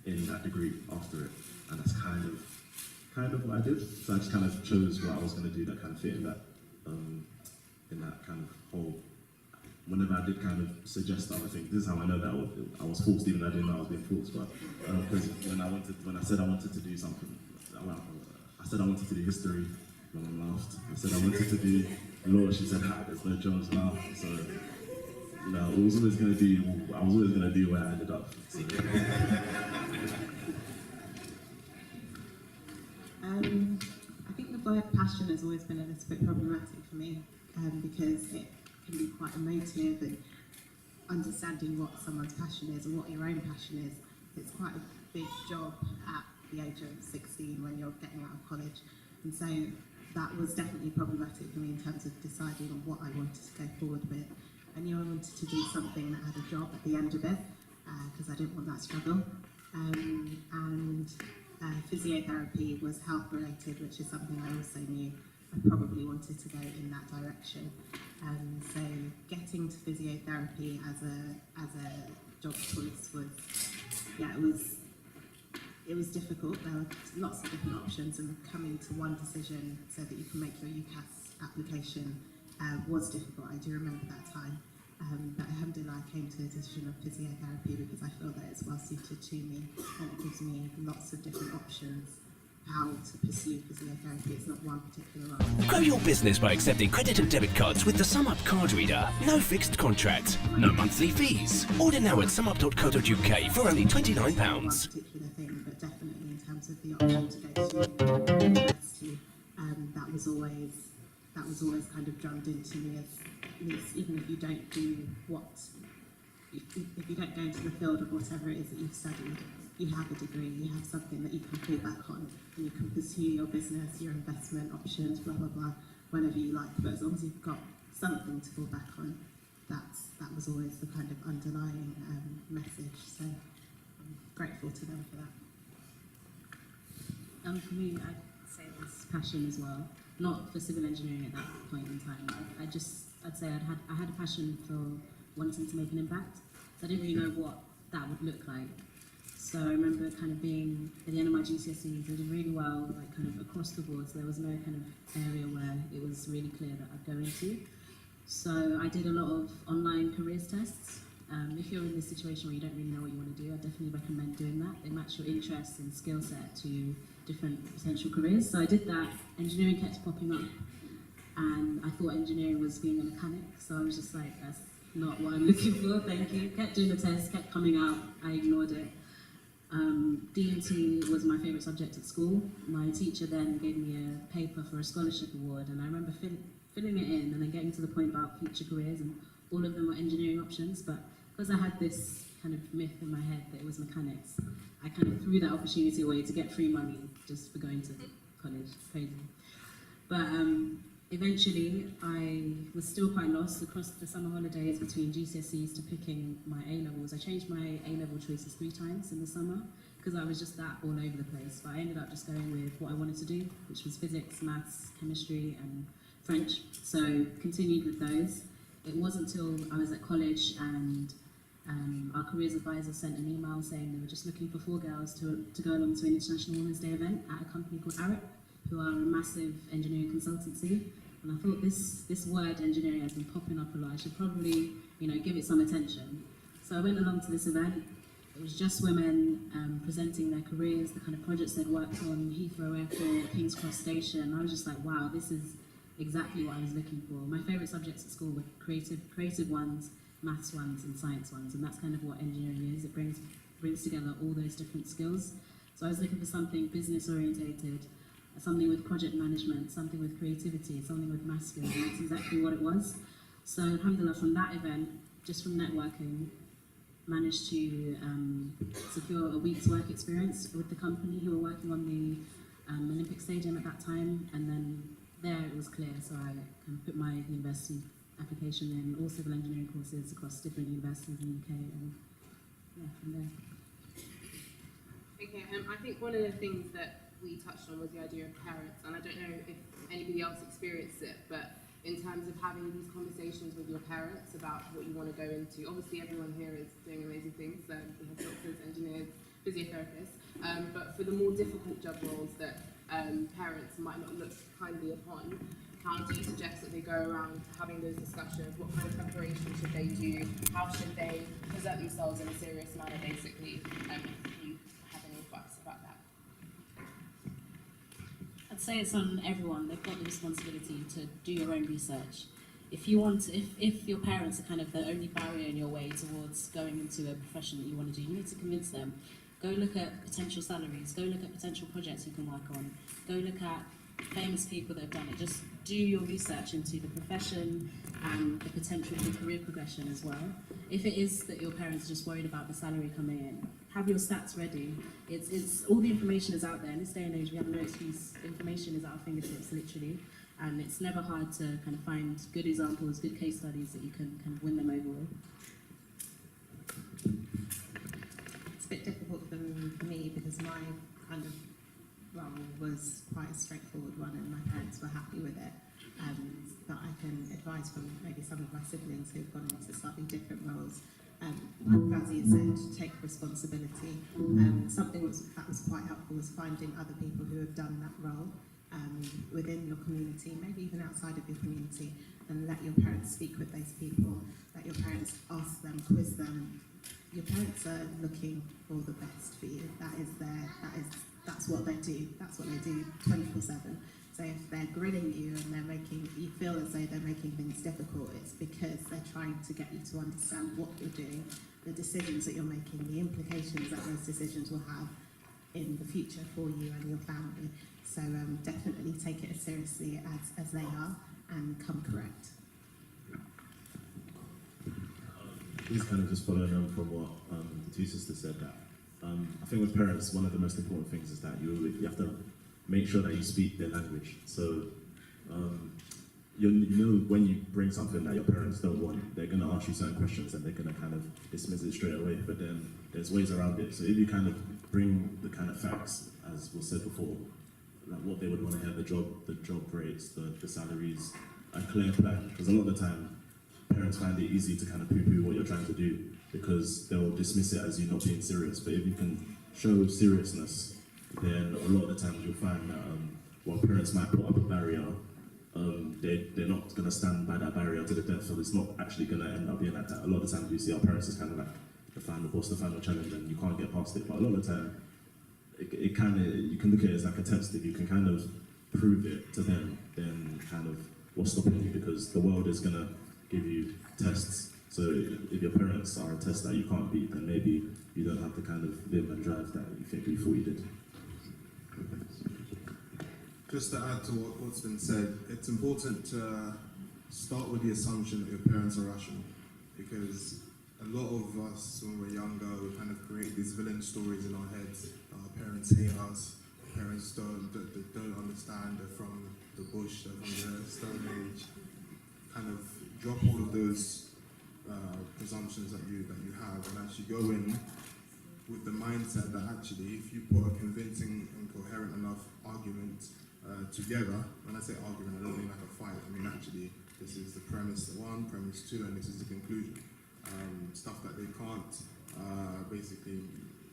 in that degree after it. And that's kind of what I did. So I just kind of chose what I was going to do that kind of fit in that kind of whole. Whenever I did kind of suggest other things, this is how I know that I was forced, even though I didn't know I was being forced. But because when I said I wanted to do something, I said I wanted to do history. My mum laughed. I said I wanted to do law. She said, "There's no Jones laugh." So No, I was always gonna do where I ended up. I think the word passion has always been a little bit problematic for me because it can be quite emotive, and understanding what someone's passion is or what your own passion is, it's quite a big job at the age of 16 when you're getting out of college. And so that was definitely problematic for me in terms of deciding on what I wanted to go forward with. I knew I wanted to do something that had a job at the end of it because I didn't want that struggle. Physiotherapy was health related, which is something I also knew I probably wanted to go in that direction. So getting to physiotherapy as a job choice was, it was difficult. There were lots of different options, and coming to one decision so that you can make your UCAS application was difficult. I do remember that time. But alhamdulillah, I came to the decision of physiotherapy because I feel that it's well suited to me, and it gives me lots of different options how to pursue physiotherapy. It's not one particular role. Grow your business by accepting credit and debit cards with the SumUp card reader. No fixed contract, no monthly fees. Order now at sumup.co.uk for only £29. One particular thing, but definitely in terms of the option to go to university, that was always kind of drummed into me as even if you don't do if you don't go into the field of whatever it is that you've studied, you have a degree, you have something that you can fall back on, and you can pursue your business, your investment options, blah blah blah, whenever you like. But as long as you've got something to fall back on, that was always the kind of underlying message. So I'm grateful to them for that. For me, I'd say it was passion as well. Not for civil engineering at that point in time. I'd say I had a passion for wanting to make an impact. So I didn't really know what that would look like. So I remember kind of being at the end of my GCSEs, I did really well, like kind of across the board. So there was no kind of area where it was really clear that I'd go into. So I did a lot of online careers tests. If you're in this situation where you don't really know what you want to do, I definitely recommend doing that. They match your interests and skill set to different potential careers. So I did that. Engineering kept popping up, and I thought engineering was being a mechanic. So I was just like, that's not what I'm looking for, thank you. Kept doing the test, kept coming out, I ignored it. D&T was my favourite subject at school. My teacher then gave me a paper for a scholarship award, and I remember filling it in and then getting to the point about future careers, and all of them were engineering options, but because I had this kind of myth in my head that it was mechanics, I kind of threw that opportunity away to get free money just for going to college. Crazy. But eventually I was still quite lost across the summer holidays between GCSEs to picking my A-levels. I changed my A-level choices 3 times in the summer because I was just that all over the place. But I ended up just going with what I wanted to do, which was physics, maths, chemistry and French. So continued with those. It wasn't until I was at college and our careers advisor sent an email saying they were just looking for 4 girls to go along to an International Women's Day event at a company called ARIP, who are a massive engineering consultancy. And I thought this word engineering has been popping up a lot. I should probably, give it some attention. So I went along to this event. It was just women presenting their careers, the kind of projects they'd worked on, Heathrow Airport, King's Cross Station. I was just like, wow, this is exactly what I was looking for. My favourite subjects at school were creative ones, maths ones and science ones, and that's kind of what engineering is. It brings together all those different skills. So I was looking for something business orientated, something with project management, something with creativity, something with maths skills, and that's exactly what it was. So alhamdulillah, from that event, just from networking, managed to secure a week's work experience with the company who were working on the Olympic Stadium at that time, and then there it was clear, so I kind of put my university application in, all civil engineering courses across different universities in the UK, and yeah, from there. Okay, I think one of the things that we touched on was the idea of parents, and I don't know if anybody else experienced it, but in terms of having these conversations with your parents about what you want to go into. Obviously everyone here is doing amazing things, we have doctors, engineers, physiotherapists, but for the more difficult job roles that parents might not look kindly upon, how do you suggest that they go around having those discussions? What kind of preparation should they do? How should they present themselves in a serious manner, basically? If you have any advice about that. I'd say it's on everyone. They've got the responsibility to do your own research. if you want, if your parents are kind of the only barrier in your way towards going into a profession that you want to do, you need to convince them. Go look at potential salaries, go look at potential projects you can work on, go look at famous people that have done it. Just do your research into the profession and the potential for career progression as well. If it is that your parents are just worried about the salary coming in, have your stats ready. It's all the information is out there. In this day and age, we have no excuse. Information is at our fingertips, literally. And it's never hard to kind of find good examples, good case studies that you can kind of win them over with. It's a bit difficult for me because my kind of role was quite a straightforward one and my parents were happy with it. But I can advise from maybe some of my siblings who've gone into slightly different roles. Like Fazia said, take responsibility. Something that was quite helpful was finding other people who have done that role within your community, maybe even outside of your community, and let your parents speak with those people, let your parents ask them, quiz them. Your parents are looking for the best for you. That's what they do. That's what they do 24/7. So if they're grilling you and they're making you feel as though they're making things difficult, it's because they're trying to get you to understand what you're doing, the decisions that you're making, the implications that those decisions will have in the future for you and your family. So definitely take it as seriously as they are and come correct. This kind of just following on from what the two sisters said, that I think with parents, one of the most important things is that you have to make sure that you speak their language. So you know when you bring something that your parents don't want, they're going to ask you certain questions and they're going to kind of dismiss it straight away, but then there's ways around it. So if you kind of bring the kind of facts, as was said before, like what they would want to hear, the job rates, the salaries, a clear plan, because a lot of the time parents find it easy to kind of poo-poo what you're trying to do because they'll dismiss it as you not being serious. But if you can show seriousness, then a lot of the times you'll find that while parents might put up a barrier, they're not going to stand by that barrier to the death, so it's not actually going to end up being like that. A lot of the times you see our parents as kind of like the final boss, the final challenge, and you can't get past it. But a lot of the time, it kind of, you can look at it as like a test. If you can kind of prove it to them, then kind of what's stopping you, because the world is going to give you tests. So if your parents are a test that you can't beat, then maybe you don't have the kind of live and drive that you think you thought you did. Just to add to what's been said, it's important to start with the assumption that your parents are rational, because a lot of us, when we're younger, we kind of create these villain stories in our heads. Our parents hate us, parents don't understand, they're from the bush, they're from the Stone Age. Kind of drop all of those presumptions that you have, and actually go in with the mindset that actually, if you put a convincing and coherent enough argument together, when I say argument, I don't mean like a fight, I mean actually, this is the premise one, premise two, and this is the conclusion. Stuff that they can't, basically,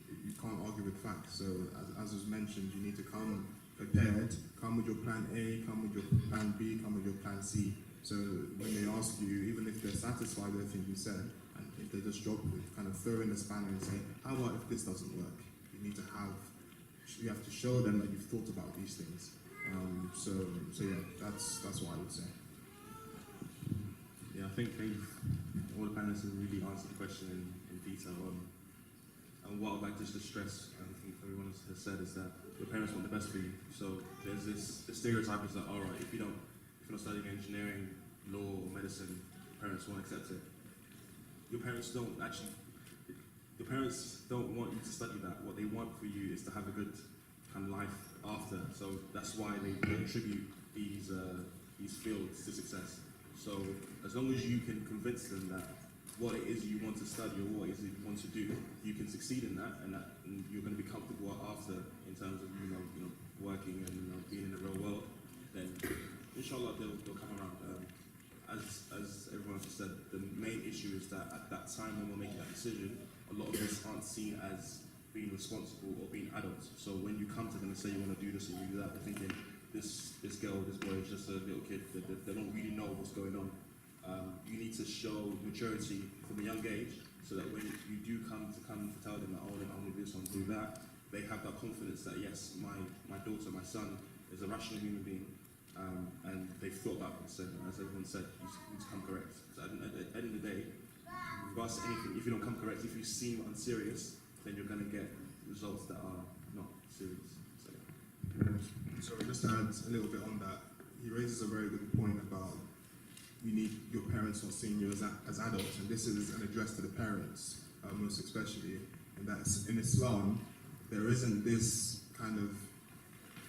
you can't argue with facts. So as was mentioned, you need to come prepared, come with your plan A, come with your plan B, come with your plan C. So when they ask you, even if they're satisfied with everything you said, and if they just drop it, kind of throw in the spanner and say, how about if this doesn't work? You have to show them that you've thought about these things. So yeah, that's what I would say. Yeah, I think all the panelists have really answered the question in detail. And what I'd like just to stress, and I think everyone has said, is that your parents want the best for you. So there's the stereotype is that, all right, if you're not studying engineering, law, or medicine, parents won't accept it. Your parents don't want you to study that. What they want for you is to have a good kind of life after. So that's why they attribute these fields to success. So as long as you can convince them that what it is you want to study or what it is you want to do, you can succeed in that, and you're going to be comfortable after in terms of working and being in the real world. Then inshallah they'll come around. As everyone has said, the main issue is that at that time when we're making that decision, a lot of us aren't seen as being responsible or being adults. So when you come to them and say you want to do this or you do that, they're thinking this girl, this boy is just a little kid. They don't really know what's going on. You need to show maturity from a young age, so that when you do come to tell them that, oh, I'm going to do this, I'm going to do that, they have that confidence that yes, my daughter, my son is a rational human being, and they've thought about this, and as everyone said, you need to come correct. So at the end of the day, regardless of anything, if you don't come correct, if you seem unserious, then you're going to get results that are not serious. So just to add a little bit on that, he raises a very good point about you need your parents not seeing you as adults, and this is an address to the parents, most especially, and that's in Islam, there isn't this kind of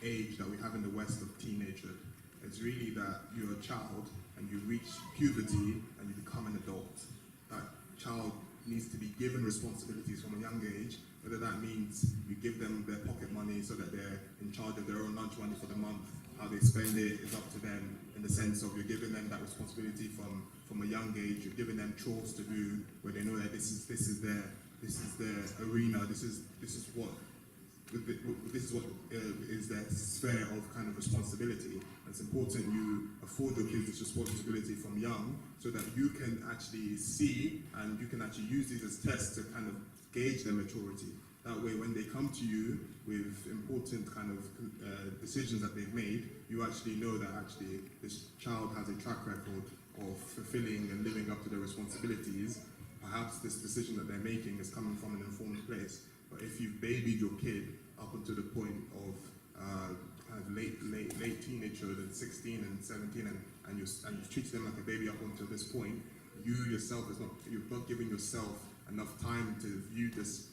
age that we have in the West of teenagehood. It's really that you're a child and you reach puberty and you become an adult. That child needs to be given responsibilities from a young age, whether that means you give them their pocket money so that they're in charge of their own lunch money for the month. How they spend it is up to them, in the sense of you're giving them that responsibility from a young age. You're giving them chores to do where they know that this is their arena. This is what is their sphere of kind of responsibility. And it's important you afford your kids this responsibility from young, so that you can actually see and you can actually use these as tests to kind of gauge their maturity. That way, when they come to you with important kind of decisions that they've made, you actually know that actually this child has a track record of fulfilling and living up to their responsibilities. Perhaps this decision that they're making is coming from an informed place. But if you've babied your kid up until the point of kind of late teenagehood and 16 and 17, and you've treated them like a baby up until this point, you're not giving yourself enough time to view this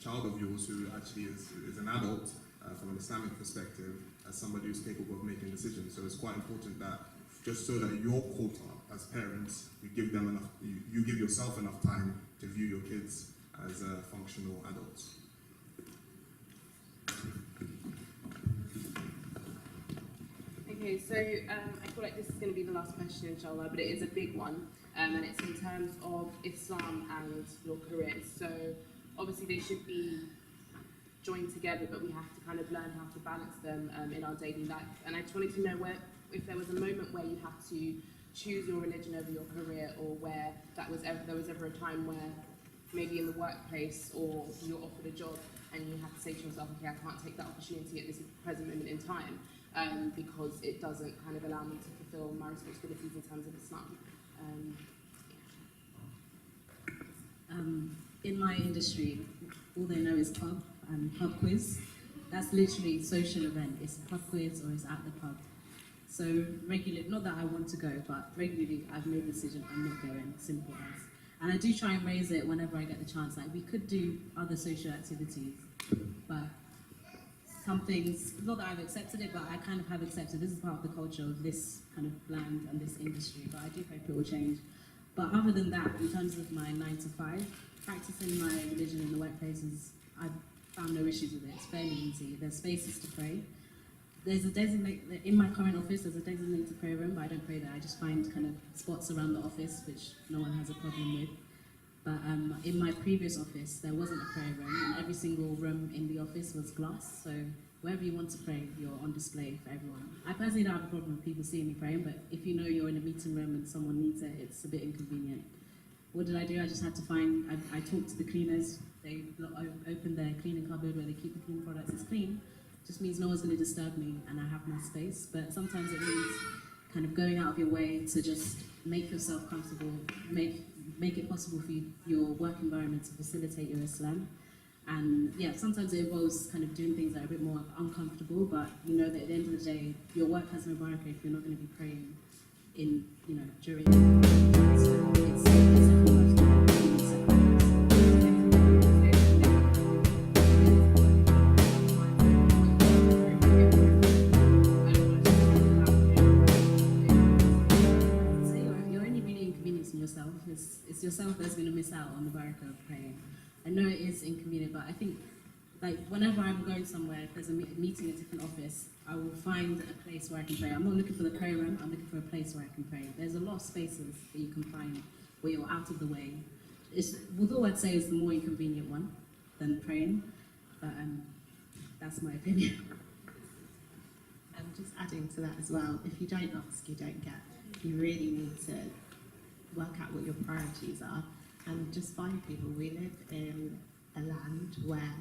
child of yours, who actually is an adult from an Islamic perspective, as somebody who's capable of making decisions. So it's quite important that, just so that you're caught up as parents, you give them enough, you give yourself enough time to view your kids as functional adults. Okay, so I feel like this is going to be the last question, inshallah, but it is a big one, and it's in terms of Islam and your career. So obviously they should be joined together, but we have to kind of learn how to balance them in our daily life. And I just wanted to know if there was a moment where you had to choose your religion over your career, or where there was ever a time where maybe in the workplace or you're offered a job and you have to say to yourself, okay, I can't take that opportunity at this present moment in time because it doesn't kind of allow me to fulfill my responsibilities in terms of Islam. In my industry, all they know is pub and pub quiz. That's literally social event. It's pub quiz or it's at the pub. So regularly, not that I want to go, but regularly I've made the decision I'm not going, simple as. And I do try and raise it whenever I get the chance. Like, we could do other social activities, but some things, not that I've accepted it, but I kind of have accepted this is part of the culture of this kind of land and this industry, but I do hope it will change. But other than that, in terms of my 9 to 5, practicing my religion in the workplaces, I've found no issues with it. It's fairly easy. There's spaces to pray. There's a in my current office, there's a designated prayer room, but I don't pray there. I just find kind of spots around the office, which no one has a problem with. But in my previous office, there wasn't a prayer room, and every single room in the office was glass, so wherever you want to pray, you're on display for everyone. I personally don't have a problem with people seeing me praying, but if you know you're in a meeting room and someone needs it, it's a bit inconvenient. What did I do? I just had to I talked to the cleaners. They opened their cleaning cupboard where they keep the cleaning products. It's clean. Just means no one's going to disturb me and I have my space. But sometimes it means kind of going out of your way to just make yourself comfortable, make it possible for your work environment to facilitate your Islam. And yeah, sometimes it involves kind of doing things that are a bit more uncomfortable, but you know that at the end of the day, your work has no barakah if you're not going to be praying during so it's it's yourself that's going to miss out on the barakah of praying. I know it is inconvenient, but I think like whenever I'm going somewhere, if there's a meeting at a different office, I will find a place where I can pray. I'm not looking for the prayer room, I'm looking for a place where I can pray. There's a lot of spaces that you can find where you're out of the way. Although I'd say it's the more inconvenient one than praying, but that's my opinion. Just adding to that as well, if you don't ask, you don't get. You really need to work out what your priorities are and just find people. We live in a land where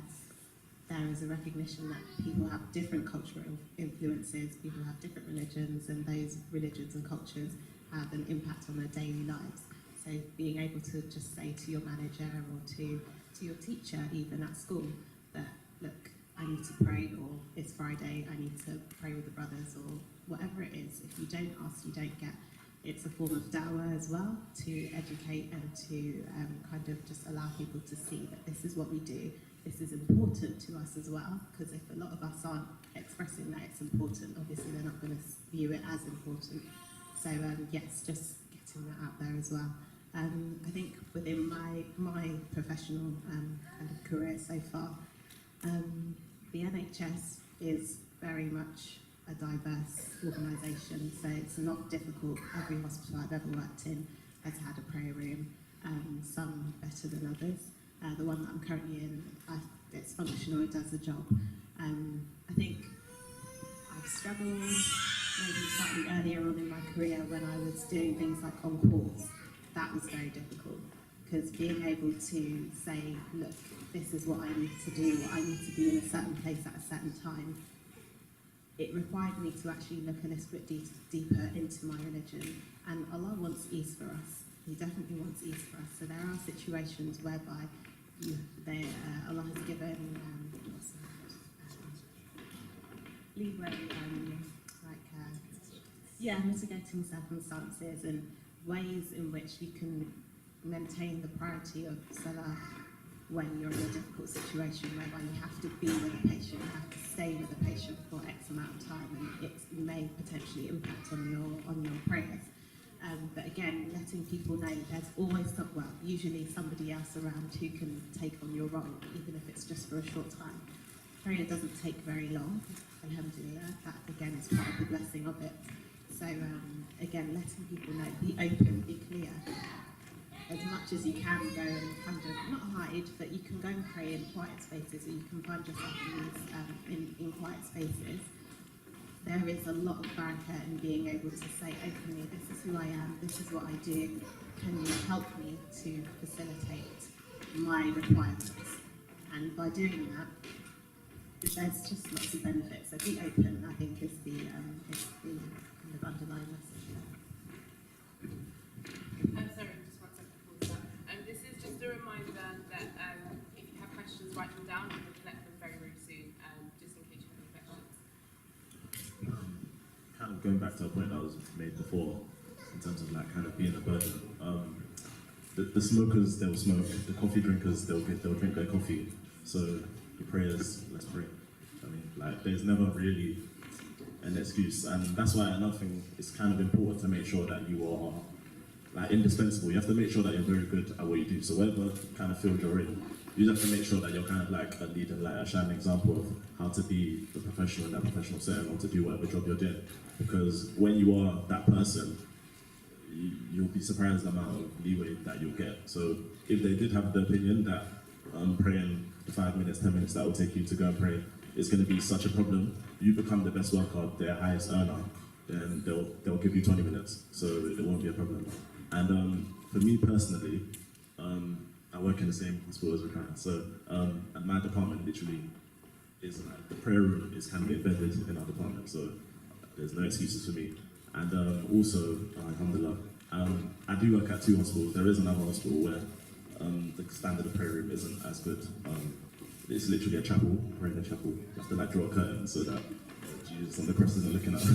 there is a recognition that people have different cultural influences, people have different religions, and those religions and cultures have an impact on their daily lives. So being able to just say to your manager or to your teacher, even at school, that, look, I need to pray, or it's Friday, I need to pray with the brothers, or whatever it is. If you don't ask, you don't get. It's a form of dawah as well, to educate and to kind of just allow people to see that this is what we do. This is important to us as well, because if a lot of us aren't expressing that it's important, obviously they're not going to view it as important. So yes, just getting that out there as well. I think within my professional kind of career so far, the NHS is very much a diverse organisation, so it's not difficult. Every hospital I've ever worked in has had a prayer room, some better than others. The one that I'm currently in, it's functional, it does the job. I think I've struggled maybe slightly earlier on in my career when I was doing things like on calls. That was very difficult, because being able to say, look, this is what I need to do, I need to be in a certain place at a certain time, it required me to actually look a little bit deeper into my religion. And Allah wants ease for us. He definitely wants ease for us. So there are situations whereby Allah has given leeway, mitigating circumstances and ways in which you can maintain the priority of salah when you're in a difficult situation whereby you have to be with a patient, you have to stay with a patient for X amount of time, and it may potentially impact on your prayers. But again, letting people know there's always usually somebody else around who can take on your role, even if it's just for a short time. Prayer doesn't take very long, alhamdulillah. That again is part of the blessing of it. So again, letting people know, be open, be clear. As much as you can go and kind of, not hide, but you can go and pray in quiet spaces, or you can find yourself in quiet spaces. There is a lot of barakah in being able to say openly, this is who I am, this is what I do, can you help me to facilitate my requirements? And by doing that, there's just lots of benefits. So be open, I think, is the kind of underlying message there. I'm sorry, just one second before that. This is just a reminder that if you have questions, write them down, and we'll collect them very, very soon, just in case you have any questions. Kind of going back to a point that was made before, in terms of like kind of being a burden. The smokers, they'll smoke. The coffee drinkers, they'll drink their coffee. So the prayers, let's pray. I mean, like, there's never really an excuse, and that's why another thing, it's kind of important to make sure that you are like indispensable. You have to make sure that you're very good at what you do. So whatever kind of field you're in, you have to make sure that you're kind of like a leader, like a shining example of how to be the professional in that professional setting, or to do whatever job you're doing. Because when you are that person, you'll be surprised the amount of leeway that you'll get. So if they did have the opinion that praying the 5 minutes, 10 minutes that will take you to go and pray is going to be such a problem, you become the best worker, their highest earner, then they'll give you 20 minutes, so it won't be a problem. And for me personally, I work in the same hospital as Rakaya, so and my department literally is like, the prayer room is kind of embedded in our department, so there's no excuses for me. And also, alhamdulillah, I do work at 2 hospitals. There is another hospital where the standard of prayer room isn't as good. It's literally a chapel, praying in a chapel. You have to like draw a curtain so that Jesus on the cross isn't looking at us.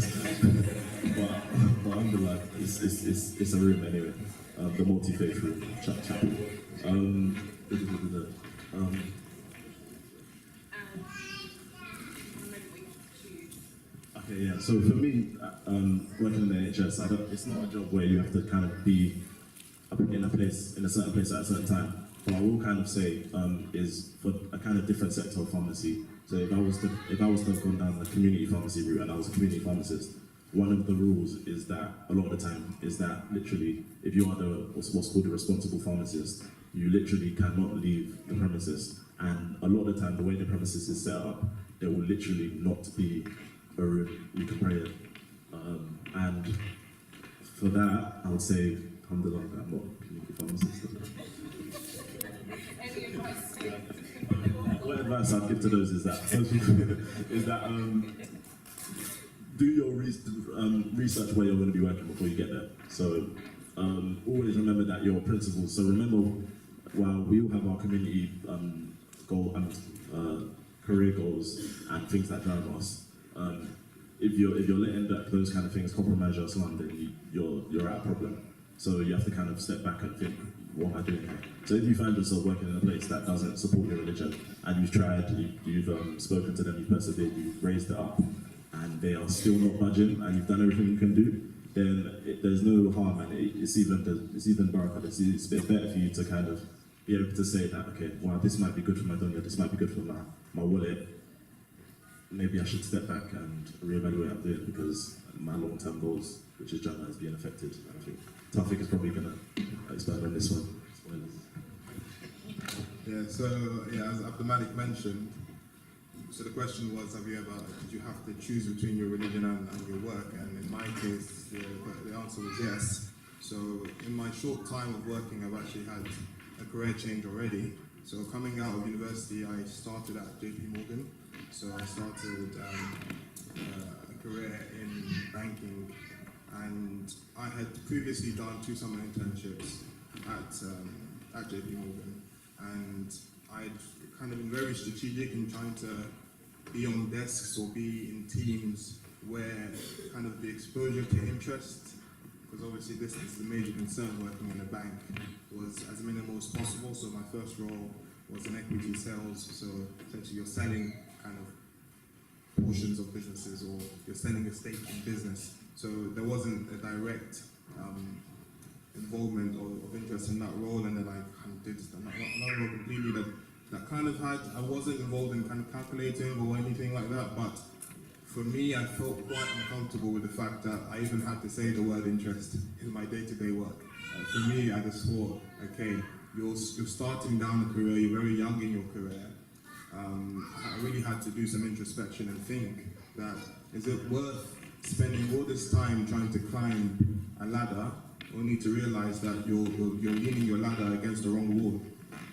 but alhamdulillah, it's a room anyway. The multi-faith room, chapel. Okay, yeah. So for me, working in the NHS, it's not a job where you have to kind of be in a certain place at a certain time. What I will kind of say is for a kind of different sector of pharmacy. So if I was to have gone down the community pharmacy route and I was a community pharmacist, one of the rules is that a lot of the time is that literally, if you are what's called a responsible pharmacist, you literally cannot leave the premises. And a lot of the time, the way the premises is set up, there will literally not be a room you can pray in. And for that, I would say, alhamdulillah, I'm not a community pharmacist. Any advice to what advice I'd give to those is that do your research where you're going to be working before you get there. So always remember that your principles. So remember, while we all have our community goal and career goals and things that drive us, if you're letting those kind of things compromise your SALAAM, then you're at a problem. So you have to kind of step back and think, what am I doing here? So if you find yourself working in a place that doesn't support your religion, and you've tried, you've spoken to them, you've persevered, you've raised it up, and they are still not budging, and you've done everything you can do, then there's no harm, and it's even barakah. It's better for you to kind of be able to say that, okay, wow, this might be good for my dunya, this might be good for my wallet. Maybe I should step back and reevaluate what I'm doing, because my long-term goals, which is Jannah, is being affected. And I think Tawfiq is probably going to expand on this one. Yeah, so as Abdul Malik mentioned, so the question was, did you have to choose between your religion and your work? And in my case, the answer was yes. So in my short time of working, I've actually had a career change already. So coming out of university, I started at JP Morgan. So I started a career in banking, and I had previously done 2 summer internships at JP Morgan, and I'd kind of been very strategic in trying to be on desks or be in teams where kind of the exposure to interest, because obviously this is the major concern working in a bank, was as minimal as possible. So my first role was in equity sales, so essentially you're selling kind of portions of businesses, or you're selling a stake in business. So there wasn't a direct involvement of interest in that role, and then I kind of did another role completely that kind of had, I wasn't involved in kind of calculating or anything like that, but for me, I felt quite uncomfortable with the fact that I even had to say the word interest in my day-to-day work. For me, I just thought, okay, you're starting down a career, you're very young in your career. I really had to do some introspection and think that, is it worth spending all this time trying to climb a ladder only to realize that you're leaning your ladder against the wrong wall?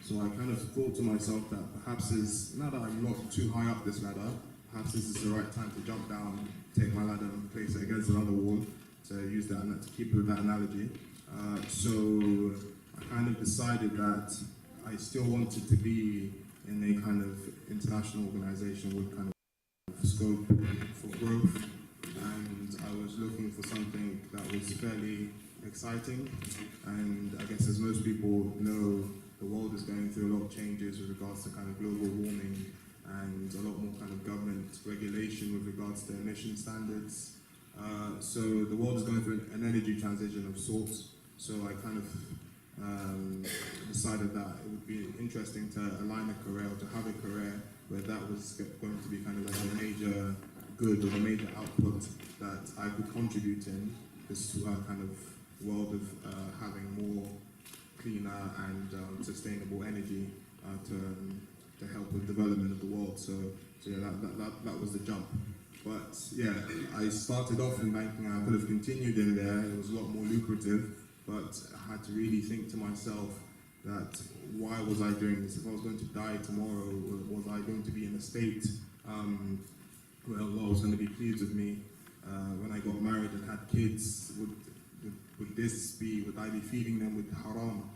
So I kind of thought to myself that perhaps now that I'm not too high up this ladder, perhaps this is the right time to jump down, take my ladder and place it against another wall, to use that, to keep with that analogy. So I kind of decided that I still wanted to be in a kind of international organization with kind of scope for growth, and I was looking for something that was fairly exciting. And I guess, as most people know, the world is going through a lot of changes with regards to kind of global warming, and a lot more kind of government regulation with regards to emission standards. So the world is going through an energy transition of sorts. So I kind of decided that it would be interesting to align a career, or to have a career where that was going to be kind of like a major good or a major output that I could contribute in this kind of world of having more cleaner and sustainable energy to help with development of the world. So yeah, that was the jump. But yeah, I started off in banking, and I could have continued in there. It was a lot more lucrative, but I had to really think to myself that, why was I doing this? If I was going to die tomorrow, was I going to be in a state where Allah was going to be pleased with me? When I got married and had kids, would I be feeding them with haram?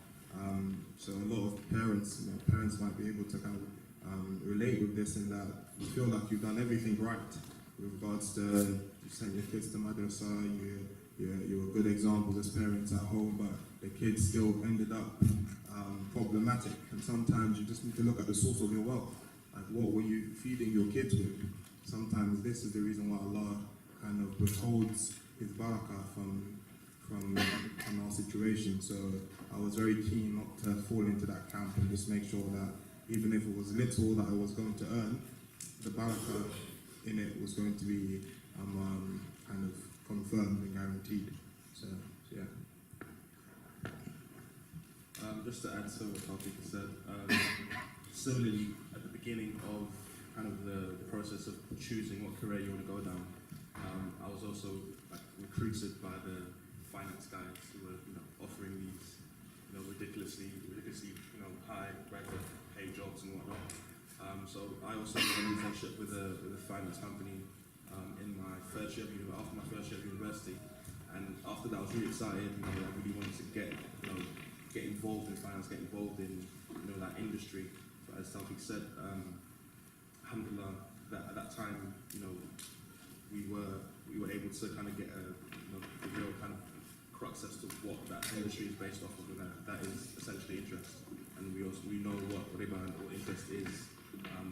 So a lot of parents might be able to kind of relate with this, in that you feel like you've done everything right with regards to, you sent your kids to madrasa, you were good examples as parents at home, but the kids still ended up problematic. And sometimes you just need to look at the source of your wealth. Like, what were you feeding your kids with? Sometimes this is the reason why Allah kind of withholds His barakah from our situation. So I was very keen not to fall into that camp, and just make sure that even if it was little that I was going to earn, the barakah in it was going to be kind of confirmed and guaranteed. So yeah. Just to add to what Tawfiq said, similarly at the beginning of kind of the process of choosing what career you want to go down, I was also recruited by the finance guys who were offering these ridiculously high graduate pay jobs and whatnot. So I also did an internship with a finance company in my first year after my first year of university, and after that I was really excited. I really wanted to get involved in finance, get involved in that industry. But as Taufik said, alhamdulillah, that at that time we were able to kind of get a real kind of crux as to what that industry is based off of, and that is essentially interest. And we know what riba or interest is.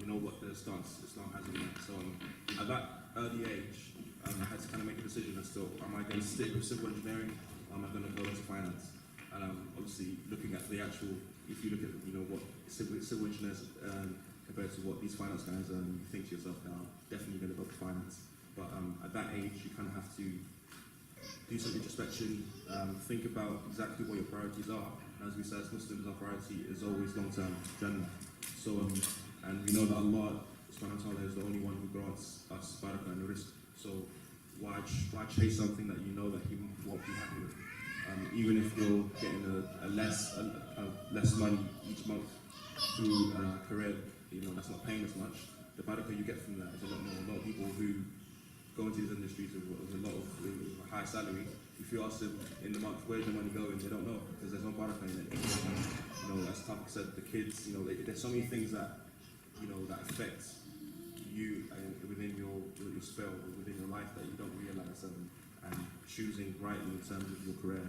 We know what the stance Islam has in that. So at that early age, I had to kind of make a decision as to, am I going to stick with civil engineering, or am I going to go into finance? And obviously looking at the actual, if you look at what civil engineers compared to what these finance guys, you think to yourself, now definitely going to go for finance. But at that age, you kind of have to do some introspection, think about exactly what your priorities are. And as we say, as Muslims, our priority is always long-term Jannah. So, and we know that Allah subhanahu wa ta'ala is the only one who grants us barakah and rizq. So why chase something that you know that He won't be happy with? Even if you're getting a less money each month through a career, that's not paying as much. The barakah you get from that is a lot more. A lot of people who go into these industries with a lot of high salary, if you ask them in the month, where's your money going, they don't know, because there's no barakah in it. As Taufik said, the kids, there's so many things that that affect you within your spell, or within your life, that you don't realise, and choosing rightly in terms of your career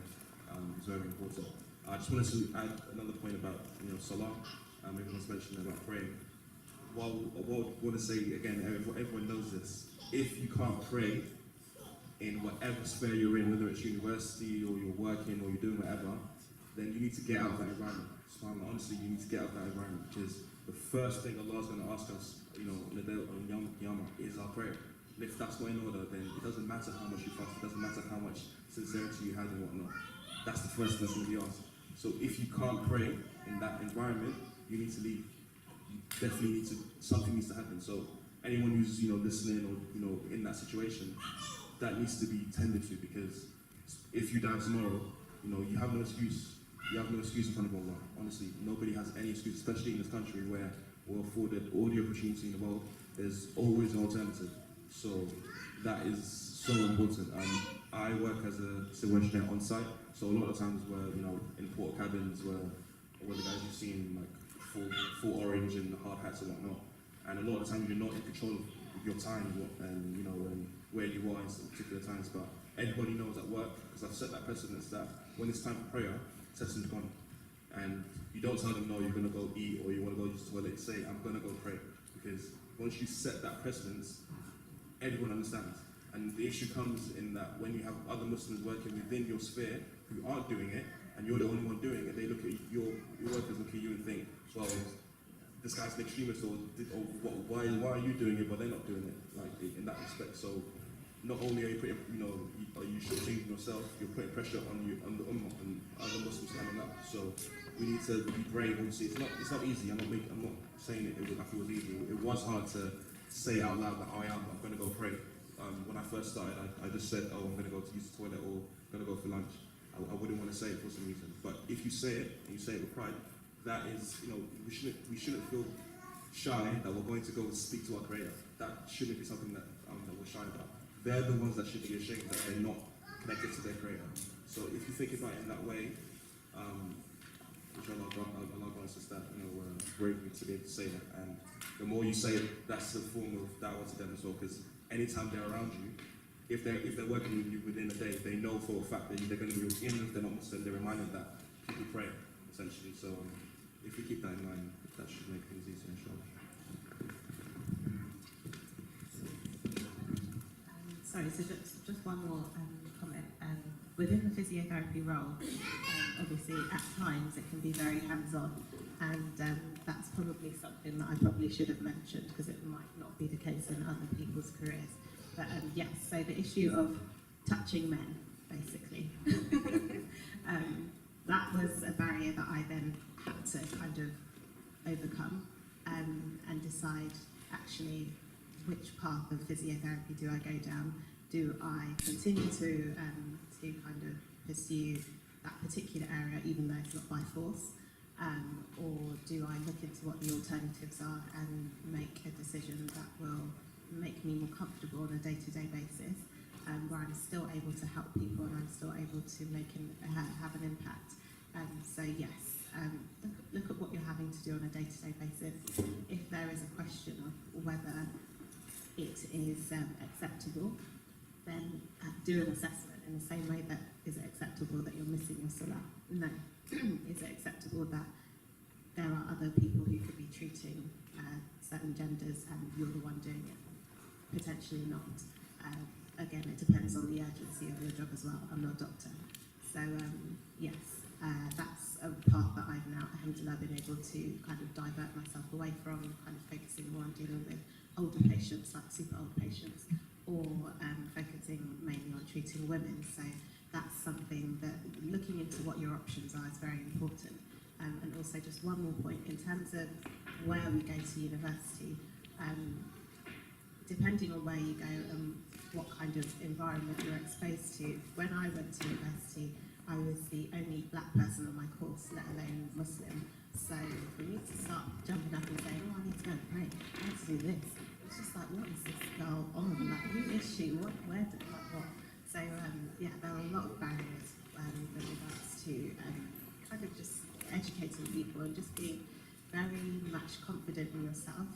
is very important. I just wanted to add another point about salah. Everyone's mentioned about praying. What I want to say again, everyone knows this. If you can't pray in whatever sphere you're in, whether it's university or you're working or you're doing whatever, then you need to get out of that environment. So honestly, you need to get out of that environment, because the first thing Allah is going to ask us, on the day on Yom Qiyamah, is our prayer. And if that's not in order, then it doesn't matter how much you fast, it doesn't matter how much sincerity you had and whatnot. That's the first thing that's going to be asked. So if you can't pray in that environment, you need to leave. You definitely need to, something needs to happen. So anyone who's listening or in that situation, that needs to be tended to, because if you die tomorrow, you have no excuse. You have no excuse in front of Allah. Honestly, nobody has any excuse, especially in this country where we're afforded all the opportunity in the world. There's always an alternative. So that is so important. I work as a civil engineer on site, so a lot of times we're in port cabins where the guys you've seen like full orange and hard hats and whatnot. And a lot of the time you're not in control of your time and where you are in some particular times. But everybody knows at work, because I've set that precedence, that when it's time for prayer, session's gone. And you don't tell them, no, you're going to go eat or you want to go use the toilet. Say, I'm going to go pray. Because once you set that precedence, everyone understands. And the issue comes in that when you have other Muslims working within your sphere who aren't doing it, and you're the only one doing it, they look at your workers look at you and think, well, this guy's an extremist, or why are you doing it but they're not doing it, like in that respect. So not only are you putting, are you shortchanging yourself, you're putting pressure on the ummah and other Muslims coming up. So we need to be brave. Obviously, it's not easy. I'm not saying it like it was easy. It was hard to say out loud that I'm going to go pray. When I first started, I just said, oh, I'm going to go to use the toilet or I'm going to go for lunch. I wouldn't want to say it for some reason. But if you say it, and you say it with pride, that is, we shouldn't feel shy that we're going to go and speak to our Creator. That shouldn't be something that we're shy about. They're the ones that should be ashamed that they're not connected to their Creator. So if you think about it in that way, inshallah, Allah grants us that, bravery to be able to say that. And the more you say it, that's a form of da'wah to them as well, because anytime they're around you, if they're working with you within a day, they know for a fact that they're going to be, even if they're not Muslim, they're reminded that people pray, essentially. So if we keep that in mind, that should make things easier, inshallah. Sorry, so just one more comment. Within the physiotherapy role, obviously at times it can be very hands-on, and that's probably something that I probably should have mentioned, because it might not be the case in other people's careers. But yes, so the issue of touching men, basically, that was a barrier that I then had to kind of overcome and decide actually which path of physiotherapy do I go down. Do I continue to kind of pursue that particular area, even though it's not by force, or do I look into what the alternatives are and make a decision that will make me more comfortable on a day-to-day basis, where I'm still able to help people and I'm still able to have an impact. So yes, look at what you're having to do on a day-to-day basis. If there is a question of whether it is acceptable, then do an assessment in the same way that is it acceptable that you're missing your SALAAM? No. Is it acceptable that there are other people who could be treating certain genders and you're the one doing it? Potentially not. Again, it depends on the urgency of your job as well. I'm not a doctor. So yes, that's a part that I've now, alhamdulillah, been able to kind of divert myself away from, kind of focusing more on dealing with older patients, like super old patients, or focusing mainly on treating women. So that's something that looking into what your options are is very important. And also just one more point, in terms of where we go to university, depending on where you go and what kind of environment you're exposed to. When I went to university, I was the only black person on my course, let alone Muslim. So for me to start jumping up and saying, oh, I need to go and pray, I need to do this, it's just like, what is this girl on? Like, who is she? What? So yeah, there are a lot of barriers with regards to kind of just educating people and just being very much confident in yourself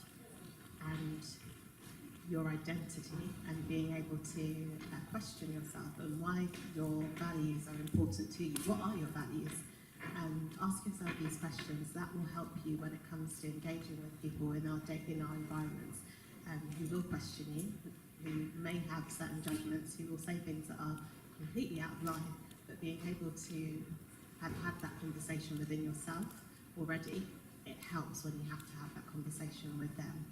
and your identity, and being able to question yourself and why your values are important to you. What are your values? And ask yourself these questions. That will help you when it comes to engaging with people in our environments, who will question you, who may have certain judgments, who will say things that are completely out of line, but being able to have had that conversation within yourself already, it helps when you have to have that conversation with them.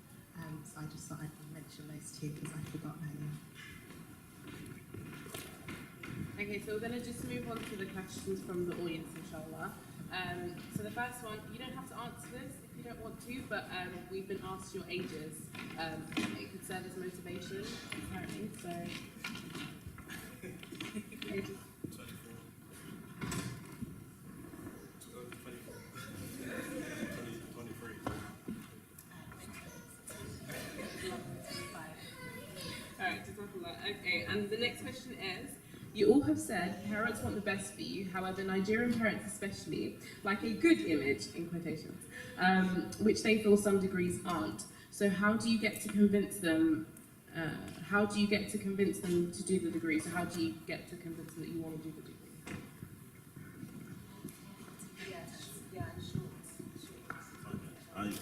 So I just thought I'd mention those two because I forgot earlier. Okay, so we're going to just move on to the questions from the audience, inshallah. So the first one, you don't have to answer this if you don't want to, but we've been asked your ages. It could serve as motivation, apparently, so... ages. Okay, and the next question is, you all have said parents want the best for you, however Nigerian parents especially like a good image, in quotations, which they feel some degrees aren't. So how do you get to convince them, to do the degree? So how do you get to convince them that you want to do the degree?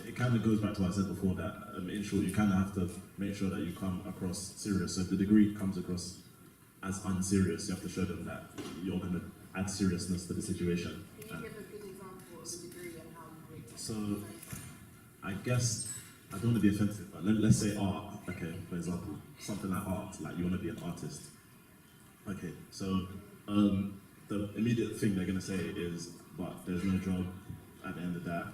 It kind of goes back to what I said before, that in short, you kind of have to make sure that you come across serious. So if the degree comes across as unserious, you have to show them that you're going to add seriousness to the situation. Can you give a good example of the degree and how you rate it? So I guess, I don't want to be offensive, but let's say art, okay, for example, something like art, like you want to be an artist. Okay, so the immediate thing they're going to say is, but there's no job at the end of that.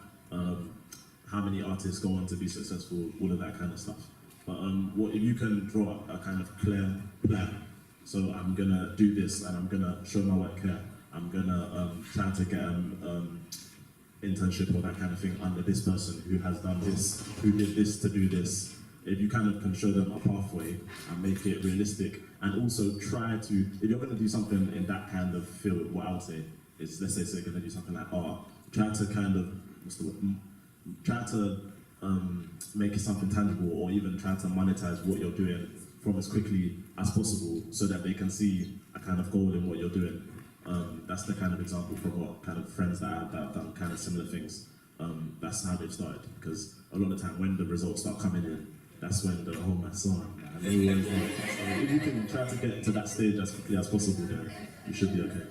How many artists go on to be successful, all of that kind of stuff. But what if you can draw a kind of clear plan? So I'm gonna do this, and I'm gonna show my work here. I'm gonna try to get an internship or that kind of thing under this person who has done this, who did this to do this. If you kind of can show them a pathway and make it realistic, and also try to, if you're gonna do something in that kind of field, what I would say is, let's say you're gonna do something like art, try to kind of, try to make it something tangible, or even try to monetize what you're doing from as quickly as possible, so that they can see a kind of goal in what you're doing. That's the kind of example from what kind of friends that I have that have done kind of similar things. That's how they've started, because a lot of the time when the results start coming in, that's when the whole mess on. And everyone's like, so if you can try to get to that stage as quickly as possible, then you should be okay.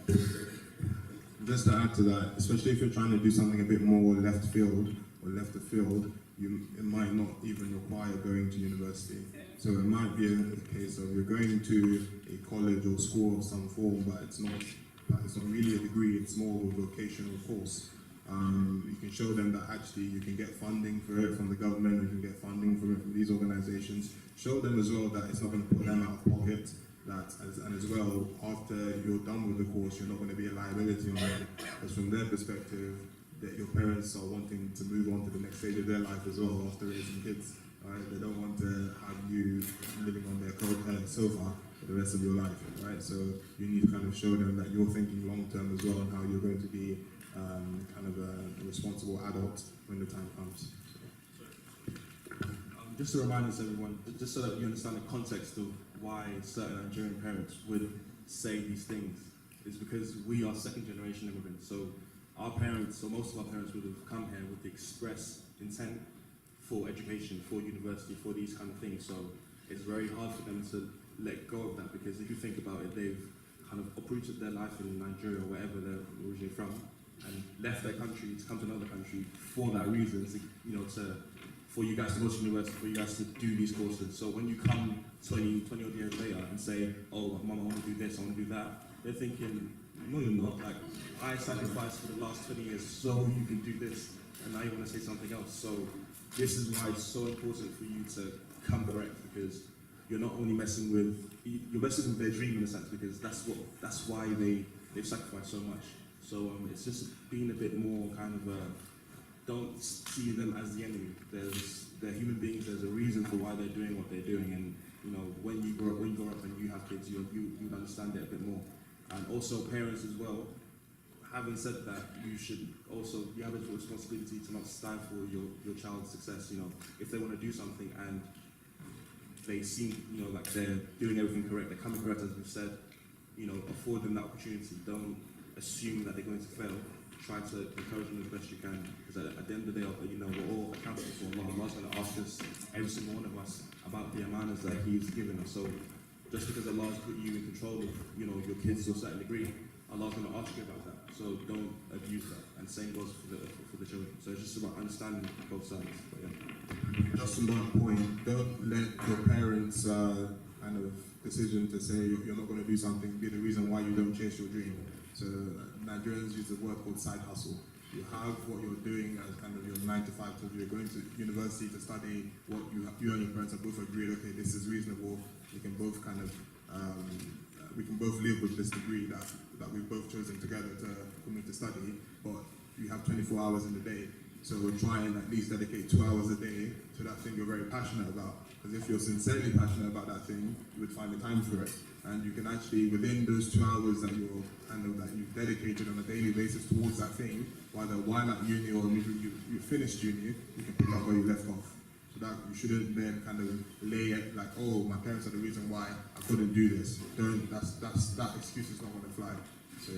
Just to add to that, especially if you're trying to do something a bit more left field or left of field, it might not even require going to university. So it might be a case of you're going to a college or school of some form, but it's not really a degree, it's more of a vocational course. You can show them that actually you can get funding for it from the government, you can get funding from it from these organizations. Show them as well that it's not going to put them out of pocket, and as well, after you're done with the course, you're not going to be a liability on them. Because from their perspective, that your parents are wanting to move on to the next stage of their life as well after raising kids. Right? They don't want to have you living on their sofa for the rest of your life, right? So you need to kind of show them that you're thinking long term as well and how you're going to be kind of a responsible adult when the time comes. Just to remind us, everyone, just so that you understand the context of why certain Nigerian parents would say these things, is because we are second generation immigrants. So our parents, or most of our parents, would have come here with the express intent for education, for university, for these kind of things. So it's very hard for them to let go of that, because if you think about it, they've kind of uprooted their life in Nigeria or wherever they're originally from, and left their country to come to another country for that reason, for you guys to go to university, for you guys to do these courses. So when you come 20 odd years later and say, oh, Mama, I want to do this, I want to do that, they're thinking, no, you're not. Like, I sacrificed for the last 20 years so you can do this, and now you want to say something else. So this is why it's so important for you to come correct, because you're not only messing with their dream in a sense, because that's why they've sacrificed so much. So it's just being a bit more kind of don't see them as the enemy. They're human beings. There's a reason for why they're doing what they're doing, and when you grow up and you have kids, you'll understand it a bit more. And also parents as well. Having said that, you have a responsibility to not stifle your child's success. If they want to do something and they seem like they're doing everything correct, they're coming correct as we've said, afford them that opportunity. Don't assume that they're going to fail. Try to encourage them as best you can, because at the end of the day, we're all accountable for Allah. Allah's going to ask us, every single one of us, about the amanas that He's given us. So just because Allah's put you in control of your kids to a certain degree, Allah's going to ask you about that. So don't abuse that. And same goes for the children. So it's just about understanding both sides. But yeah. Just on that point, don't let your parents' kind of decision to say you're not going to do something be the reason why you don't chase your dream. So Nigerians use a word called side hustle. You have what you're doing as kind of your 9 to 5 job. You're going to university to study what you and your parents have both agreed, okay, this is reasonable. We can both kind of, we can both live with this degree that we've both chosen together for me to study, but you have 24 hours in the day. So we're trying at least dedicate 2 hours a day to that thing you're very passionate about. Because if you're sincerely passionate about that thing, you would find the time for it. And you can actually, within those 2 hours that you've dedicated on a daily basis towards that thing, whether while at uni or you finished uni, you can pick up where you left off. So that you shouldn't then kind of lay it like, oh, my parents are the reason why I couldn't do this. That excuse is not going to fly. So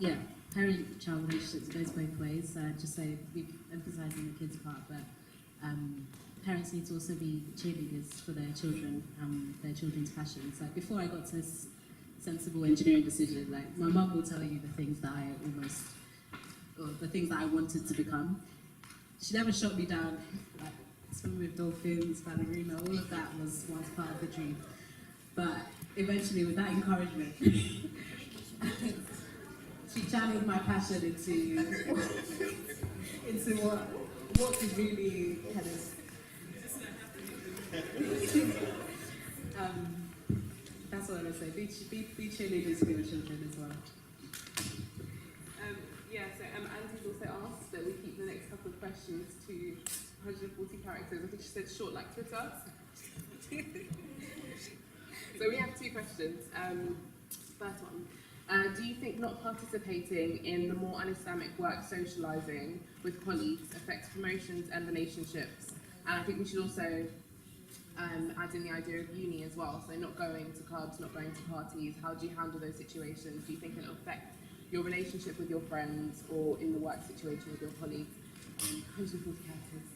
yeah. Parent-child relationships goes both ways. Just say we're emphasising the kids' part, but parents need to also be cheerleaders for their children, their children's passions. Like before I got to this sensible engineering decision, like my mum will tell you the things that the things that I wanted to become. She never shot me down. Like swim with dolphins, ballerina, all of that was once part of the dream. But eventually, with that encouragement. She channeled my passion into what is really kind of that's what I would say. Be cheerleaders for your children as well. Andy's also asked that we keep the next couple of questions to 140 characters. I think she said short like Twitter. So we have 2 questions. First one. Do you think not participating in the more un-Islamic work socialising with colleagues affects promotions and relationships? And I think we should also add in the idea of uni as well, so not going to clubs, not going to parties. How do you handle those situations? Do you think it'll affect your relationship with your friends or in the work situation with your colleagues? 140 characters.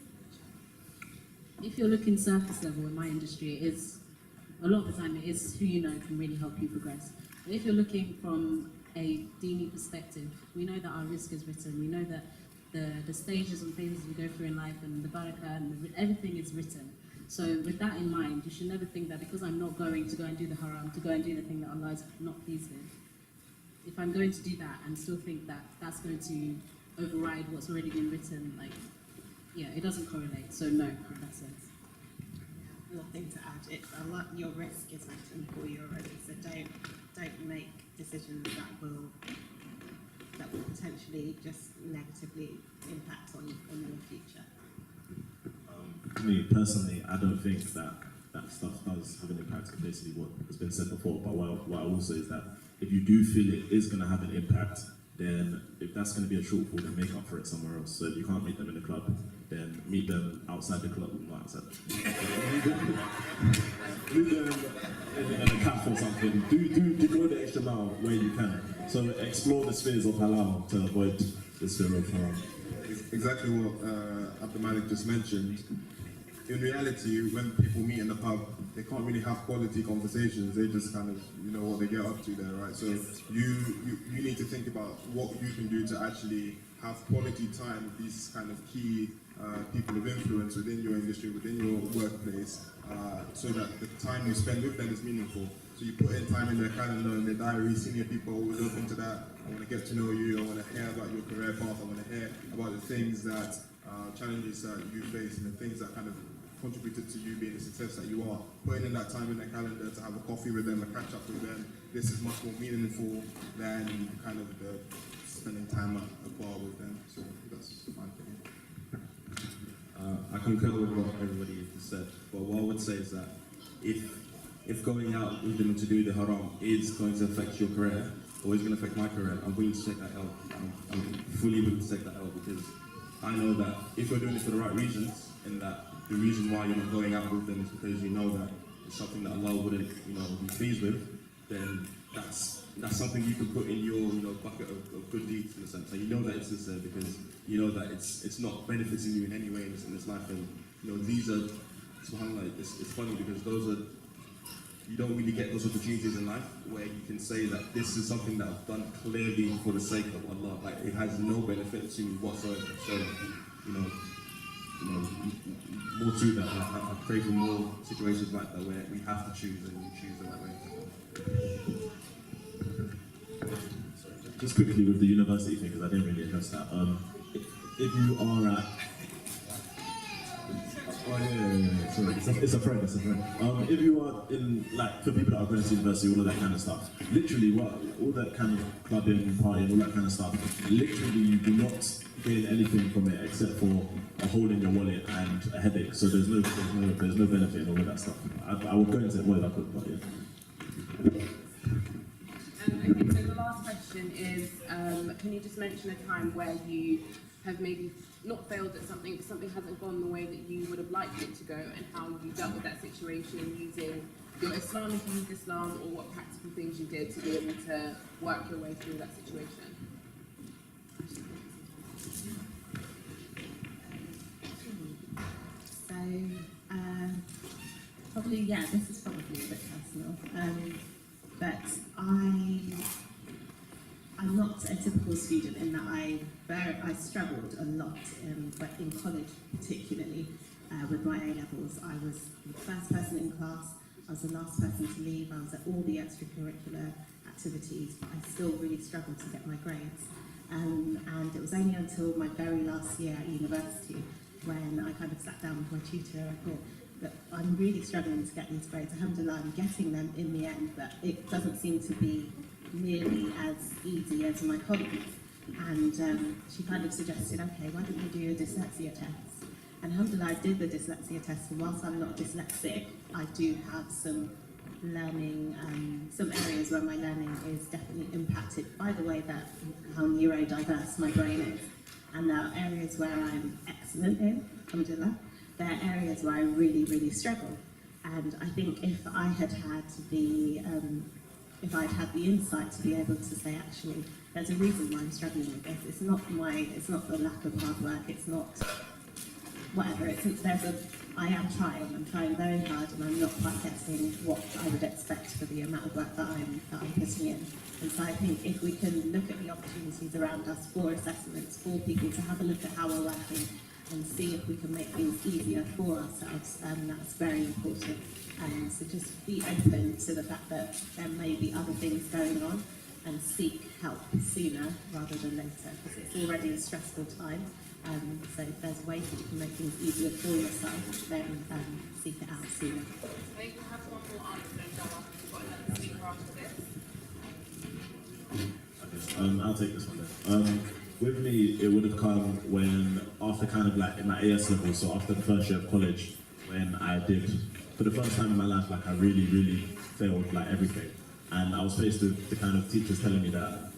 If you're looking surface level in my industry, a lot of the time it is who you know can really help you progress. But if you're looking from a dini perspective, we know that our risk is written. We know that the stages and phases we go through in life and the barakah and everything is written. So with that in mind, you should never think that because I'm not going to go and do the haram, to go and do the thing that Allah is not pleased with, if I'm going to do that and still think that that's going to override what's already been written, it doesn't correlate. So no, in that sense. nothing to add. It's a lot. Your risk is written for you already, so don't make decisions that will potentially just negatively impact on your future. For me personally, I don't think that stuff does have an impact. Basically, what has been said before. But what I will say is that if you do feel it is going to have an impact, then if that's going to be a shortfall, then make up for it somewhere else. So if you can't meet them in the club, then meet them outside the club, not outside. Meet them in a cafe or something. Do go the extra mile where you can. So explore the spheres of halal to avoid the sphere of haram. Exactly what Abdul Malik just mentioned. In reality, when people meet in the pub, they can't really have quality conversations. They just kind of, what they get up to there, right? So you need to think about what you can do to actually have quality time with these kind of key people of influence within your industry, within your workplace, so that the time you spend with them is meaningful. So you put in time in their calendar, in their diary. Senior people always open to that. I want to get to know you. I want to hear about your career path. I want to hear about the things that, challenges that you face and the things that kind of contributed to you being the success that you are. Putting in that time in their calendar to have a coffee with them, a catch up with them, this is much more meaningful than kind of spending time at a bar with them. So that's fine for me. I concur with what everybody has said, but what I would say is that if going out with them to do the haram is going to affect your career, or is going to affect my career, I'm willing to take that L. I'm fully willing to take that L, because I know that if you're doing it for the right reasons, and that the reason why you're not going out with them is because you know that it's something that Allah wouldn't, be pleased with, then that's something you can put in your, bucket of good deeds, in a sense. And you know that it's sincere because you know that it's not benefiting you in any way in this life. And these are, subhanAllah, it's funny because you don't really get those opportunities in life where you can say that this is something that I've done clearly for the sake of Allah. Like, it has no benefit to me whatsoever. So, more to that. I pray for more situations like that where we have to choose and we choose the right way. Just quickly with the university thing, because I didn't really address that. If you are at... Oh yeah. Sorry, it's a friend. If you are in, for people that are going to university, all of that kind of stuff, literally, all that kind of clubbing, partying, all that kind of stuff, literally you do not gain anything from it except for a hole in your wallet and a headache. So there's no benefit in all of that stuff. I would go into it more if I could, but yeah. Okay, so the last question is, can you just mention a time where you have maybe not failed at something, but something hasn't gone the way that you would have liked it to go, and how you dealt with that situation using your Islam, if you used Islam, or what practical things you did to be able to work your way through that situation? So, probably, this is probably a bit personal, but I'm not a typical student in that I struggled a lot, but in college particularly, with my A-levels. I was the first person in class, I was the last person to leave, I was at all the extracurricular activities, but I still really struggled to get my grades. And it was only until my very last year at university when I kind of sat down with my tutor and thought that I'm really struggling to get these grades. Alhamdulillah, I'm getting them in the end, but it doesn't seem to be nearly as easy as my colleagues. And she kind of suggested, okay, why don't you do a dyslexia test? And alhamdulillah, I did the dyslexia test, and whilst I'm not dyslexic, I do have some learning, some areas where my learning is definitely impacted by the way that how neurodiverse my brain is. And there are areas where I'm excellent in, alhamdulillah. There are areas where I really, really struggle. And I think if I had had the insight to be able to say, actually, there's a reason why I'm struggling with this. It's not the lack of hard work. It's not whatever. I am trying. I'm trying very hard, and I'm not quite getting what I would expect for the amount of work that I'm putting in. And so I think if we can look at the opportunities around us for assessments, for people to have a look at how we're working, and see if we can make things easier for ourselves, that's very important. So just be open to the fact that there may be other things going on, and seek help sooner rather than later, because it's already a stressful time. So if there's ways that you can make things easier for yourself, then seek it out sooner. I think we have one more answer, and we've got another speaker after this. I'll take this one then. With me, it would have come when, after kind of like in my AS level, so after the first year of college, when I did, for the first time in my life, like I really, really failed like everything. And I was faced with the kind of teachers telling me that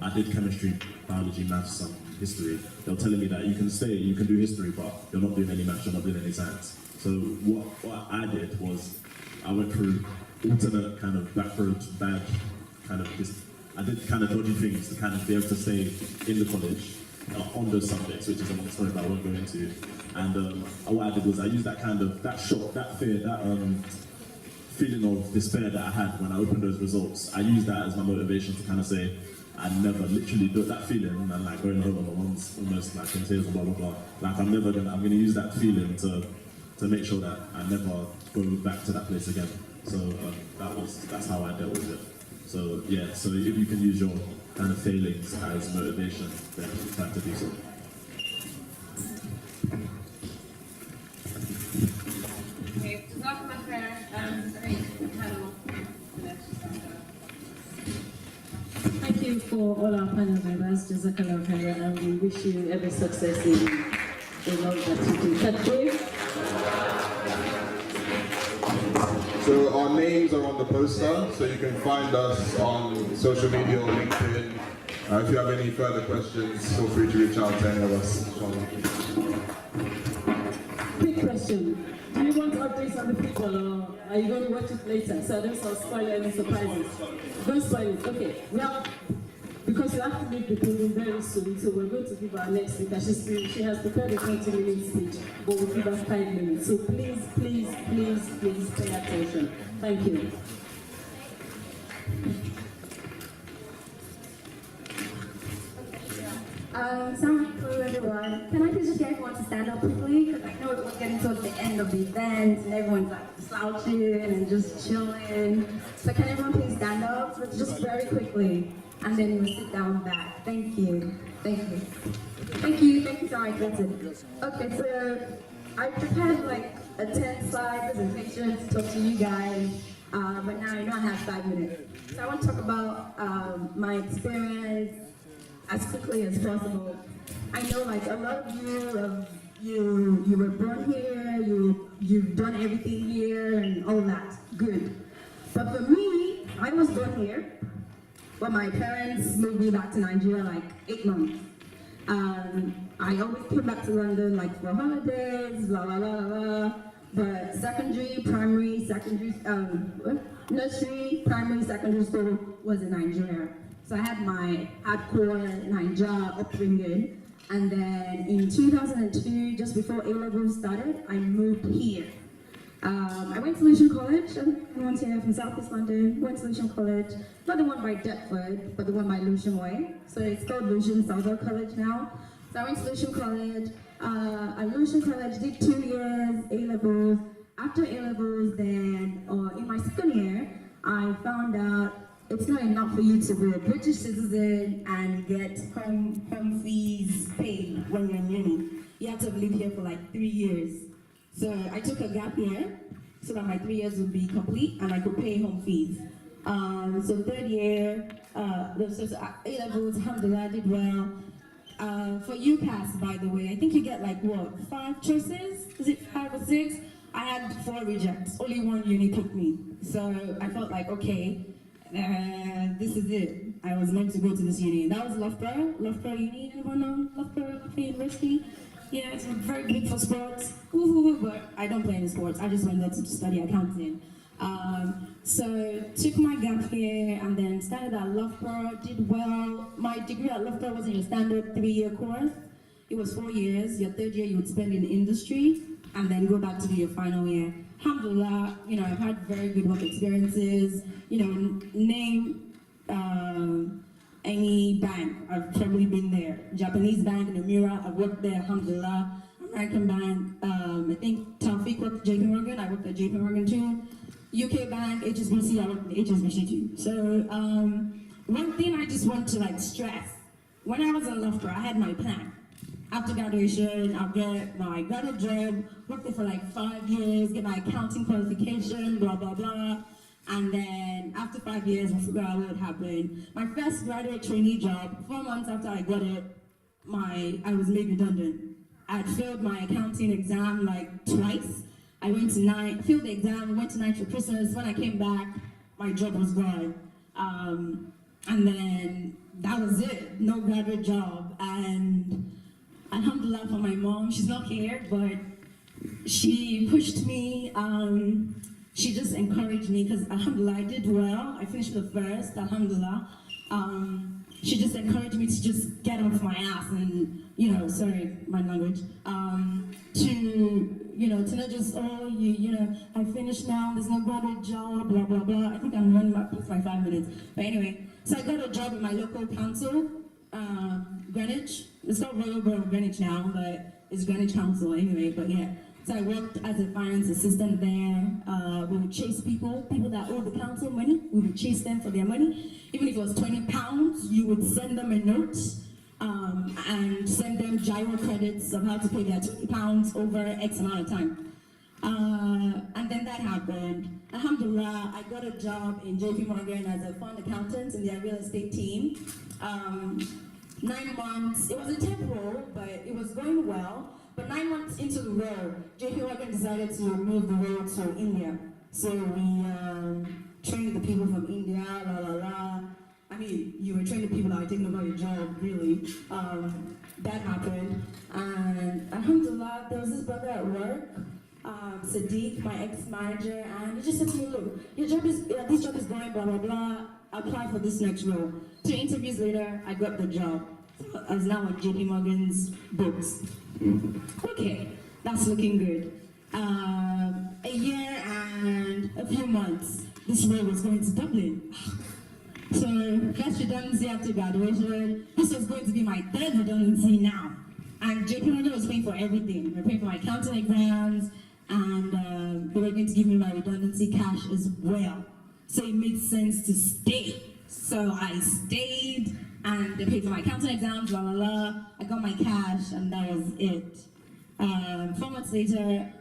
I did chemistry, biology, maths, some history. They were telling me that you can do history, but you're not doing any maths, you're not doing any science. So what I did was, I went through alternate kind of back roads, bad kind of I did kind of dodgy things to kind of be able to stay in the college on those subjects, which is another story that I won't go into. And what I did was I used that kind of, that shock, that fear, that feeling of despair that I had when I opened those results. I used that as my motivation to kind of say, I never literally do that feeling, and like going home on my mom's almost like in tears and blah, blah, blah. Like I'm gonna use that feeling to make sure that I never go back to that place again. So that's how I dealt with it. So yeah, so if you can use your kind of failings as motivation, then try to do so. Okay, to talk about prayer, Thank you for all our panel members, Jazakallah khairan, and we wish you every success in all that you do. Thank you. So our names are on the poster, so you can find us on social media or LinkedIn. If you have any further questions, feel free to reach out to any of us. Quick question. Do you want updates on the football, or are you going to watch it later? So I don't spoil any surprises. Don't spoil it. Okay. Well, because you have to make the building very soon, so we're going to give our next speaker. She has prepared a 20-minute speech, but we'll give her 5 minutes. So please, please, please, please pay attention. Thank you. Hello everyone. Can I please just get everyone to stand up quickly? Because I know we're getting towards the end of the event and everyone's like slouching and just chilling. So can everyone please stand up? Let's just very quickly. And then we'll sit down back. Thank you. Thank you. Thank you. Thank you so much. That's it. Okay, so I prepared like a 10-slide presentation to talk to you guys. But now I know I have 5 minutes. So I want to talk about my experience as quickly as possible. I know like a lot of you were born here, you've done everything here and all that. Good. But for me, I was born here, but my parents moved me back to Nigeria like 8 months. I always came back to London like for holidays, blah blah blah blah. But secondary, primary, nursery, primary, secondary school was in Nigeria. So I had my hardcore Nigeria upbringing, and then in 2002, just before A-levels started, I moved here. I went to Lucian College, everyone's here from South East London, went to Lucian College, not the one by Deptford, but the one by Lucian Way. So it's called Lucian Southwark College now. So I went to Lucian College, at Lucian College, did 2 years, A-levels. After A-levels, then in my second year, I found out it's not enough for you to be a British citizen and get home fees paid when you're in uni. You have to live here for like 3 years. So I took a gap year so that my 3 years would be complete and I could pay home fees. So third year, A-levels, alhamdulillah, did well. For UCAS, by the way, I think you get like what, 5 choices? Is it 5 or 6? I had 4 rejects, only 1 uni picked me. So I felt like, okay, this is it. I was meant to go to this uni. That was Loughborough Uni. Anyone know Loughborough University? Yeah, it's very good for sports. But I don't play any sports. I just went there to study accounting. So took my gap here and then started at Loughborough, did well. My degree at Loughborough wasn't your standard 3-year course. It was 4 years. Your third year you would spend in industry and then go back to do your final year. Alhamdulillah, I've had very good work experiences. Name any bank, I've probably been there. Japanese bank, Nomura, I've worked there, alhamdulillah. American bank, I think Taufik worked at JP Morgan, I worked at JP Morgan too. UK bank, HSBC, I worked at HSBC too. So one thing I just want to like stress, when I was in Loughborough, I had my plan. After graduation, I'll got a job, worked there for like 5 years, get my accounting qualification, blah, blah, blah. And then after 5 years, we'll figure out what would happen. My first graduate trainee job, 4 months after I got it, I was made redundant. I had failed my accounting exam like twice. I went to night, failed the exam, went to night for Christmas. When I came back, my job was gone. And then that was it, no graduate job. And alhamdulillah for my mom, she's not here, but she pushed me. She just encouraged me because alhamdulillah, I did well. I finished the first, alhamdulillah. She just encouraged me to just get off my ass and, sorry, my language, to not just, I finished now, there's no graduate job, blah, blah, blah. I think I'm running past my 5 minutes. But anyway, so I got a job in my local council, Greenwich. It's not Royal Borough of Greenwich now, but it's Greenwich Council anyway, but yeah. So I worked as a finance assistant there. We would chase people that owed the council money. We would chase them for their money. Even if it was £20, you would send them a note and send them gyro credits of how to pay their £20 over X amount of time. And then that happened. Alhamdulillah, I got a job in JP Morgan as a fund accountant in their real estate team. 9 months, it was a temp role, but it was going well. But 9 months into the role, JP Morgan decided to move the role to India. So we trained the people from India, la la la. I mean, you were training people that were taking over your job, really. That happened. And alhamdulillah, there was this brother at work, Sadiq, my ex-manager, and he just said to me, look, this job is going, blah, blah, blah. Apply for this next role. 2 interviews later, I got the job. I was now on JP Morgan's books. Okay, that's looking good. A year and a few months, this role was going to Dublin. So, first redundancy after graduation, this was going to be my 3rd redundancy now. And JP Morgan was paying for everything. They were paying for my accounting exams, and they were going to give me my redundancy cash as well. So it made sense to stay. So I stayed, and they paid for my accounting exams, la la la. I got my cash, and that was it. 4 months later,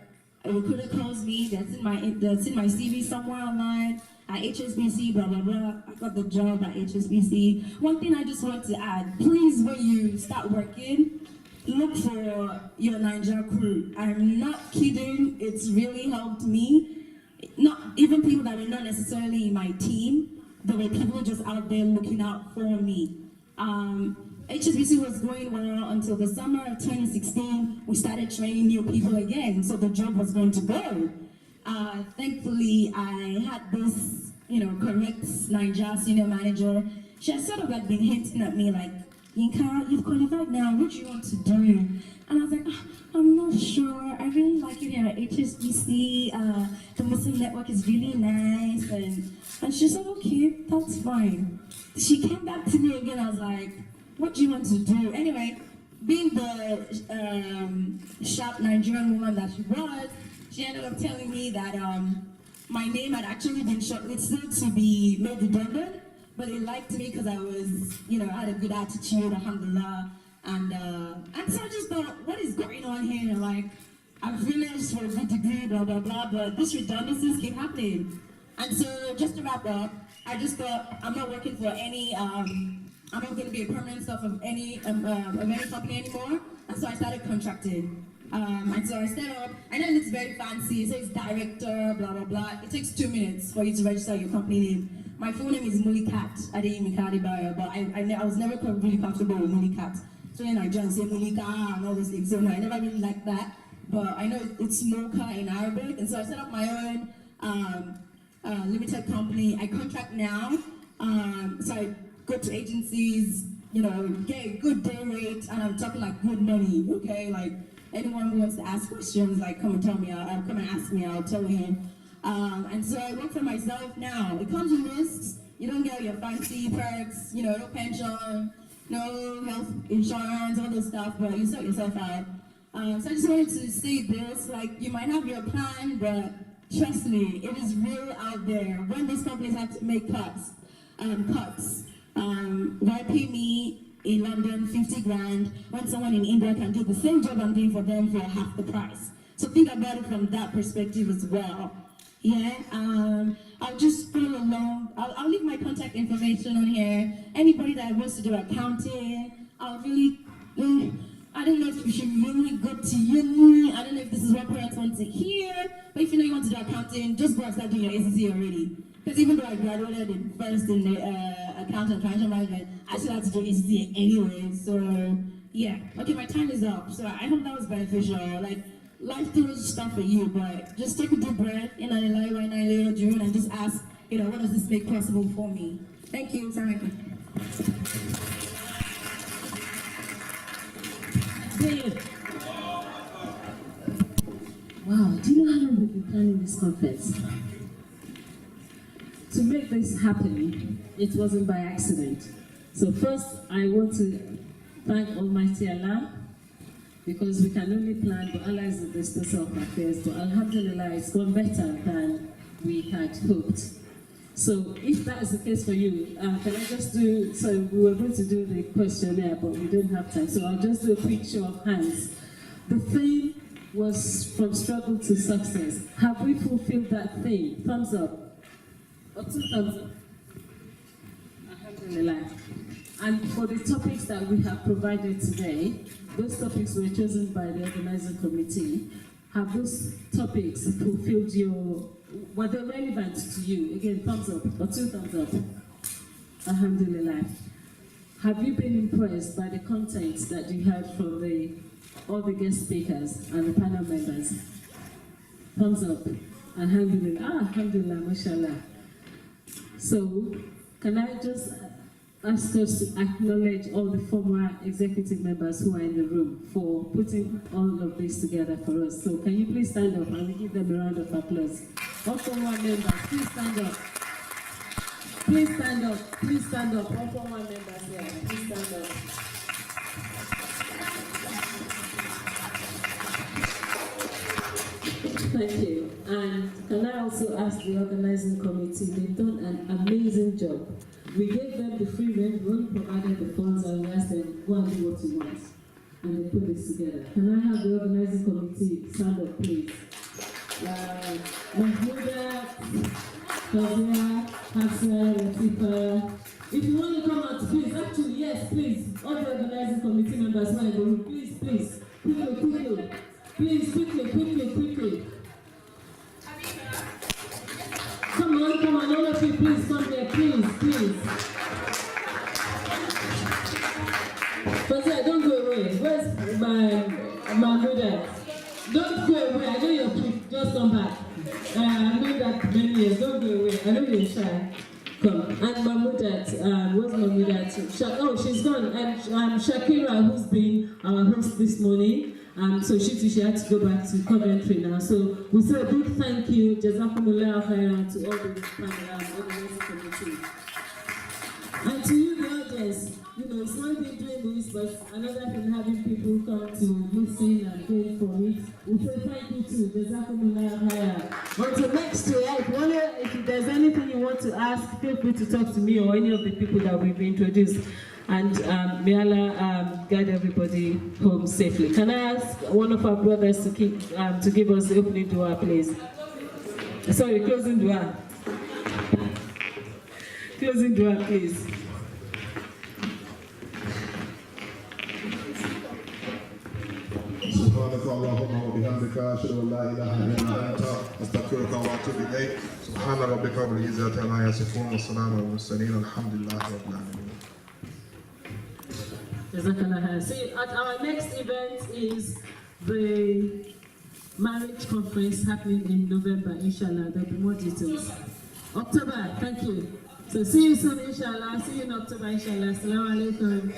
a recruiter calls me. That's in my CV somewhere online at HSBC, blah blah blah. I got the job at HSBC. One thing I just want to add: please, when you start working, look for your Niger crew. I'm not kidding. It's really helped me. Not even people that were not necessarily in my team. There were people just out there looking out for me. HSBC was going well until the summer of 2016. We started training new people again, so the job was going to go. Thankfully, I had this, correct Niger senior manager. She had sort of like been hinting at me like, Yinka, you've qualified now, what do you want to do? And I was like, I'm not sure. I really like it here at HSBC. The Muslim network is really nice. And she said, okay, that's fine. She came back to me again. I was like, what do you want to do? Anyway, being the sharp Nigerian woman that she was, she ended up telling me that my name had actually been shortlisted to be made redundant. But they liked me because I was, I had a good attitude, alhamdulillah. And so I just thought, what is going on here? Like, I'm finished for a good degree, blah, blah, blah, but this redundancies keep happening. And so just to wrap up, I just thought, I'm not working for any, I'm not going to be a permanent staff of any company anymore. And so I started contracting. And so I set up, I know it looks very fancy, it says director, blah, blah, blah. It takes 2 minutes for you to register your company name. My full name is Mulikat Adeyemi Bayo, but I was never really comfortable with Mulikat. So then I joined say Mulika and all those things, so no, I never really liked that. But I know it's Mocha in Arabic, and so I set up my own limited company. I contract now, so I go to agencies, get a good day rate, and I'm talking like good money, okay? Like anyone who wants to ask questions, like come and tell me, I'll come and ask me, I'll tell him. And so I work for myself now. It comes with risks. You don't get your fancy perks, no pension, no health insurance, all this stuff, but you sort yourself out. So I just wanted to say this, like you might have your plan, but trust me, it is real out there. When these companies have to make cuts, Why pay me in London 50 grand when someone in India can do the same job I'm doing for them for half the price? So think about it from that perspective as well. Yeah, I'll just scroll along. I'll leave my contact information on here. Anybody that wants to do accounting, I don't know if you should really go to uni. I don't know if this is what parents want to hear. But if you know you want to do accounting, just go and start doing your ACC already. Because even though I graduated first in the accounting and financial management, I still had to do ACC anyway. So yeah, okay, my time is up. So I hope that was beneficial. Like, life throws stuff at you, but just take a deep breath in and and just ask, what does this make possible for me? Thank you. Wow, do you know how we've been planning this conference? To make this happen, it wasn't by accident. So first, I want to thank Almighty Allah, because we can only plan, but Allah is the dispenser of affairs. But Alhamdulillah, it's gone better than we had hoped. So if that is the case for you, can I just do, so we were going to do the questionnaire, but we don't have time. So I'll just do a quick show of hands. The theme was from struggle to success. Have we fulfilled that theme? Thumbs up. Or 2 thumbs up. Alhamdulillah. And for the topics that we have provided today, those topics were chosen by the organizing committee. Have those topics fulfilled were they relevant to you? Again, thumbs up, or 2 thumbs up. Alhamdulillah. Have you been impressed by the content that you heard from all the guest speakers and the panel members? Thumbs up. Alhamdulillah. Alhamdulillah, mashallah. So, can I just ask us to acknowledge all the former executive members who are in the room for putting all of this together for us. So can you please stand up and we give them a round of applause. All former members, please stand up. Please stand up. Please stand up. All former members here, please stand up. Thank you. And can I also ask the organizing committee, they've done an amazing job. We gave them the free rein, we only provided the funds, and we asked them, go and do what you want. And they put this together. Can I have the organizing committee stand up, please? Mahmouda, Fazia, Hafsa, Latifa. If you want to come out, please, actually, yes, please. All the organizing committee members who are in the room, please, please. Quickly. Please, quickly. Come on, all of you, please come here, please. Fazia, don't go away. Where's my brother? Don't go away. I know you're quick. Just come back. I know that many years. Don't go away. I know you're shy. Come. And Mahmoudat, where's Mahmoudat? Oh, she's gone. And Shakira, who's been our host this morning. So she had to go back to Coventry now. So we say a big thank you, Jazakumullah khairan, to all the organizing committee. And to you, the audience, it's one thing doing this, but another thing having people come to listen and pay for it. We say thank you to Jazakumullah khairan. Until next year, if there's anything you want to ask, feel free to talk to me or any of the people that we've introduced. And may Allah guide everybody home safely. Can I ask one of our brothers to give us the opening dua, please? Sorry, closing dua. Closing dua, please. سبحانك اللهم وبحمدك أشهد أن لا إله إلا أنت أستغفرك وأتوب إليك سبحان ربك رب العزة عما يصفون والسلام على المرسلين الحمد لله رب العالمين. See, at our next event is the marriage conference happening in November, inshallah. There'll be more details. October, thank you. So see you soon, inshallah. See you in October, inshallah. Assalamu alaikum.